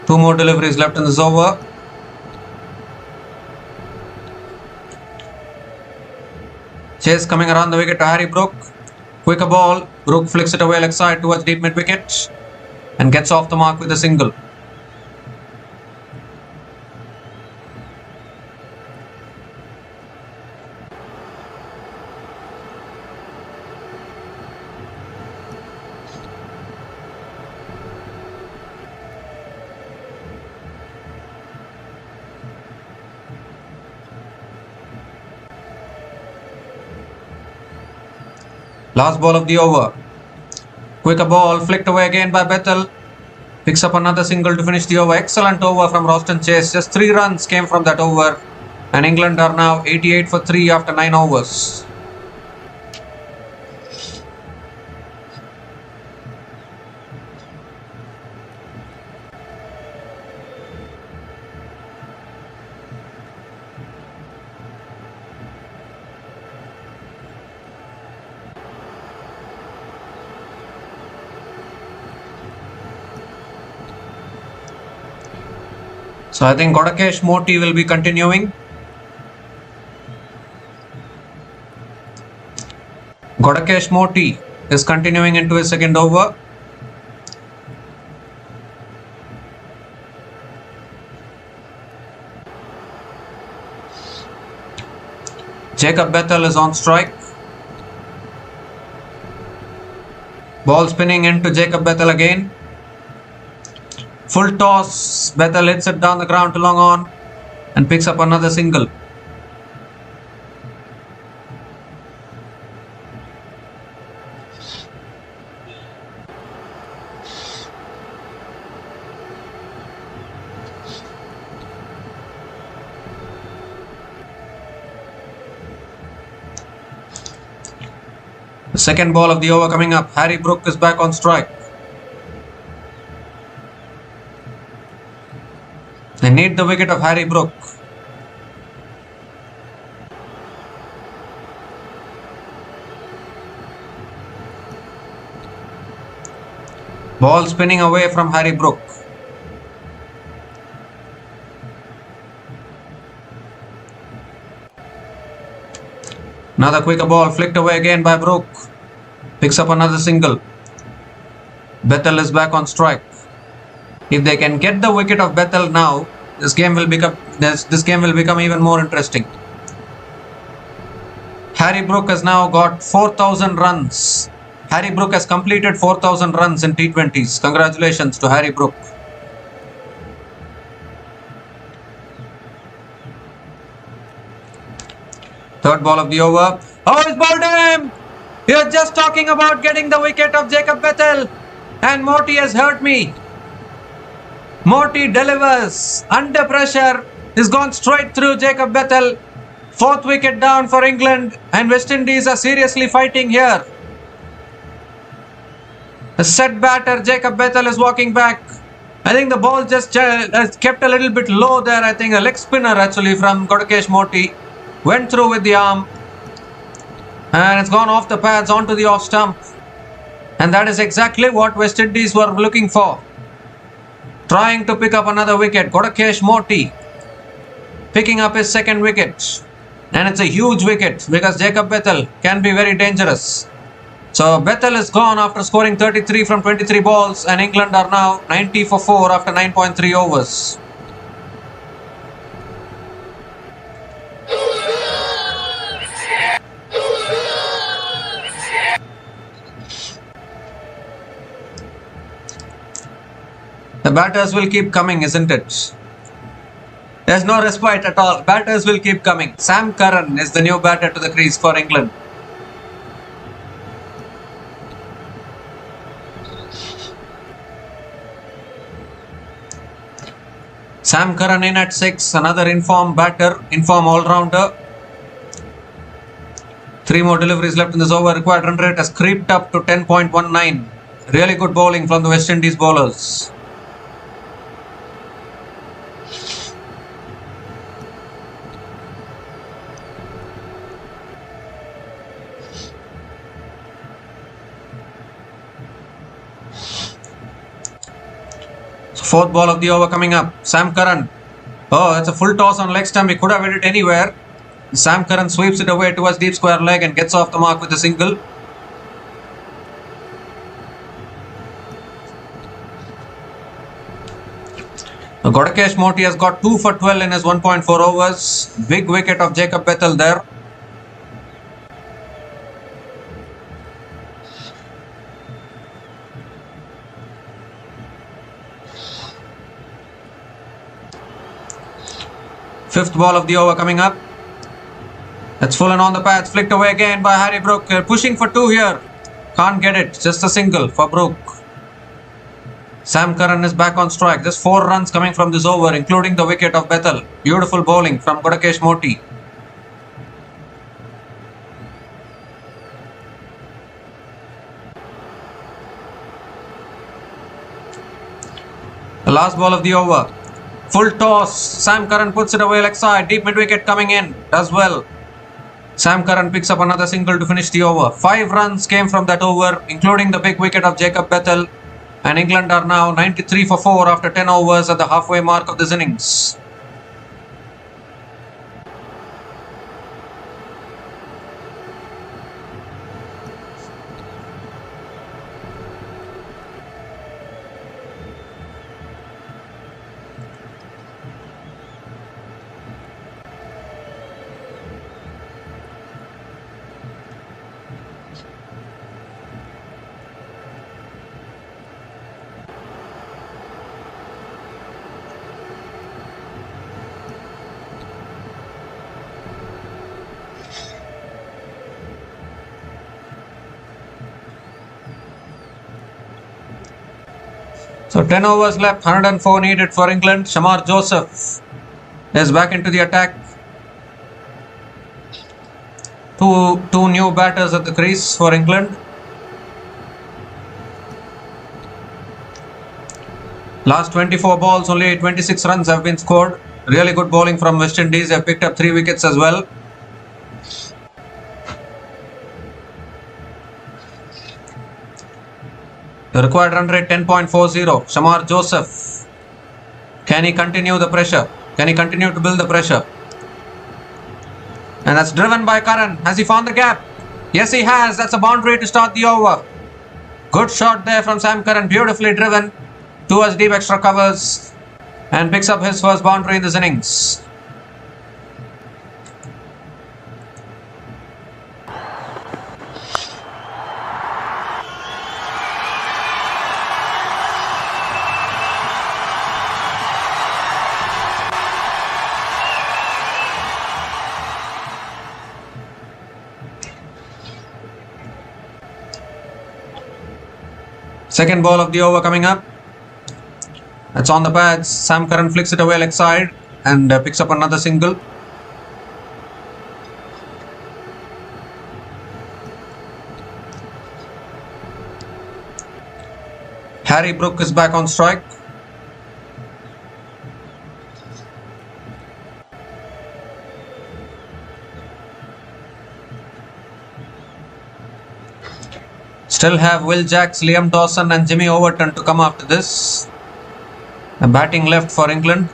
Two more deliveries left in this over. Chase coming around the wicket to Harry Brook. Quicker ball. Brook flicks it away leg side towards deep mid wicket and gets off the mark with a single. Last ball of the over. Quicker ball flicked away again by Bethel. Picks up another single to finish the over. Excellent over from Roston Chase. Just 3 runs came from that over. And England are now 88 for 3 after 9 overs. So I think Godakesh Moti will be continuing. Godakesh Moti is continuing into his second over. Jacob Bethel is on strike. Ball spinning into Jacob Bethel again. Full toss. Bethel hits it down the ground to long on and picks up another single. The second ball of the over coming up. Harry Brook is back on strike. They need the wicket of Harry Brook. Ball spinning away from Harry Brook. Another quicker ball flicked away again by Brook. Picks up another single. Bethel is back on strike. If they can get the wicket of Bethel now, this game will become even more interesting. Harry Brook has now got 4,000 runs. Harry Brook has completed 4,000 runs in T20s. Congratulations to Harry Brook. Third ball of the over. Oh, he's bowled him! We are just talking about getting the wicket of Jacob Bethel, and Moti has hurt me. Moti delivers under pressure. He's gone straight through Jacob Bethel. Fourth wicket down for England, and West Indies are seriously fighting here. The set batter Jacob Bethel is walking back. I think the ball just kept a little bit low there. I think a leg spinner actually from Godakesh Moti went through with the arm, and it's gone off the pads onto the off stump. And that is exactly what West Indies were looking for. Trying to pick up another wicket. Godakesh Moti picking up his second wicket. And it's a huge wicket because Jacob Bethel can be very dangerous. So Bethel is gone after scoring 33 from 23 balls, and England are now 90 for 4 after 9.3 overs. The batters will keep coming, isn't it? There's no respite at all. Batters will keep coming. Sam Curran is the new batter to the crease for England. Sam Curran in at 6, another informed batter, informed all-rounder. 3 more deliveries left in this over. Required run rate has creeped up to 10.19. Really good bowling from the West Indies bowlers. Fourth ball of the over coming up. Sam Curran. Oh, that's a full toss on leg stump. He could have hit it anywhere. Sam Curran sweeps it away towards deep square leg and gets off the mark with a single. Godakesh Moti has got 2 for 12 in his 1.4 overs. Big wicket of Jacob Bethel there. Fifth ball of the over coming up. That's full and on the pads. Flicked away again by Harry Brook. Pushing for 2 here. Can't get it. Just a single for Brook. Sam Curran is back on strike. Just 4 runs coming from this over, including the wicket of Bethel. Beautiful bowling from Godakesh Moti. The last ball of the over. Full toss. Sam Curran puts it away leg side. Deep mid wicket coming in. Does well. Sam Curran picks up another single to finish the over. 5 runs came from that over, including the big wicket of Jacob Bethel. And England are now 93 for 4 after 10 overs at the halfway mark of this innings. So 10 overs left, 104 needed for England. Shamar Joseph is back into the attack. Two new batters at the crease for England. Last 24 balls, only 26 runs have been scored. Really good bowling from West Indies. They have picked up 3 wickets as well. The required run rate 10.40. Shamar Joseph. Can he continue the pressure? Can he continue to build the pressure? And that's driven by Curran. Has he found the gap? Yes, he has. That's a boundary to start the over. Good shot there from Sam Curran. Beautifully driven towards deep extra covers. And picks up his first boundary in this innings. Second ball of the over coming up. That's on the pads. Sam Curran flicks it away leg side and picks up another single. Harry Brook is back on strike. Still have Will Jacks, Liam Dawson and Jimmy Overton to come after this. A batting left for England.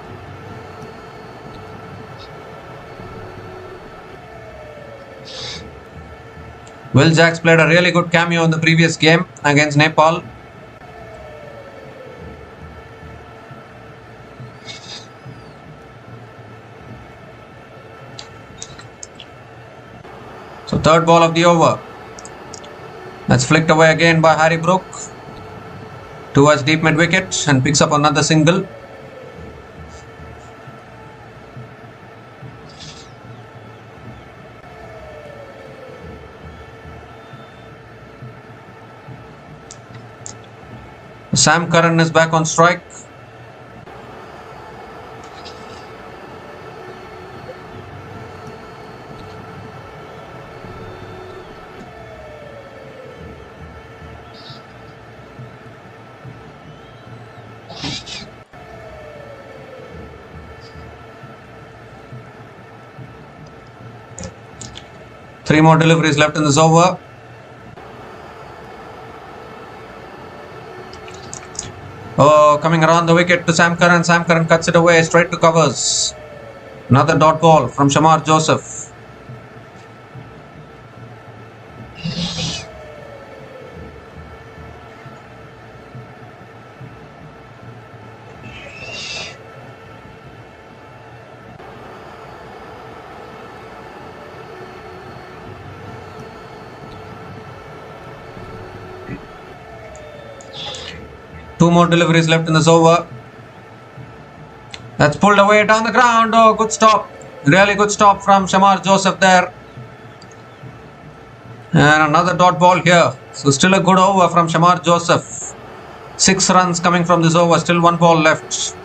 Will Jacks played a really good cameo in the previous game against Nepal. So third ball of the over. That's flicked away again by Harry Brook towards deep mid wicket and picks up another single. Sam Curran is back on strike. Three more deliveries left in this over. Oh, coming around the wicket to Sam Curran. Sam Curran cuts it away straight to covers. Another dot ball from Shamar Joseph. Two more deliveries left in this over. That's pulled away down the ground. Oh, good stop. Really good stop from Shamar Joseph there. And another dot ball here. So still a good over from Shamar Joseph. 6 runs coming from this over. Still 1 ball left.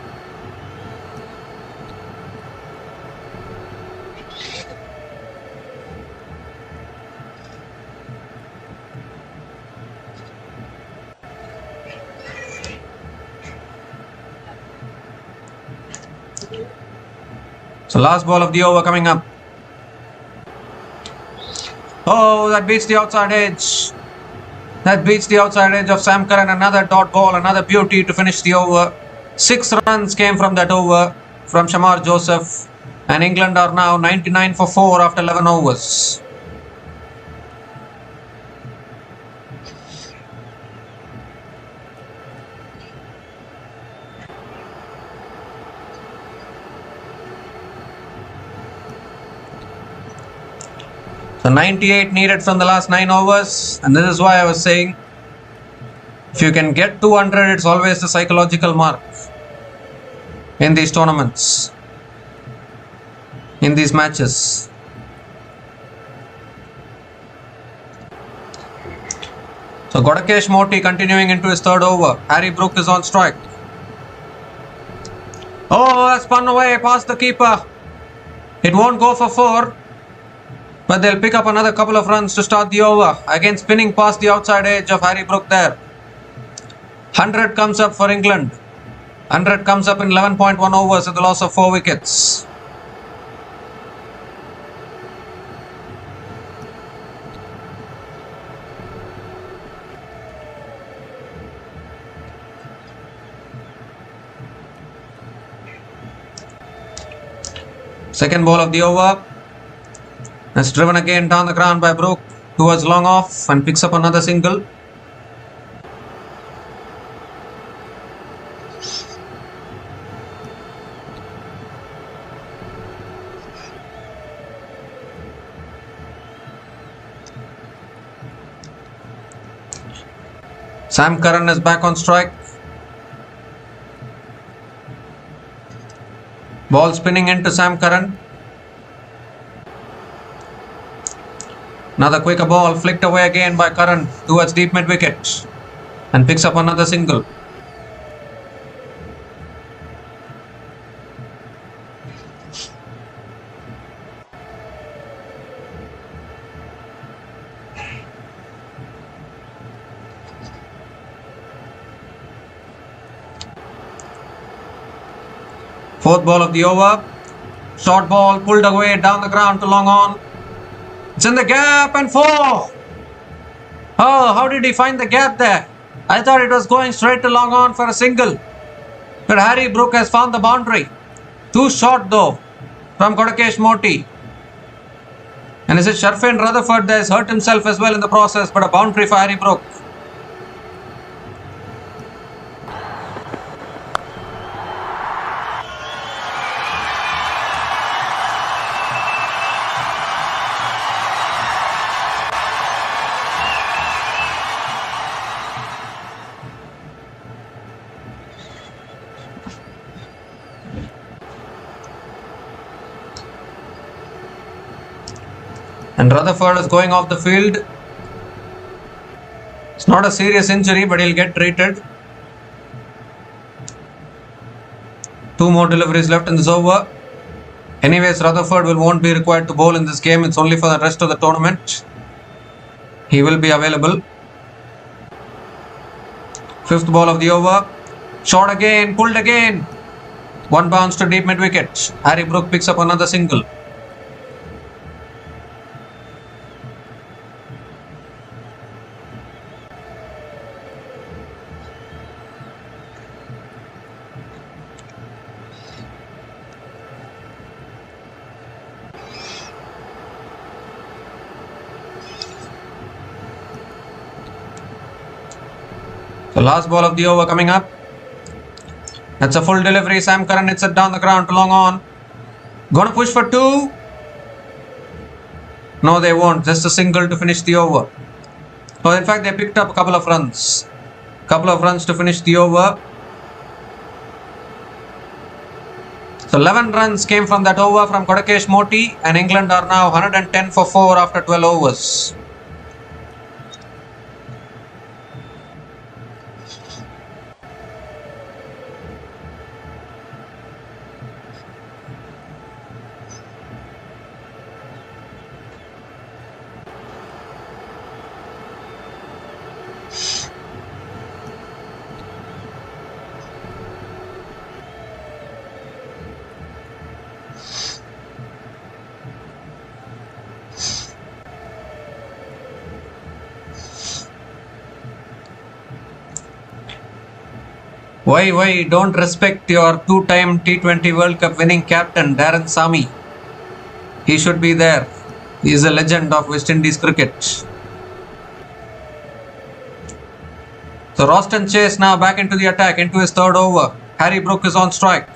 So last ball of the over coming up. Oh, that beats the outside edge. That beats the outside edge of Sam Curran. Another dot ball, another beauty to finish the over. 6 runs came from that over from Shamar Joseph. And England are now 99 for 4 after 11 overs. So 98 needed from the last 9 overs, and this is why I was saying if you can get 200, it's always the psychological mark in these tournaments, in these matches. So Godakesh Moti continuing into his third over. Harry Brook is on strike. Oh, that's spun away past the keeper. It won't go for 4. But they'll pick up another couple of runs to start the over. Again spinning past the outside edge of Harry Brook there. 100 comes up for England. 100 comes up in 11.1 overs at the loss of 4 wickets. Second ball of the over. That's driven again down the ground by Brook towards long off and picks up another single. Sam Curran is back on strike. Ball spinning into Sam Curran. Another quicker ball flicked away again by Curran towards deep mid wicket and picks up another single. Fourth ball of the over. Short ball pulled away down the ground to long on. It's in the gap and 4. Oh, how did he find the gap there? I thought it was going straight to long on for a single. But Harry Brook has found the boundary. Too short though from Kodakesh Moti. And is it Sharfin Rutherford that has hurt himself as well in the process, but a boundary for Harry Brook. And Rutherford is going off the field. It's not a serious injury, but he'll get treated. 2 more deliveries left in this over. Anyways, Rutherford won't be required to bowl in this game. It's only for the rest of the tournament. He will be available. 5th ball of the over. Shot again, pulled again. 1 bounce to deep mid wicket. Harry Brook picks up another single. The last ball of the over coming up. That's a full delivery. Sam Curran hits it down the ground to long on. Gonna push for 2. No, they won't. Just a single to finish the over. So in fact, they picked up a couple of runs. Couple of runs to finish the over. So 11 runs came from that over from Kodakesh Moti, and England are now 110 for 4 after 12 overs. Why don't respect your 2-time T20 World Cup winning captain Darren Sammy? He should be there. He is a legend of West Indies cricket. So Roston Chase now back into the attack, into his 3rd over. Harry Brook is on strike.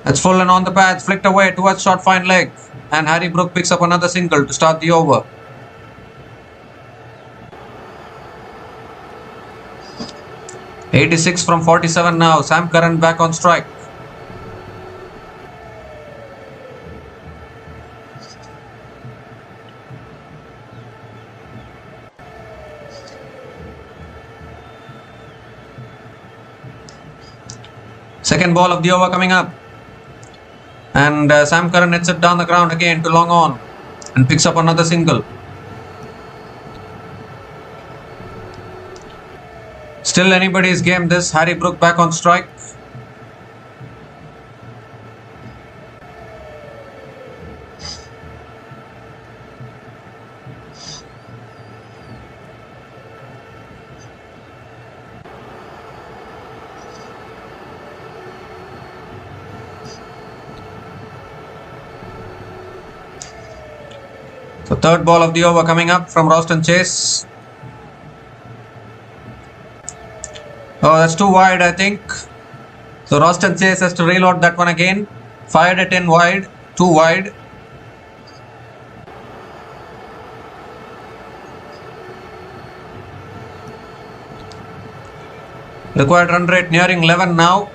It's full and on the pads, flicked away towards short fine leg. And Harry Brook picks up another single to start the over. "86 from 47 now. Sam Curran back on strike. Second ball of the over coming up. And Sam Curran hits it down the ground again to long on. And picks up another single. Still anybody's game this. Harry Brook back on strike. So 3rd ball of the over coming up from Roston Chase. Oh, that's too wide, I think. So Roston Chase has to reload that one again. Fired it in wide, too wide. Required run rate nearing 11 now.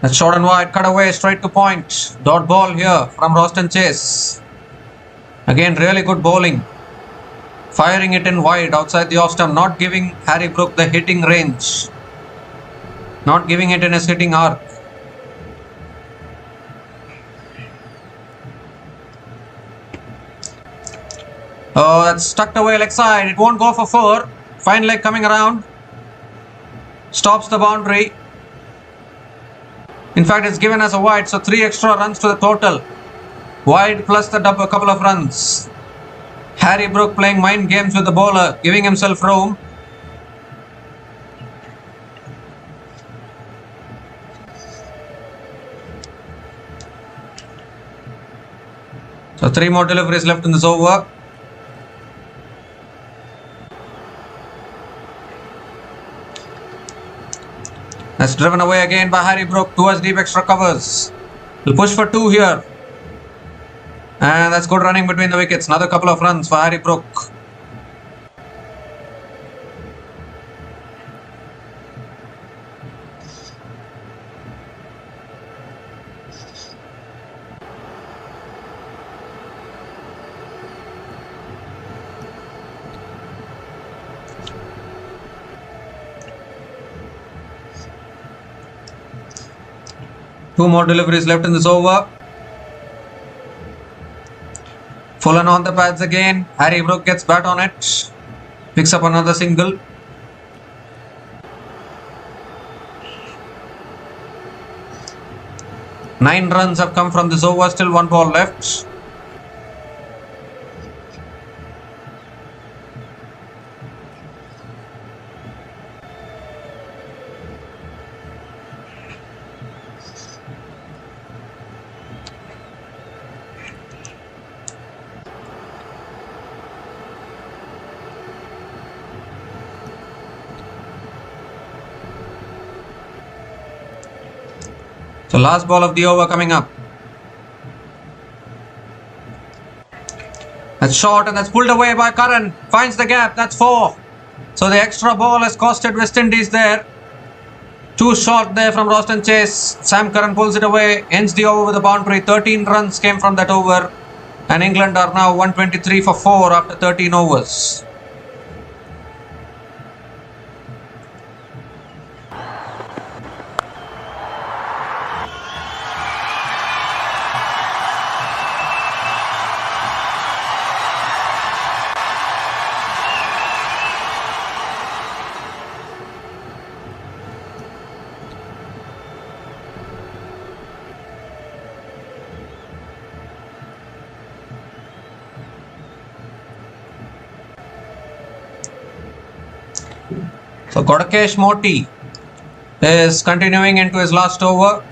That's short and wide, cut away, straight to point. Dot ball here from Roston Chase. Again, really good bowling. Firing it in wide outside the off stump, not giving Harry Brook the hitting range. Not giving it in his hitting arc. Oh, that's tucked away leg side. It won't go for 4. Fine leg coming around. Stops the boundary. In fact, it's given as a wide, so 3 extra runs to the total. Wide plus the double, couple of runs. Harry Brook playing mind games with the bowler, giving himself room. So 3 more deliveries left in this over. That's driven away again by Harry Brook towards deep extra covers. He'll push for 2 here. And that's good running between the wickets. Another couple of runs for Harry Brook. Two more deliveries left in this over. Fullen on the pads again. Harry Brook gets bat on it. Picks up another single. Nine runs have come from this over. Still 1 ball left. So last ball of the over coming up. That's short and that's pulled away by Curran. Finds the gap. That's 4. So the extra ball has costed West Indies there. Too short there from Roston Chase. Sam Curran pulls it away. Ends the over with a boundary. 13 runs came from that over. And England are now 123 for 4 after 13 overs. So Kodakesh Moti is continuing into his last over.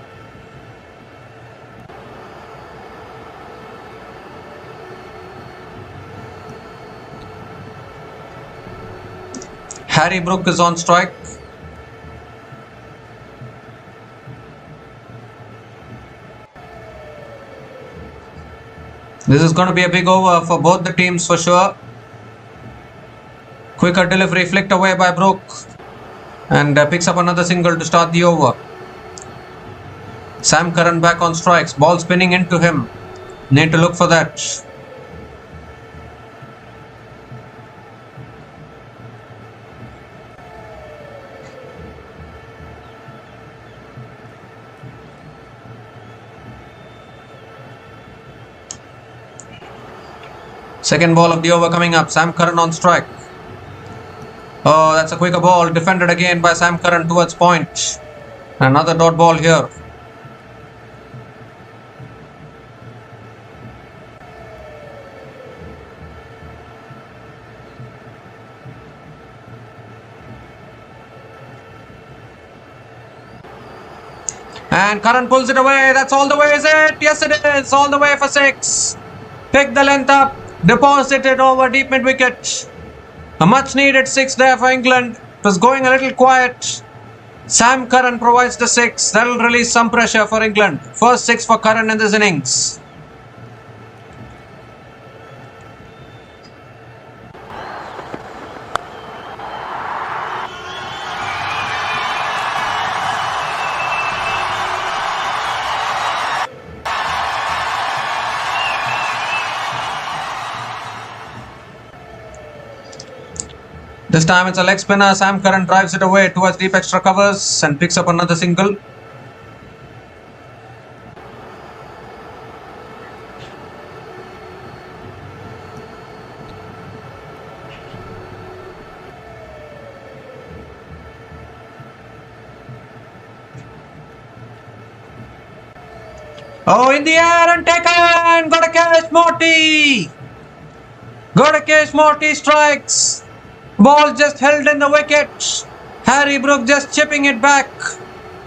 Harry Brook is on strike. This is going to be a big over for both the teams for sure. Quicker delivery flicked away by Brook and picks up another single to start the over. Sam Curran back on strikes. Ball spinning into him. Need to look for that. Second ball of the over coming up. Sam Curran on strike. Oh, that's a quicker ball. Defended again by Sam Curran towards point. Another dot ball here. And Curran pulls it away. That's all the way, is it? Yes, it is. All the way for 6. Pick the length up. Deposited over deep mid wicket. A much needed 6 there for England. It was going a little quiet. Sam Curran provides the 6. That will release some pressure for England. First 6 for Curran in this innings. This time it's a leg spinner. Sam Curran drives it away towards deep extra covers and picks up another single. Oh, in the air and taken! Got a catch, Morty! Got a catch, Morty strikes! Ball just held in the wicket. Harry Brook just chipping it back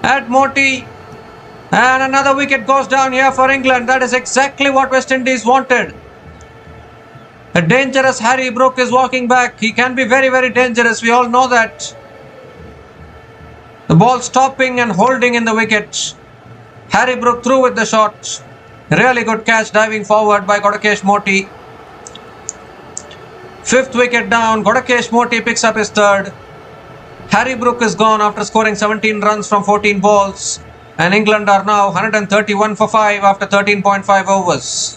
at Morty. And another wicket goes down here for England. That is exactly what West Indies wanted. A dangerous Harry Brook is walking back. He can be very, very dangerous. We all know that. The ball stopping and holding in the wicket. Harry Brook through with the shot. Really good catch diving forward by Godakesh Morty. Fifth wicket down. Godakesh Morty picks up his third. Harry Brook is gone after scoring 17 runs from 14 balls. And England are now 131 for 5 after 13.5 overs.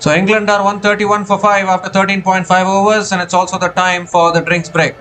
So England are 131 for 5 after 13.5 overs, and it's also the time for the drinks break.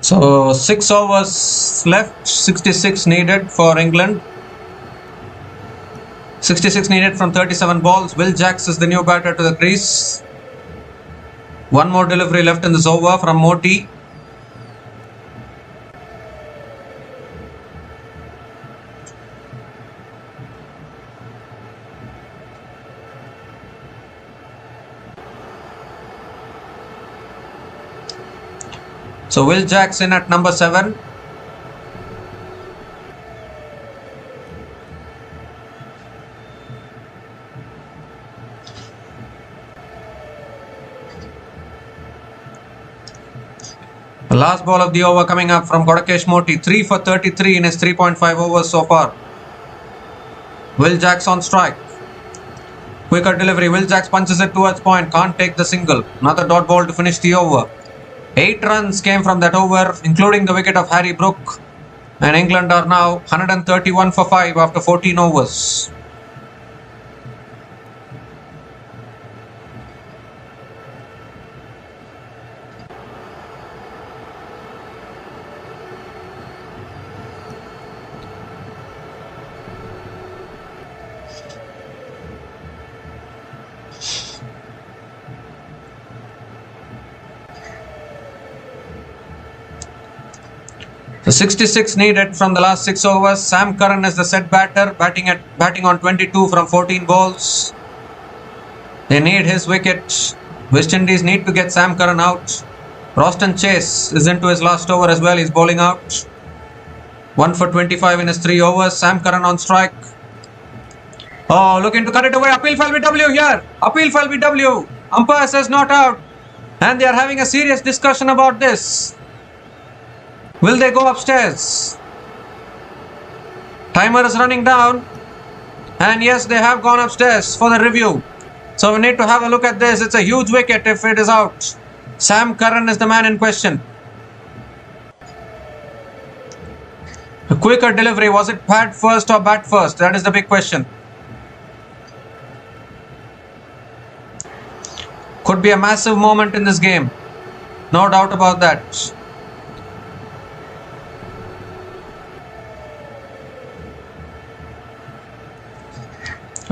So 6 overs left, 66 needed for England. 66 needed from 37 balls. Will Jacks is the new batter to the crease. One more delivery left in this over from Morty. So Will Jacks in at number 7. The last ball of the over coming up from Godakesh Morty. 3 for 33 in his 3.5 overs so far. Will Jacks on strike. Quicker delivery. Will Jacks punches it towards point. Can't take the single. Another dot ball to finish the over. 8 runs came from that over, including the wicket of Harry Brook. And England are now 131 for 5 after 14 overs. The 66 needed from the last 6 overs. Sam Curran is the set batter, batting on 22 from 14 balls. They need his wicket. West Indies need to get Sam Curran out. Roston Chase is into his last over as well. He's bowling out. 1 for 25 in his 3 overs. Sam Curran on strike. Oh, looking to cut it away. Appeal for LBW here. Appeal for LBW. Umpire says not out. And they are having a serious discussion about this. Will they go upstairs? Timer is running down. And yes, they have gone upstairs for the review. So we need to have a look at this. It's a huge wicket if it is out. Sam Curran is the man in question. A quicker delivery. Was it pad first or bat first? That is the big question. Could be a massive moment in this game. No doubt about that.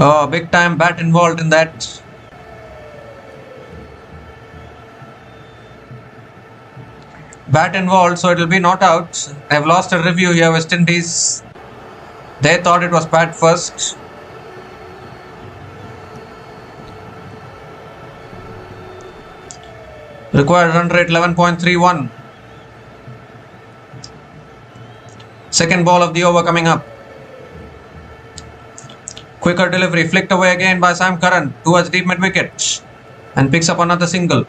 Oh, big time bat involved in that. Bat involved, so it will be not out. They've lost a review here, West Indies. They thought it was bat first. Required run rate 11.31. Second ball of the over coming up. Quicker delivery, flicked away again by Sam Curran towards deep mid wicket and picks up another single.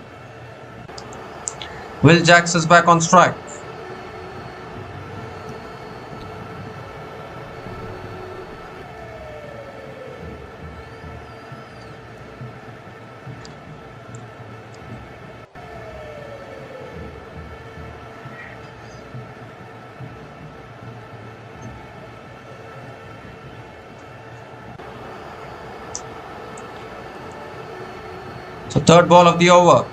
Will Jacks is back on strike. So third ball of the over.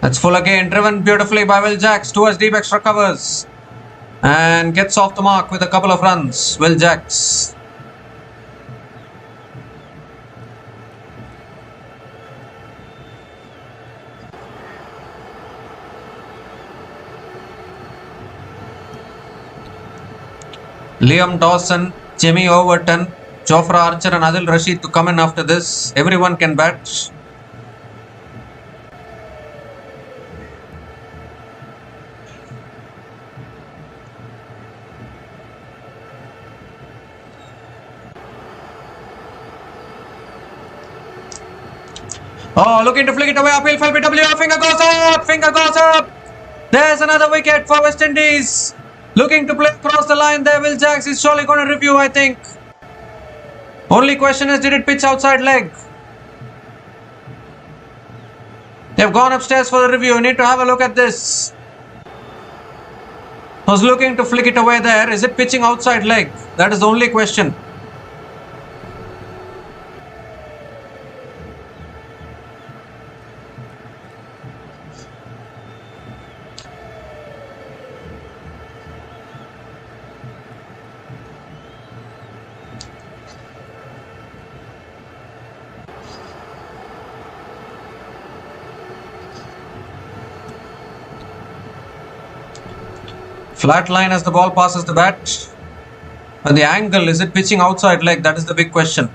That's full again, driven beautifully by Will Jacks towards deep extra covers and gets off the mark with a couple of runs. Will Jacks. Liam Dawson, Jimmy Overton, Jofra Archer and Adil Rashid to come in after this. Everyone can bat. Oh, looking to flick it away uphill, FLBW, finger goes up, finger goes up. There's another wicket for West Indies. Looking to play across the line there, Will Jacks is surely going to review, I think. Only question is, did it pitch outside leg? They've gone upstairs for the review. You need to have a look at this. Was looking to flick it away there. Is it pitching outside leg? That is the only question. Flat line as the ball passes the bat. And the angle, is it pitching outside leg? That is the big question.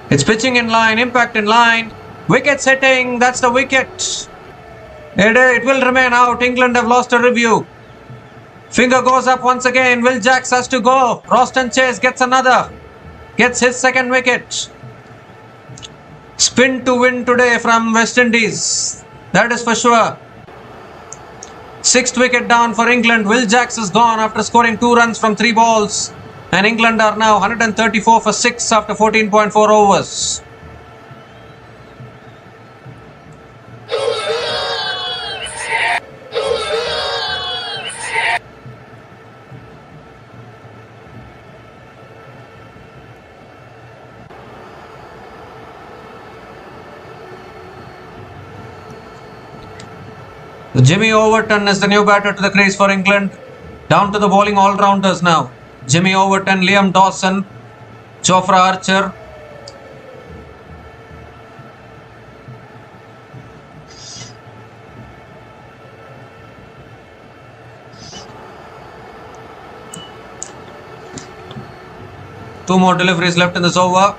It's pitching in line, impact in line. Wicket setting, that's the wicket. It will remain out. England have lost a review. Finger goes up once again. Will Jacks has to go. Roston Chase gets another. Gets his second wicket. Spin to win today from West Indies. That is for sure. Sixth wicket down for England. Will Jacks is gone after scoring 2 runs from 3 balls. And England are now 134 for 6 after 14.4 overs. Jimmy Overton is the new batter to the crease for England. Down to the bowling all-rounders now. Jimmy Overton, Liam Dawson, Jofra Archer. Two more deliveries left in this over.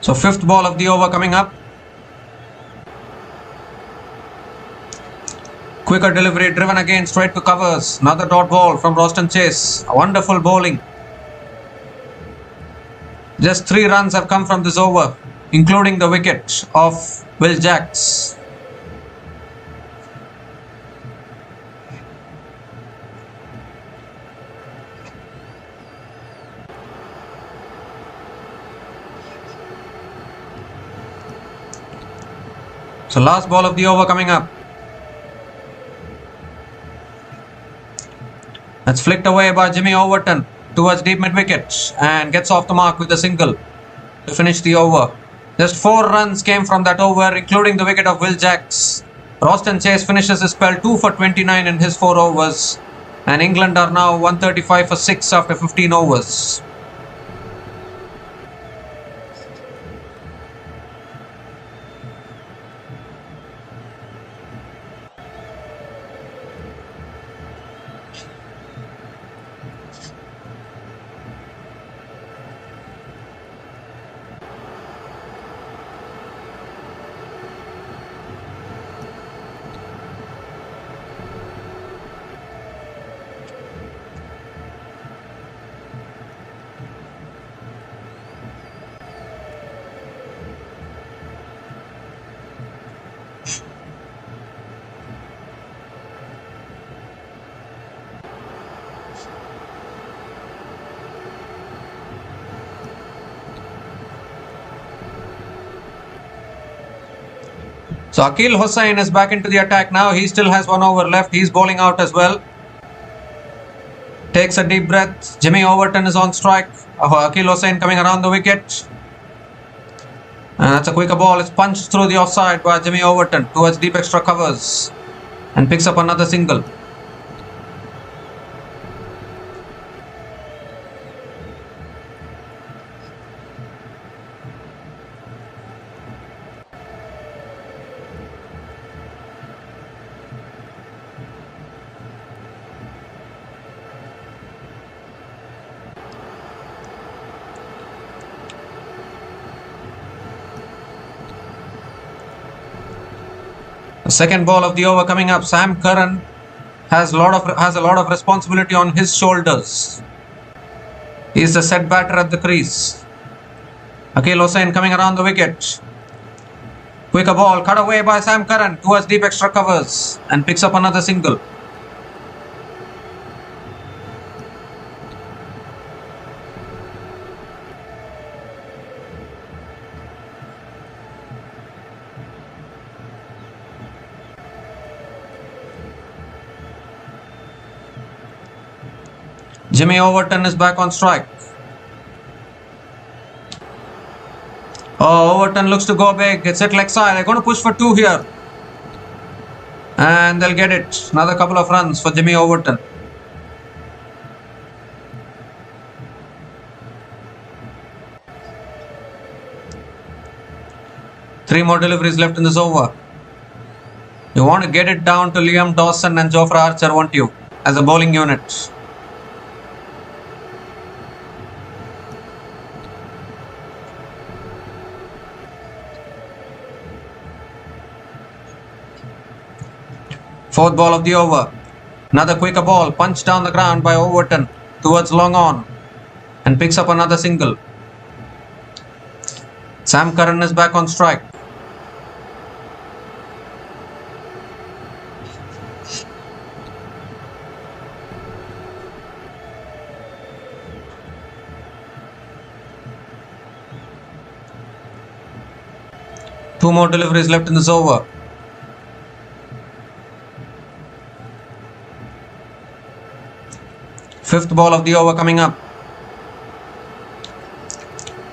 So fifth ball of the over coming up. Quicker delivery, driven again straight to covers. Another dot ball from Roston Chase. A wonderful bowling. Just 3 runs have come from this over, including the wicket of Will Jacks. So last ball of the over coming up. That's flicked away by Jimmy Overton towards deep mid-wicket and gets off the mark with a single to finish the over. Just 4 runs came from that over, including the wicket of Will Jacks. Roston Chase finishes his spell 2 for 29 in his 4 overs, and England are now 135 for 6 after 15 overs. So Akil Hussain is back into the attack now. He still has 1 over left. He's bowling out as well. Takes a deep breath. Jimmy Overton is on strike. Akil Hussain coming around the wicket. And that's a quicker ball. It's punched through the offside by Jimmy Overton towards deep extra covers and picks up another single. The second ball of the over coming up. Sam Curran has a lot of responsibility on his shoulders. He is the set batter at the crease. Akil Hussain coming around the wicket. Quicker ball cut away by Sam Curran towards deep extra covers and picks up another single. Jimmy Overton is back on strike. Oh, Overton looks to go big. It's at leg side. They're going to push for 2 here. And they'll get it. Another couple of runs for Jimmy Overton. Three more deliveries left in this over. You want to get it down to Liam Dawson and Jofra Archer, won't you? As a bowling unit. Fourth ball of the over. Another quicker ball punched down the ground by Overton towards long on and picks up another single. Sam Curran is back on strike. Two more deliveries left in this over. Fifth ball of the over coming up.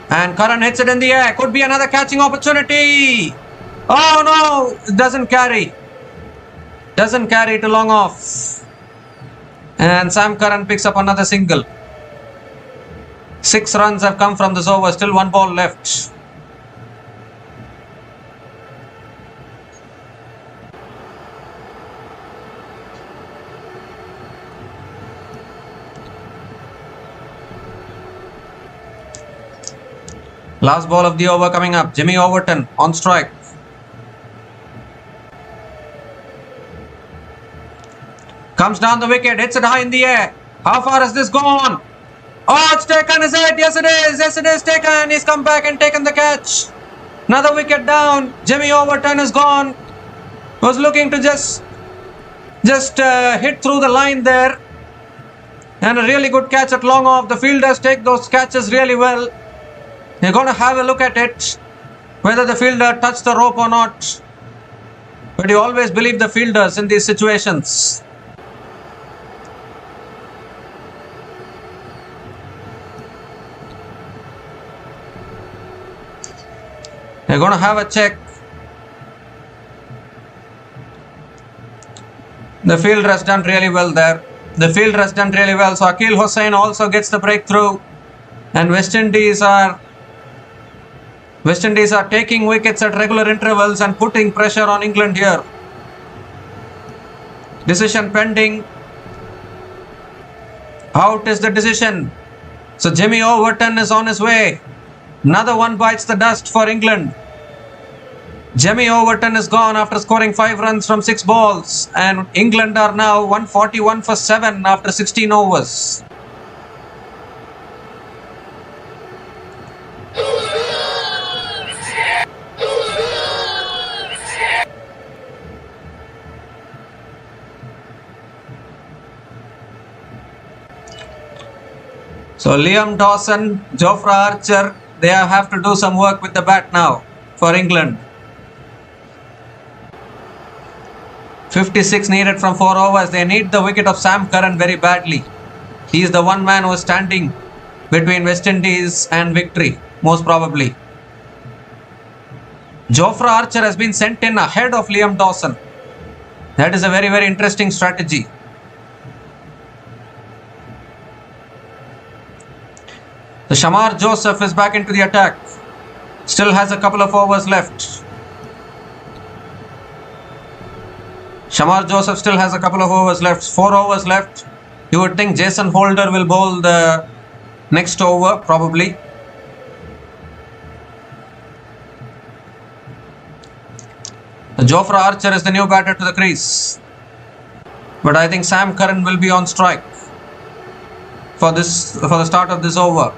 And Curran hits it in the air. Could be another catching opportunity. Oh no, it doesn't carry. Doesn't carry to long off. And Sam Curran picks up another single. 6 runs have come from this over. Still 1 ball left. Last ball of the over coming up. Jimmy Overton on strike. Comes down the wicket, hits it high in the air. How far has this gone? Oh, it's taken, is it? Yes, it is. Yes, it is taken. He's come back and taken the catch. Another wicket down. Jimmy Overton is gone. Was looking to just hit through the line there. And a really good catch at long off. The fielders take those catches really well. They're going to have a look at it, whether the fielder touched the rope or not. But you always believe the fielders in these situations. They're going to have a check. The fielder has done really well there. The fielder has done really well. So Akil Hussain also gets the breakthrough. And West Indies are taking wickets at regular intervals and putting pressure on England here. Decision pending. Out is the decision. So Jimmy Overton is on his way. Another one bites the dust for England. Jimmy Overton is gone after scoring 5 runs from 6 balls. And England are now 141 for 7 after 16 overs. So Liam Dawson, Jofra Archer, they have to do some work with the bat now for England. 56 needed from 4 overs. They need the wicket of Sam Curran very badly. He is the one man who is standing between West Indies and victory, most probably. Jofra Archer has been sent in ahead of Liam Dawson. That is a very, very interesting strategy. The Shamar Joseph is back into the attack. Still has a couple of overs left. Shamar Joseph still has a couple of overs left. 4 overs left. You would think Jason Holder will bowl the next over, probably. The Jofra Archer is the new batter to the crease. But I think Sam Curran will be on strike for the start of this over.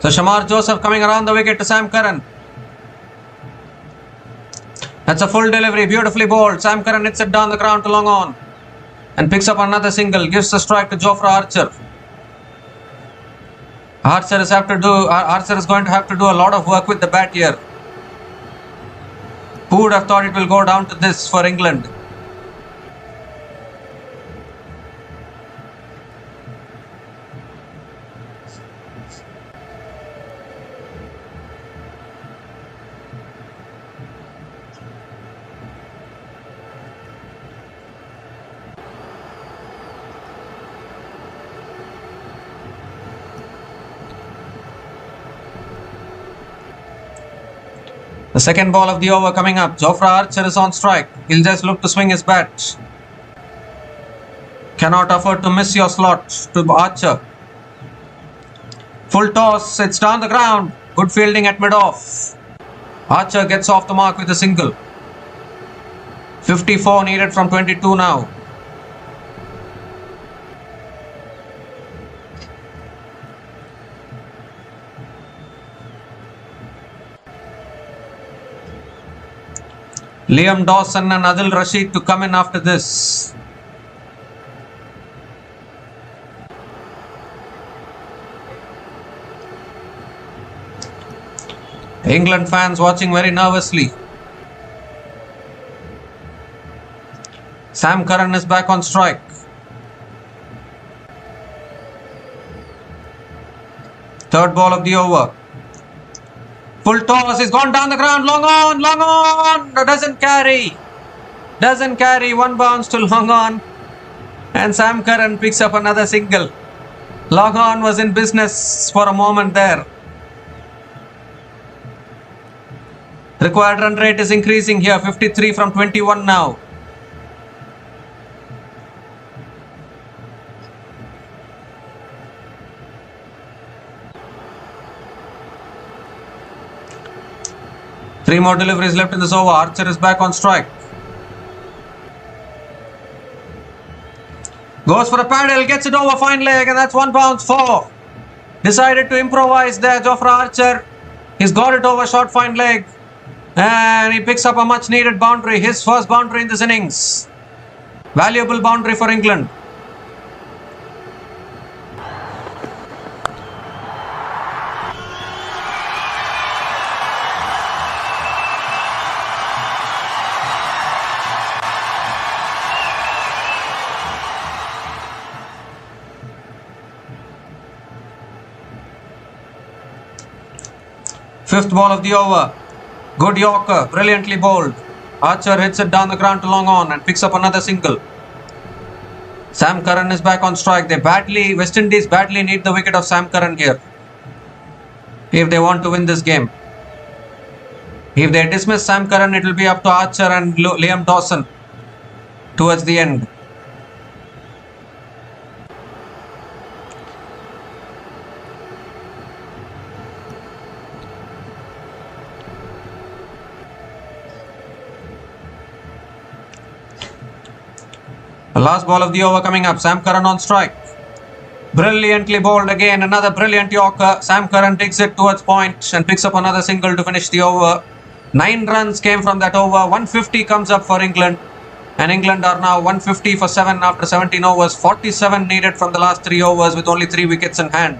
So Shamar Joseph coming around the wicket to Sam Curran. That's a full delivery, beautifully bowled. Sam Curran hits it down the ground to long on and picks up another single, gives the strike to Jofra Archer. Archer is going to have to do a lot of work with the bat here. Who would have thought it will go down to this for England? The second ball of the over coming up. Jofra Archer is on strike. He'll just look to swing his bat. Cannot afford to miss your slot to Archer. Full toss. It's down the ground. Good fielding at mid-off. Archer gets off the mark with a single. 54 needed from 22 now. Liam Dawson and Adil Rashid to come in after this. England fans watching very nervously. Sam Curran is back on strike. Third ball of the over. Full toss. He's gone down the ground. Long on, long on. Doesn't carry. Doesn't carry. One bounce to long on. And Sam Curran picks up another single. Long on was in business for a moment there. Required run rate is increasing here. 53 from 21 now. Three more deliveries left in this over. Archer is back on strike. Goes for a paddle, gets it over fine leg, and that's one bounce four. Decided to improvise there, Jofra Archer. He's got it over short fine leg. And he picks up a much needed boundary. His first boundary in this innings. Valuable boundary for England. Fifth ball of the over. Good Yorker, brilliantly bowled. Archer hits it down the ground to long on and picks up another single. Sam Curran is back on strike. West Indies badly need the wicket of Sam Curran here if they want to win this game. If they dismiss Sam Curran, it will be up to Archer and Liam Dawson towards the end. The last ball of the over coming up. Sam Curran on strike. Brilliantly bowled again. Another brilliant Yorker. Sam Curran takes it towards point and picks up another single to finish the over. 9 runs came from that over. 150 comes up for England. And England are now 150 for 7 after 17 overs. 47 needed from the last 3 overs with only 3 wickets in hand.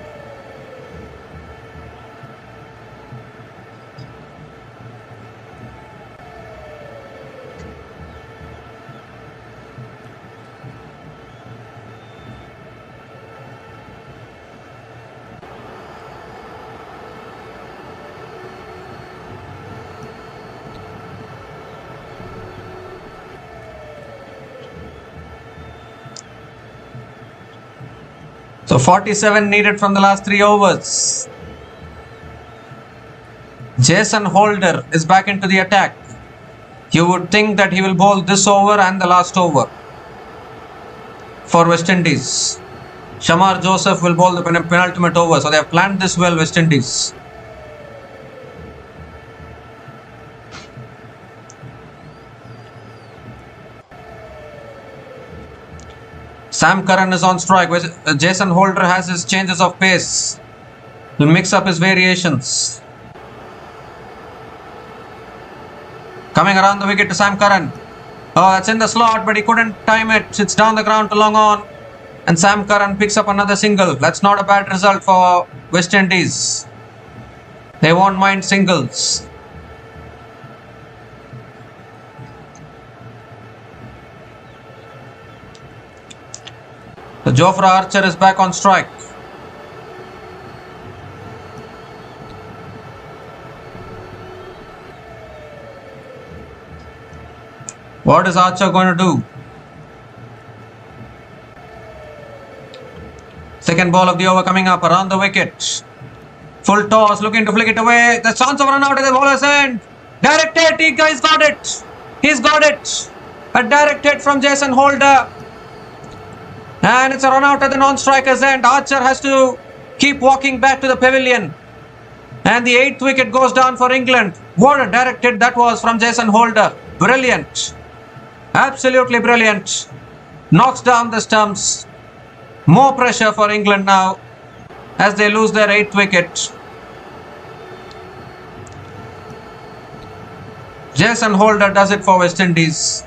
So 47 needed from the last 3 overs. Jason Holder is back into the attack. You would think that he will bowl this over and the last over for West Indies. Shamar Joseph will bowl the penultimate over. So they have planned this well, West Indies. Sam Curran is on strike. Jason Holder has his changes of pace. He'll mix up his variations. Coming around the wicket to Sam Curran. Oh, that's in the slot, but he couldn't time it. It's down the ground to long on. And Sam Curran picks up another single. That's not a bad result for West Indies. They won't mind singles. So Jofra Archer is back on strike. What is Archer going to do? Second ball of the over coming up around the wicket. Full toss, looking to flick it away. The chance of run out at the bowler's end. Direct hit, he's got it. He's got it. A direct hit from Jason Holder. And it's a run out at the non-striker's end. Archer has to keep walking back to the pavilion. And the 8th wicket goes down for England. What a direct hit that was from Jason Holder. Brilliant. Absolutely brilliant. Knocks down the stumps. More pressure for England now as they lose their 8th wicket. Jason Holder does it for West Indies.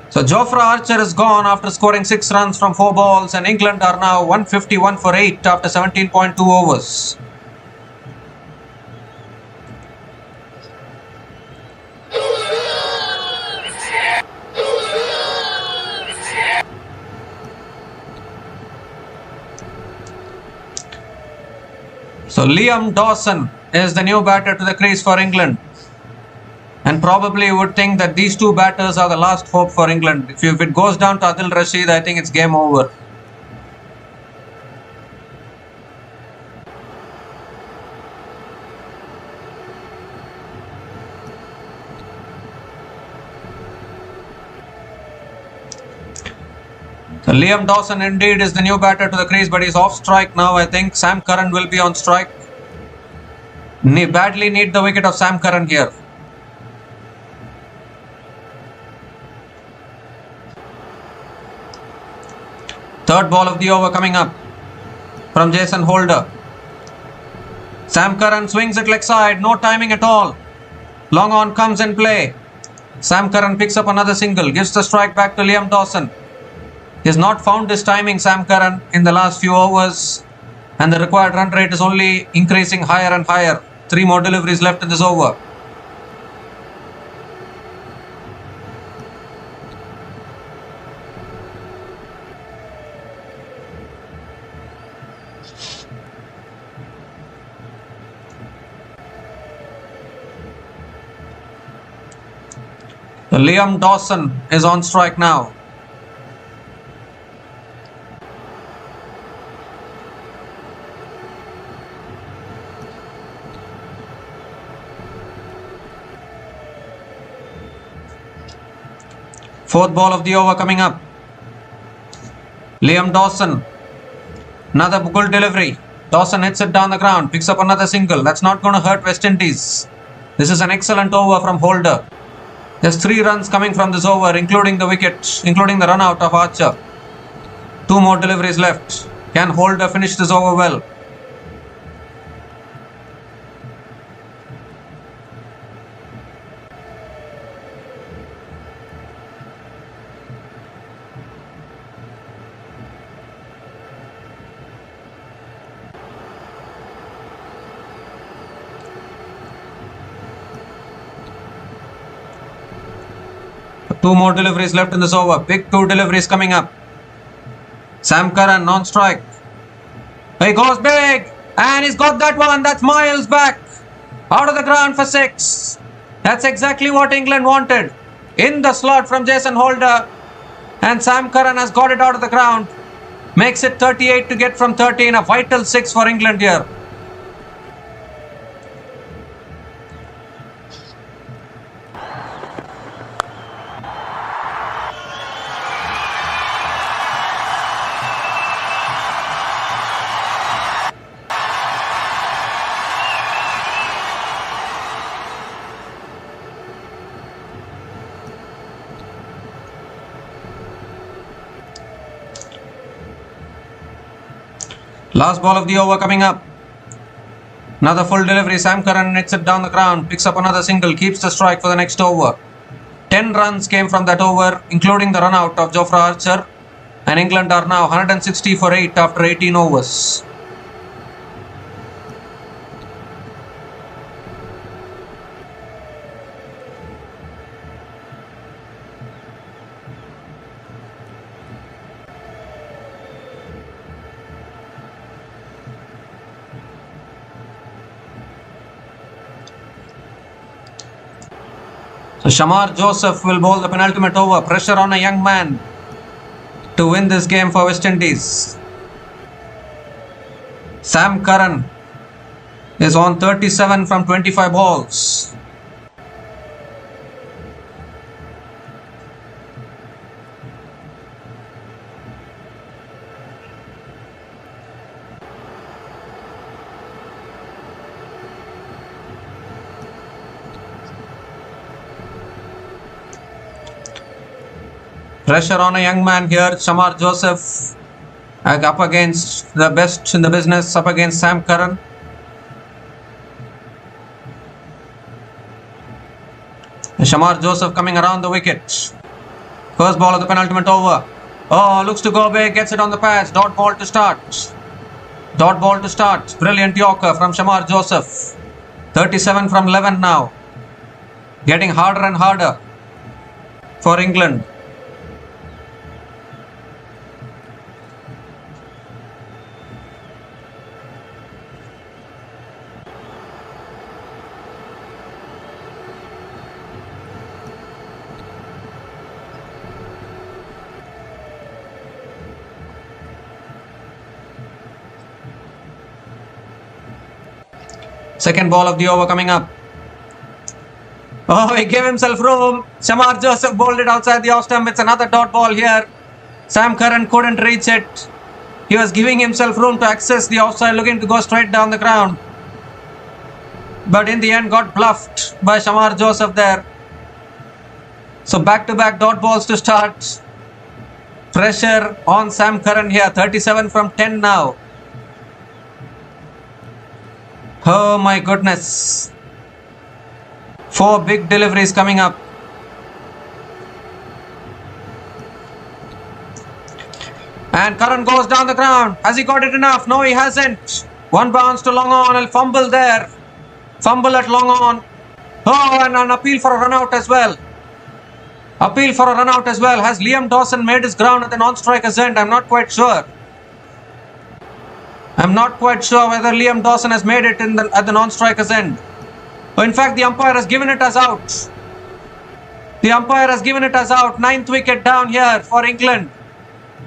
So Jofra Archer is gone after scoring 6 runs from 4 balls, and England are now 151 for 8 after 17.2 overs. So So Liam Dawson is the new batter to the crease for England. And probably you would think that these two batters are the last hope for England. If it goes down to Adil Rashid, I think it's game over. So Liam Dawson indeed is the new batter to the crease, but he's off strike now. I think Sam Curran will be on strike. Badly need the wicket of Sam Curran here. Third ball of the over coming up from Jason Holder. Sam Curran swings it leg side, no timing at all. Long on comes in play. Sam Curran picks up another single, gives the strike back to Liam Dawson. He has not found his timing, Sam Curran, in the last few overs, and the required run rate is only increasing higher and higher. 3 more deliveries left in this over. So Liam Dawson is on strike now. Fourth ball of the over coming up. Liam Dawson. Another good delivery. Dawson hits it down the ground. Picks up another single. That's not going to hurt West Indies. This is an excellent over from Holder. There's 3 runs coming from this over, including the wicket, including the run out of Archer. 2 more deliveries left. Can Holder finish this over well? Two more deliveries left in this over. Big 2 deliveries coming up. Sam Curran on strike. He goes big. And he's got that one. That's miles back. Out of the ground for 6. That's exactly what England wanted. In the slot from Jason Holder. And Sam Curran has got it out of the ground. Makes it 38 to get from 13. A vital 6 for England here. Last ball of the over coming up. Another full delivery. Sam Curran hits it down the ground. Picks up another single. Keeps the strike for the next over. 10 runs came from that over, including the run out of Jofra Archer. And England are now 160 for 8 after 18 overs. So Shamar Joseph will bowl the penultimate over. Pressure on a young man to win this game for West Indies. Sam Curran is on 37 from 25 balls. Pressure on a young man here. Shamar Joseph up against the best in the business, up against Sam Curran. Shamar Joseph coming around the wicket. First ball of the penultimate over. Oh, looks to go big, gets it on the patch. Dot ball to start. Dot ball to start. Brilliant Yorker from Shamar Joseph. 37 from 11 now. Getting harder and harder for England. Second ball of the over coming up. Oh, he gave himself room. Shamar Joseph bowled it outside the off stump. It's another dot ball here. Sam Curran couldn't reach it. He was giving himself room to access the offside, looking to go straight down the ground. But in the end got bluffed by Shamar Joseph there. So back-to-back dot balls to start. Pressure on Sam Curran here. 37 from 10 now. Oh my goodness. 4 big deliveries coming up. And Curran goes down the ground. Has he got it enough? No, he hasn't. One bounce to long on. A fumble there. Fumble at long on. Oh, and an appeal for a run out as well. Appeal for a run out as well. Has Liam Dawson made his ground at the non-striker's end? I'm not quite sure. I'm not quite sure whether Liam Dawson has made it at the non-striker's end. Oh, in fact, the umpire has given it as out. The umpire has given it as out. 9th wicket down here for England.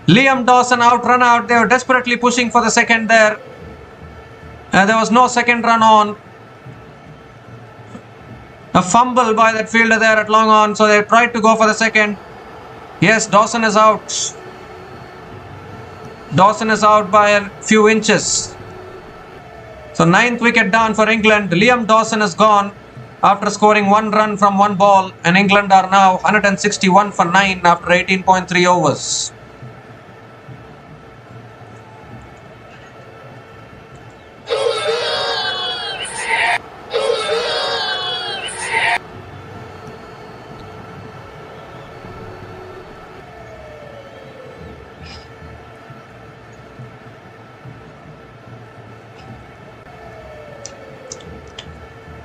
Liam Dawson out, run out. They were desperately pushing for the second there. There was no second run on. A fumble by that fielder there at long on. So they tried to go for the second. Yes, Dawson is out. Dawson is out by a few inches. So 9th wicket down for England. Liam Dawson is gone after scoring 1 run from 1 ball. And England are now 161 for 9 after 18.3 overs.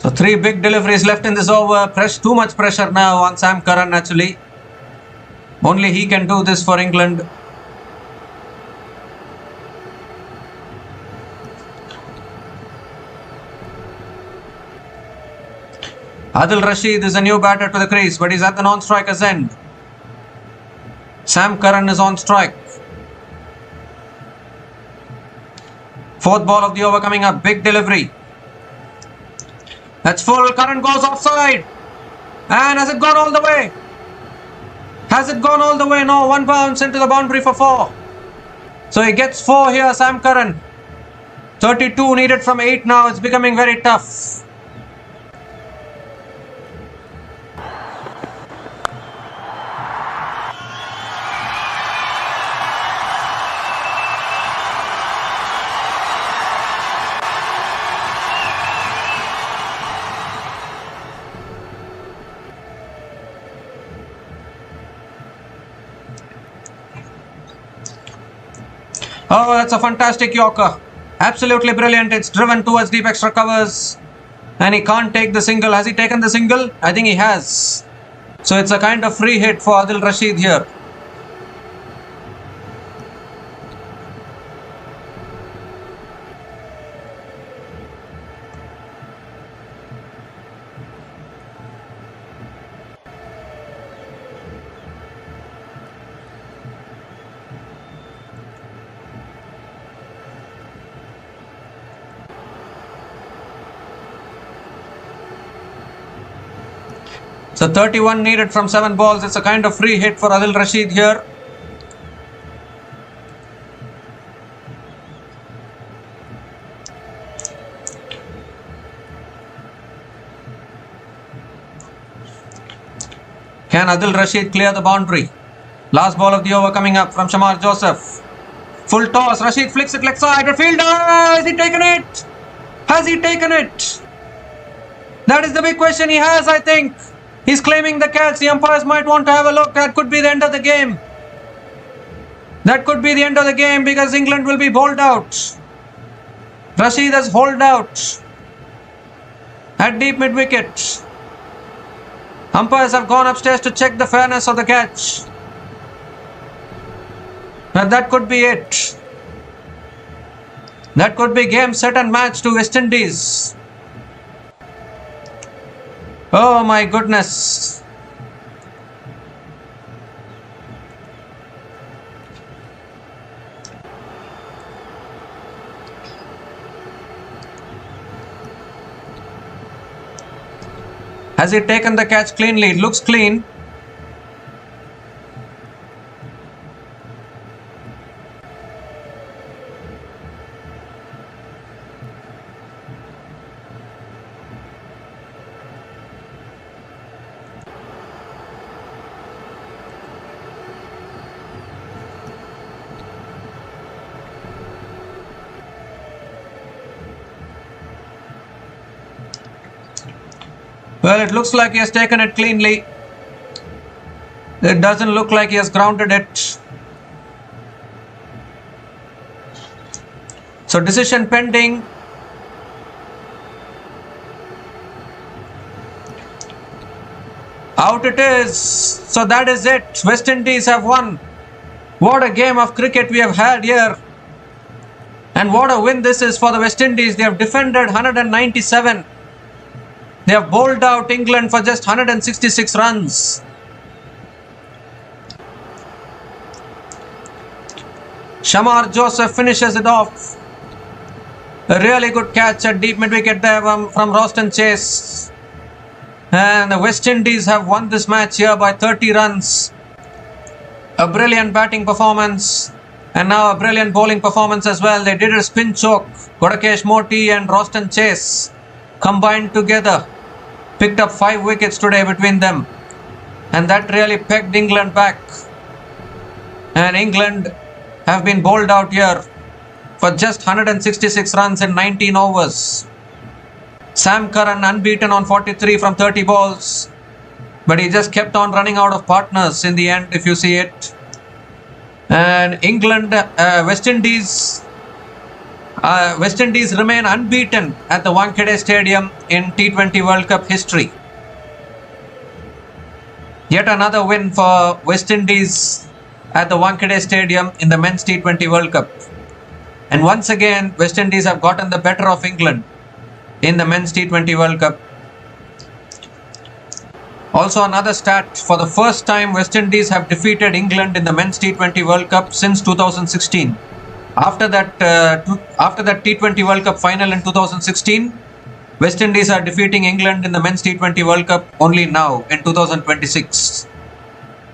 So 3 big deliveries left in this over. Too much pressure now on Sam Curran actually. Only he can do this for England. Adil Rashid is a new batter to the crease, but he's at the non-striker's end. Sam Curran is on strike. 4th ball of the over coming up. Big delivery. That's full. Curran goes offside. And has it gone all the way? Has it gone all the way? No. 1 bounce into the boundary for 4. So he gets 4 here, Sam Curran. 32 needed from 8 now. It's becoming very tough. Oh, that's a fantastic Yorker. Absolutely brilliant. It's driven towards deep extra covers. And he can't take the single. Has he taken the single? I think he has. So it's a kind of free hit for Adil Rashid here. So 31 needed from 7 balls. It's a kind of free hit for Adil Rashid here. Can Adil Rashid clear the boundary? Last ball of the over coming up from Shamar Joseph. Full toss. Rashid flicks it leg side. The fielder. Has he taken it? Has he taken it? That is the big question he has, I think. He's claiming the catch. The umpires might want to have a look. That could be the end of the game. That could be the end of the game because England will be bowled out. Rashid has holed out at deep mid wicket. Umpires have gone upstairs to check the fairness of the catch. But that could be it. That could be game, set and match to West Indies. Oh my goodness. Has he taken the catch cleanly? It looks clean. Well, it looks like he has taken it cleanly. It doesn't look like he has grounded it. So decision pending. Out it is. So that is it. West Indies have won. What a game of cricket we have had here. And what a win this is for the West Indies. They have defended 197. They have bowled out England for just 166 runs. Shamar Joseph finishes it off. A really good catch at deep mid-wicket there from Roston Chase. And the West Indies have won this match here by 30 runs. A brilliant batting performance. And now a brilliant bowling performance as well. They did a spin choke. Godakesh Moti and Roston Chase combined together. Picked up 5 wickets today between them. And that really pegged England back. And England have been bowled out here for just 166 runs in 19 overs. Sam Curran unbeaten on 43 from 30 balls. But he just kept on running out of partners in the end, if you see it. And West Indies remain unbeaten at the Wankhede Stadium in T20 World Cup history. Yet another win for West Indies at the Wankhede Stadium in the Men's T20 World Cup. And once again, West Indies have gotten the better of England in the Men's T20 World Cup. Also another stat, for the first time West Indies have defeated England in the Men's T20 World Cup since 2016. After that T20 World Cup final in 2016, West Indies are defeating England in the Men's T20 World Cup only now in 2026.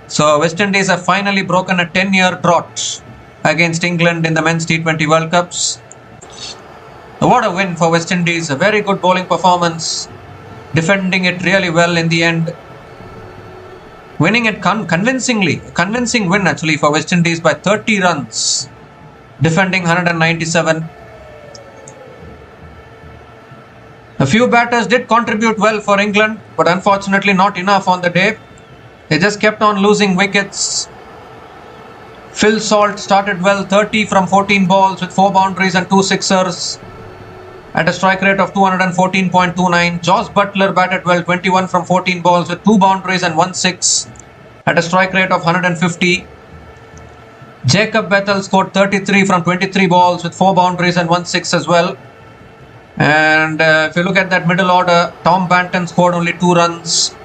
So West Indies have finally broken a 10-year drought against England in the Men's T20 World Cups. What a win for West Indies. A very good bowling performance. Defending it really well in the end. Winning it convincingly. Convincing win actually for West Indies by 30 runs. Defending 197. A few batters did contribute well for England, but unfortunately not enough on the day. They just kept on losing wickets. Phil Salt started well, 30 from 14 balls with 4 boundaries and 2 sixers at a strike rate of 214.29. Josh Buttler batted well, 21 from 14 balls with 2 boundaries and 1 six at a strike rate of 150. Jacob Bethel scored 33 from 23 balls with 4 boundaries and 1 six as well. And if you look at that middle order, Tom Banton scored only 2 runs.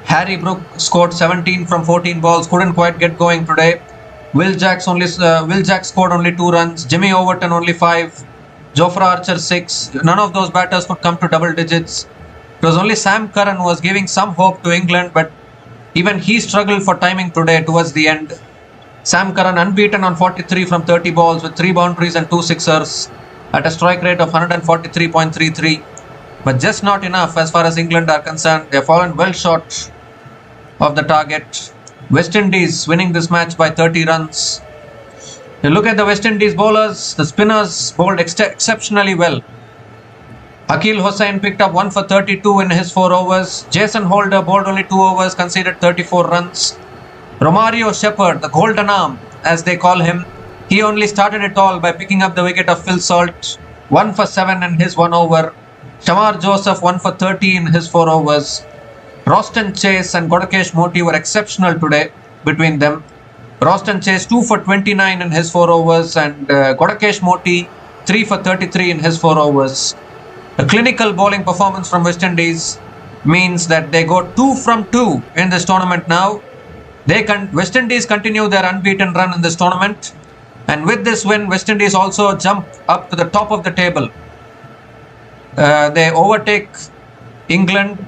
Harry Brook scored 17 from 14 balls, couldn't quite get going today. Will Jack scored only 2 runs. Jimmy Overton only 5. Jofra Archer 6. None of those batters could come to double digits. It was only Sam Curran who was giving some hope to England, but even he struggled for timing today towards the end. Sam Curran unbeaten on 43 from 30 balls with 3 boundaries and 2 sixers at a strike rate of 143.33. But just not enough as far as England are concerned. They have fallen well short of the target. West Indies winning this match by 30 runs. You look at the West Indies bowlers, the spinners bowled exceptionally well. Akil Hossain picked up 1 for 32 in his 4 overs. Jason Holder bowled only 2 overs, conceded 34 runs. Romario Shepherd, the golden arm as they call him, he only started it all by picking up the wicket of Phil Salt. 1 for 7 in his 1 over. Shamar Joseph 1 for 30 in his 4 overs. Roston Chase and Godakesh Moti were exceptional today between them. Roston Chase 2 for 29 in his 4 overs and Godakesh Moti 3 for 33 in his 4 overs. A clinical bowling performance from West Indies means that they go 2 from 2 in this tournament now. West Indies continue their unbeaten run in this tournament, and with this win, West Indies also jump up to the top of the table. They overtake England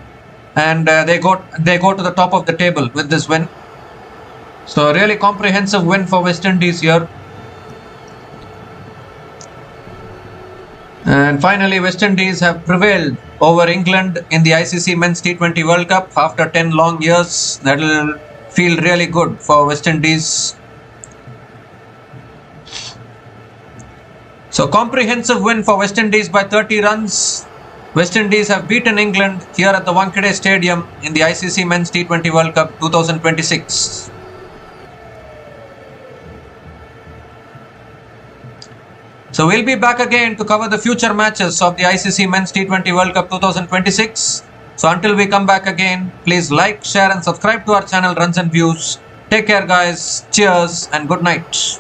and they go to the top of the table with this win. So a really comprehensive win for West Indies here. And finally, West Indies have prevailed over England in the ICC Men's T20 World Cup after 10 long years. That will feel really good for West Indies. So comprehensive win for West Indies by 30 runs. West Indies have beaten England here at the Wankhede Stadium in the ICC Men's T20 World Cup 2026. So we'll be back again to cover the future matches of the ICC Men's T20 World Cup 2026. So until we come back again, please like, share and subscribe to our channel Runs and Views. Take care guys, cheers and good night.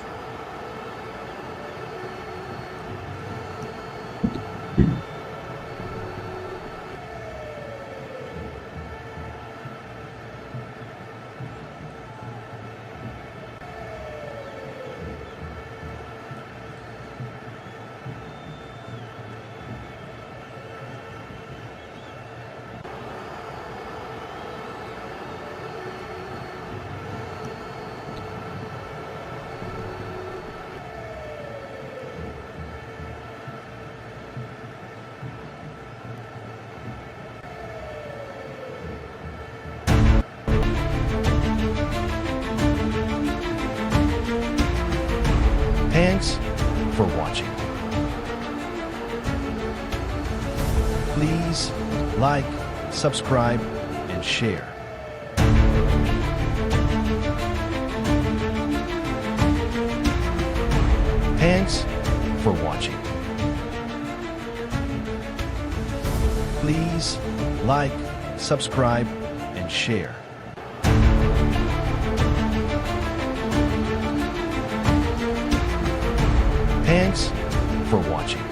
Thanks for watching. Please like, subscribe, and share. Thanks for watching. Please like, subscribe, and share. Thanks for watching.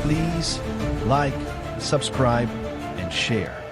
Please like, subscribe, and share.